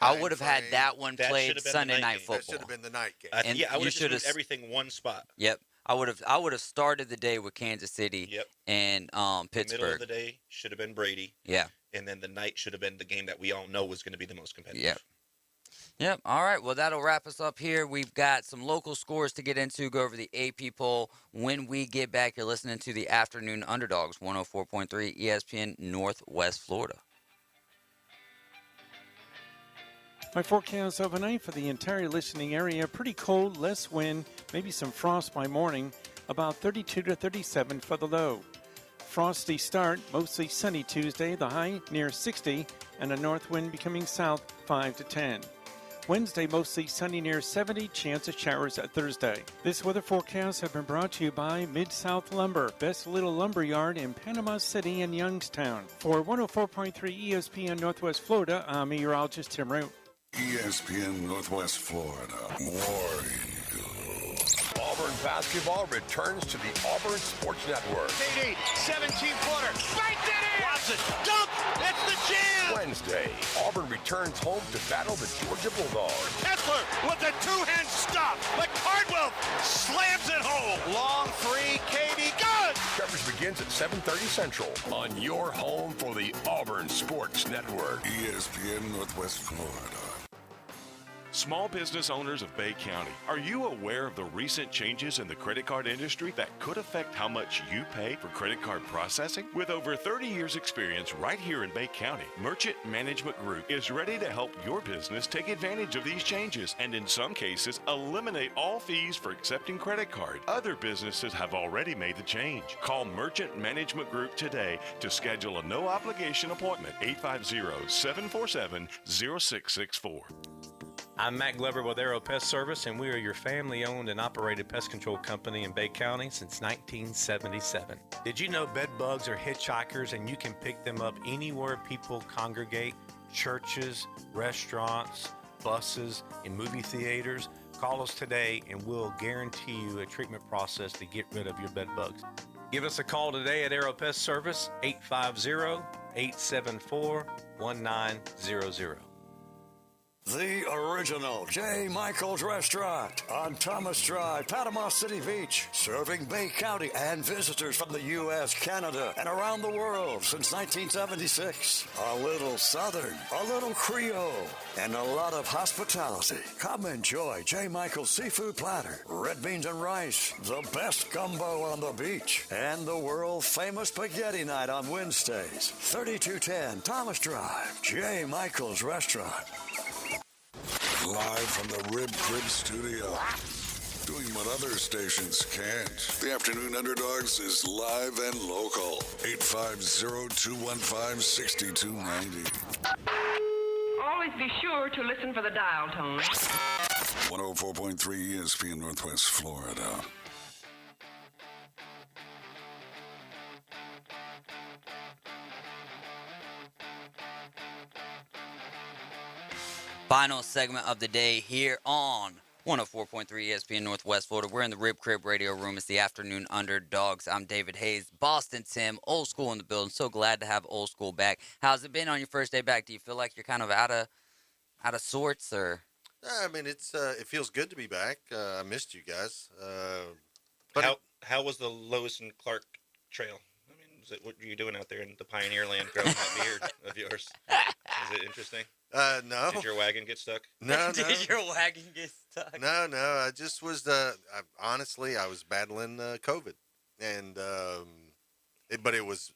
I would have had that one played Sunday night football. That should have been the night game. I would have just moved everything one spot. Yep. I would have started the day with Kansas City. Yep. And Pittsburgh. The middle of the day should have been Brady. Yeah. And then the night should have been the game that we all know was going to be the most competitive. Yep. Yep. All right. Well, that'll wrap us up here. We've got some local scores to get into, go over the AP poll. When we get back, you're listening to the Afternoon Underdogs, 104.3 ESPN Northwest Florida. My forecast overnight for the entire listening area, pretty cold, less wind, maybe some frost by morning, about 32 to 37 for the low. Frosty start, mostly sunny Tuesday, the high near 60, and a north wind becoming south 5 to 10. Wednesday, mostly sunny near 70, chance of showers at Thursday. This weather forecast has been brought to you by Mid-South Lumber, best little lumber yard in Panama City and Youngstown. For 104.3 ESPN Northwest Florida, I'm meteorologist Tim Root. ESPN Northwest Florida. War Eagle. Auburn basketball returns to the Auburn Sports Network. 17-footer. Banked it in. Watson. Dunk. It's the jam. Wednesday, Auburn returns home to battle the Georgia Bulldogs. Kessler with a two-hand stop. But Cardwell slams it home. Long three. KD. Good. Coverage begins at 7:30 Central on your home for the Auburn Sports Network. ESPN Northwest Florida. Small business owners of Bay County, are you aware of the recent changes in the credit card industry that could affect how much you pay for credit card processing? With over 30 years experience right here in Bay County, Merchant Management Group is ready to help your business take advantage of these changes and in some cases eliminate all fees for accepting credit card. Other businesses have already made the change. Call Merchant Management Group today to schedule a no obligation appointment. 850-747-0664. I'm Matt Glover with Aero Pest Service, and we are your family-owned and operated pest control company in Bay County since 1977. Did you know bed bugs are hitchhikers, and you can pick them up anywhere people congregate? Churches, restaurants, buses, and movie theaters? Call us today, and we'll guarantee you a treatment process to get rid of your bed bugs. Give us a call today at Aero Pest Service, 850-874-1900. The original J. Michael's Restaurant on Thomas Drive, Panama City Beach, serving Bay County and visitors from the U.S., Canada, and around the world since 1976. A little Southern, a little Creole, and a lot of hospitality. Come enjoy J. Michael's Seafood Platter, red beans and rice, the best gumbo on the beach, and the world-famous Spaghetti Night on Wednesdays. 3210 Thomas Drive, J. Michael's Restaurant. Live from the Rib Crib Studio. Doing what other stations can't. The Afternoon Underdogs is live and local. 850-215-6290. Always be sure to listen for the dial tone. 104.3 ESPN Northwest Florida. Final segment of the day here on 104.3 ESPN Northwest Florida. We're in the Rib Crib radio room. It's the Afternoon Underdogs. I'm David Hayes, Boston Tim, Old School in the building. So glad to have Old School back. How's it been on your first day back? Do you feel like you're kind of out of sorts, or? I mean, it feels good to be back. I missed you guys. How was the Lois and Clark Trail? I mean, what were you doing out there in the Pioneer Land growing that beard of yours? Is it interesting? No. Did your wagon get stuck? No. Did your wagon get stuck? No. I just was, honestly, I was battling COVID. And, but it was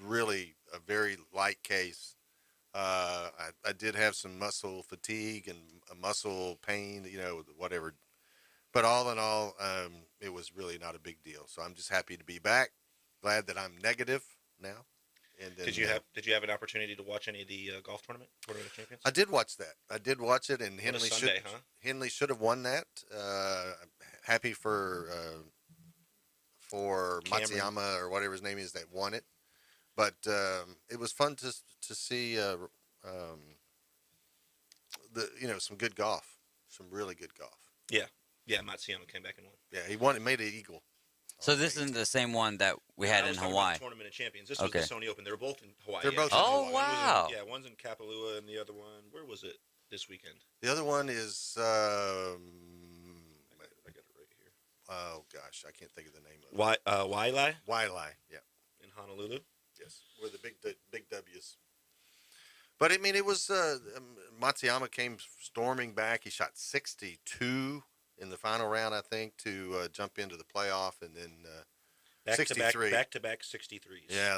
really a very light case. I did have some muscle fatigue and a muscle pain, whatever. But all in all, it was really not a big deal. So I'm just happy to be back. Glad that I'm negative now. And then, did you have an opportunity to watch any of the golf tournament of Champions? I did watch that. I did watch it, and Henley should have won that. Happy for Matsuyama or whatever his name is that won it. But it was fun to see some good golf, some really good golf. Yeah, Matsuyama came back and won. Yeah, he won. He made an eagle. So this isn't the same one that we had in Hawaii. Tournament of Champions. This was the Sony Open. They were both in Hawaii. They're both in Hawaii. Wow. One's in Kapalua and the other one, where was it this weekend? The other one is I got it right here. Oh gosh, I can't think of the name of it. Wailai? Wailai, yeah. In Honolulu? Yes, where the big W's. But I mean, it was Matsuyama came storming back. He shot 62 in the final round, I think, to jump into the playoff, and then 63. Back-to-back 63s. Yeah,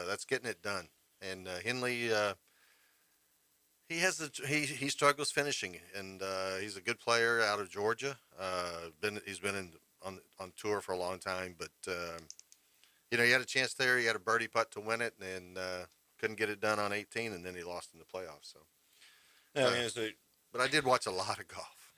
that's getting it done. And Henley, he struggles finishing, and he's a good player out of Georgia. He's been on tour for a long time, but he had a chance there. He had a birdie putt to win it, and couldn't get it done on 18, and then he lost in the playoffs. So, but I did watch a lot of golf.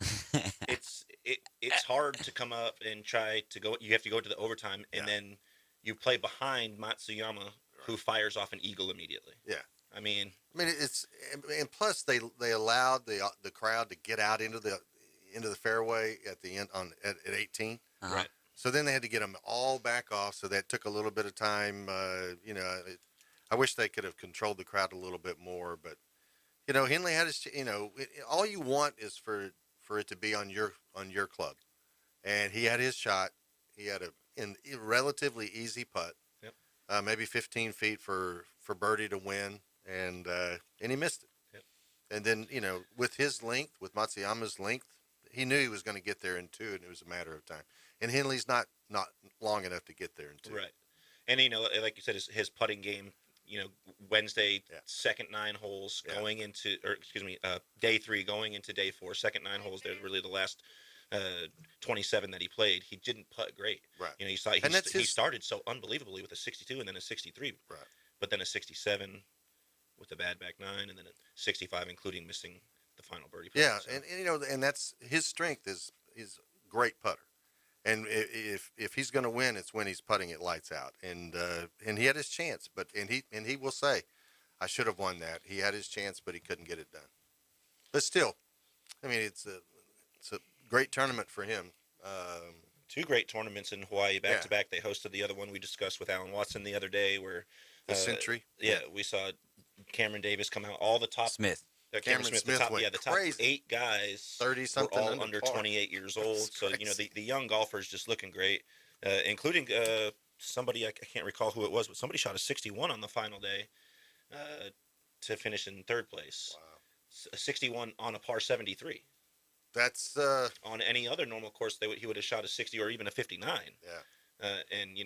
It's hard to come up and try to go. You have to go to the overtime, and then you play behind Matsuyama, who fires off an eagle immediately. Yeah. I mean, it's and plus they allowed the crowd to get out into the fairway at the end at 18. Right. So then they had to get them all back off. So that took a little bit of time. I wish they could have controlled the crowd a little bit more. But Henley had his. All you want is for it to be on your club, and he had his shot. He had a relatively easy putt. Yep. Maybe 15 feet for birdie to win. And he missed it. Yep. And then, with his length, with Matsuyama's length, he knew he was going to get there in 2, and it was a matter of time. And Henley's not long enough to get there in 2. Right. And, like you said, his putting game, Wednesday, second 9 holes going into, day 3 going into day 4, second 9 holes, they're really the last 27 that he played. He didn't putt great. Right. He started so unbelievably with a 62 and then a 63. Right. But then a 67 with a bad back 9, and then a 65, including missing the final birdie putt. Yeah, so. and that's his strength is great putter, and if he's going to win, it's when he's putting it lights out, and he had his chance, but he will say, I should have won that. He had his chance, but he couldn't get it done. But still, I mean, it's a great tournament for him. 2 great tournaments in Hawaii back to back. They hosted the other one we discussed with Alan Watson the other day, where the Century. Yeah, we saw Cameron Davis come out. All the top Smith. Cameron Smith the top, went the top crazy. 8 guys 30-something were all under 28 years old. So the young golfers just looking great, including somebody I can't recall who it was, but somebody shot a 61 on the final day to finish in 3rd place. Wow. A 61 on a par 73. That's on any other normal course he would have shot a 60 or even a 59. Yeah. And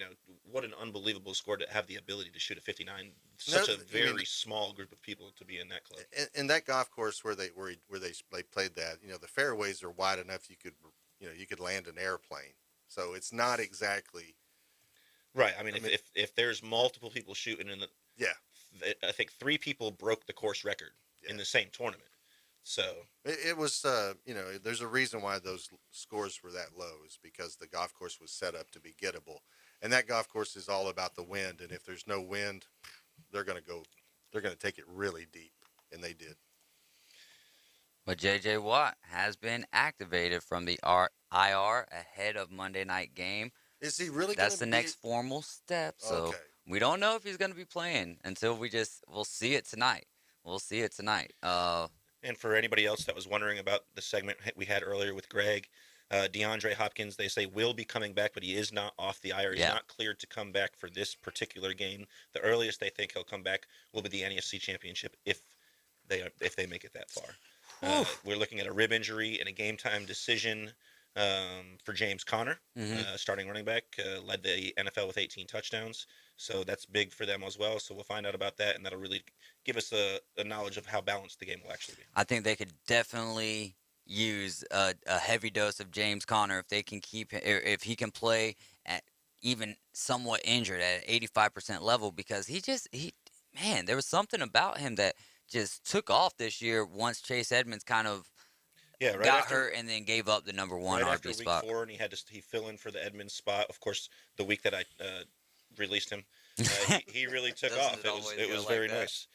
what an unbelievable score to have the ability to shoot a 59. Such a very small group of people to be in that club. And that golf course where they played that, the fairways are wide enough you could land an airplane. So it's not exactly right. I mean, if there's multiple people shooting in I think 3 people broke the course record in the same tournament. So it was, there's a reason why those scores were that low, is because the golf course was set up to be gettable, and that golf course is all about the wind. And if there's no wind, they're going to take it really deep, and they did. But J.J. Watt has been activated from the IR ahead of Monday night game. Is he really? That's the next formal step. So we don't know if he's going to be playing until we'll see it tonight. We'll see it tonight. And for anybody else that was wondering about the segment we had earlier with Greg, DeAndre Hopkins, they say, will be coming back, but he is not off the IR. He's not cleared to come back for this particular game. The earliest they think he'll come back will be the NESC Championship if they make it that far. We're looking at a rib injury and a game-time decision for James Conner, starting running back, led the NFL with 18 touchdowns. So that's big for them as well. So we'll find out about that, and that'll really give us a knowledge of how balanced the game will actually be. I think they could definitely use a heavy dose of James Conner if they can if he can play at even somewhat injured at an 85% level, because there was something about him that just took off this year once Chase Edmonds kind of got hurt and then gave up the number 1 RB spot. Week 4, and he fill in for the Edmonds spot. Of course, the week that I released him, he really took off. It was very nice.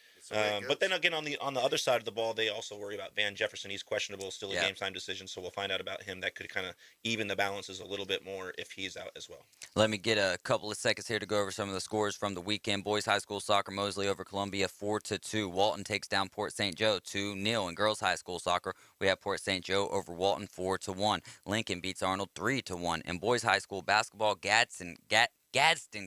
But then again, on the other side of the ball, they also worry about Van Jefferson. He's questionable, still a game time decision. So we'll find out about him. That could kind of even the balances a little bit more if he's out as well. Let me get a couple of seconds here to go over some of the scores from the weekend. Boys high school soccer, Mosley over Columbia 4-2. Walton takes down Port St. Joe 2-0. In girls high school soccer, we have Port St. Joe over Walton 4-1. Lincoln beats Arnold 3-1. In boys high school basketball, Gadsden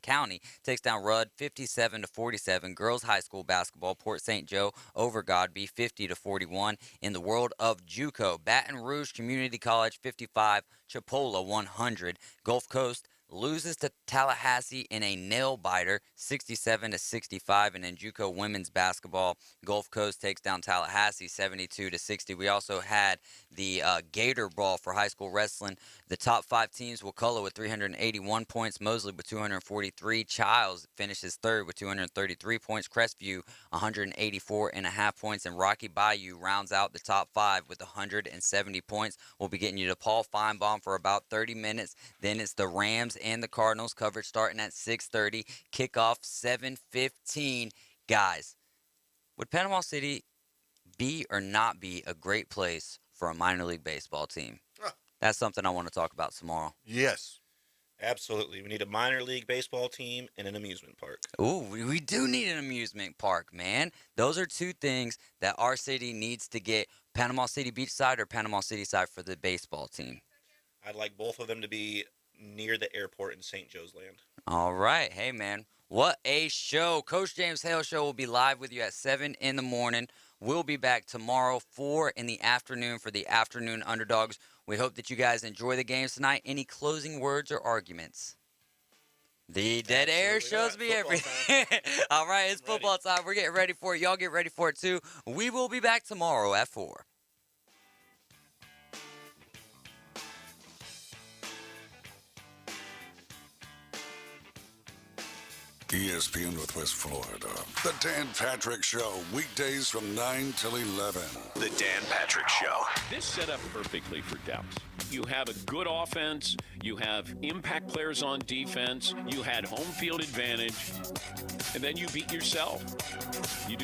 County takes down Rudd 57-47. Girls high school basketball, Port St. Joe over Godby 50-41. In the world of JUCO, Baton Rouge Community College 55, Chipola 100. Gulf Coast loses to Tallahassee in a nail-biter, 67-65. And in JUCO women's basketball, Gulf Coast takes down Tallahassee, 72-60. We also had the Gator Brawl for high school wrestling. The top 5 teams: Wakulla with 381 points, Mosley with 243, Childs finishes third with 233 points, Crestview 184.5 points, and Rocky Bayou rounds out the top 5 with 170 points. We'll be getting you to Paul Feinbaum for about 30 minutes. Then it's the Rams and the Cardinals. Coverage starting at 6:30. Kickoff 7:15. Guys, would Panama City be or not be a great place for a minor league baseball team? That's something I want to talk about tomorrow. Yes. Absolutely. We need a minor league baseball team and an amusement park. Ooh, we do need an amusement park, man. Those are 2 things that our city needs to get. Panama City Beach side or Panama City side for the baseball team? I'd like both of them to be near the airport in St. Joe's Land. All right. Hey, man. What a show. Coach James Hale Show will be live with you at 7 in the morning. We'll be back tomorrow, 4 in the afternoon for the Afternoon Underdogs. We hope that you guys enjoy the games tonight. Any closing words or arguments? The dead air shows me everything. All right, it's football time. We're getting ready for it. Y'all get ready for it, too. We will be back tomorrow at 4. ESPN Northwest Florida. The Dan Patrick Show, weekdays from 9 till 11. The Dan Patrick Show. This set up perfectly for Dallas. You have a good offense. You have impact players on defense. You had home field advantage. And then you beat yourself. You do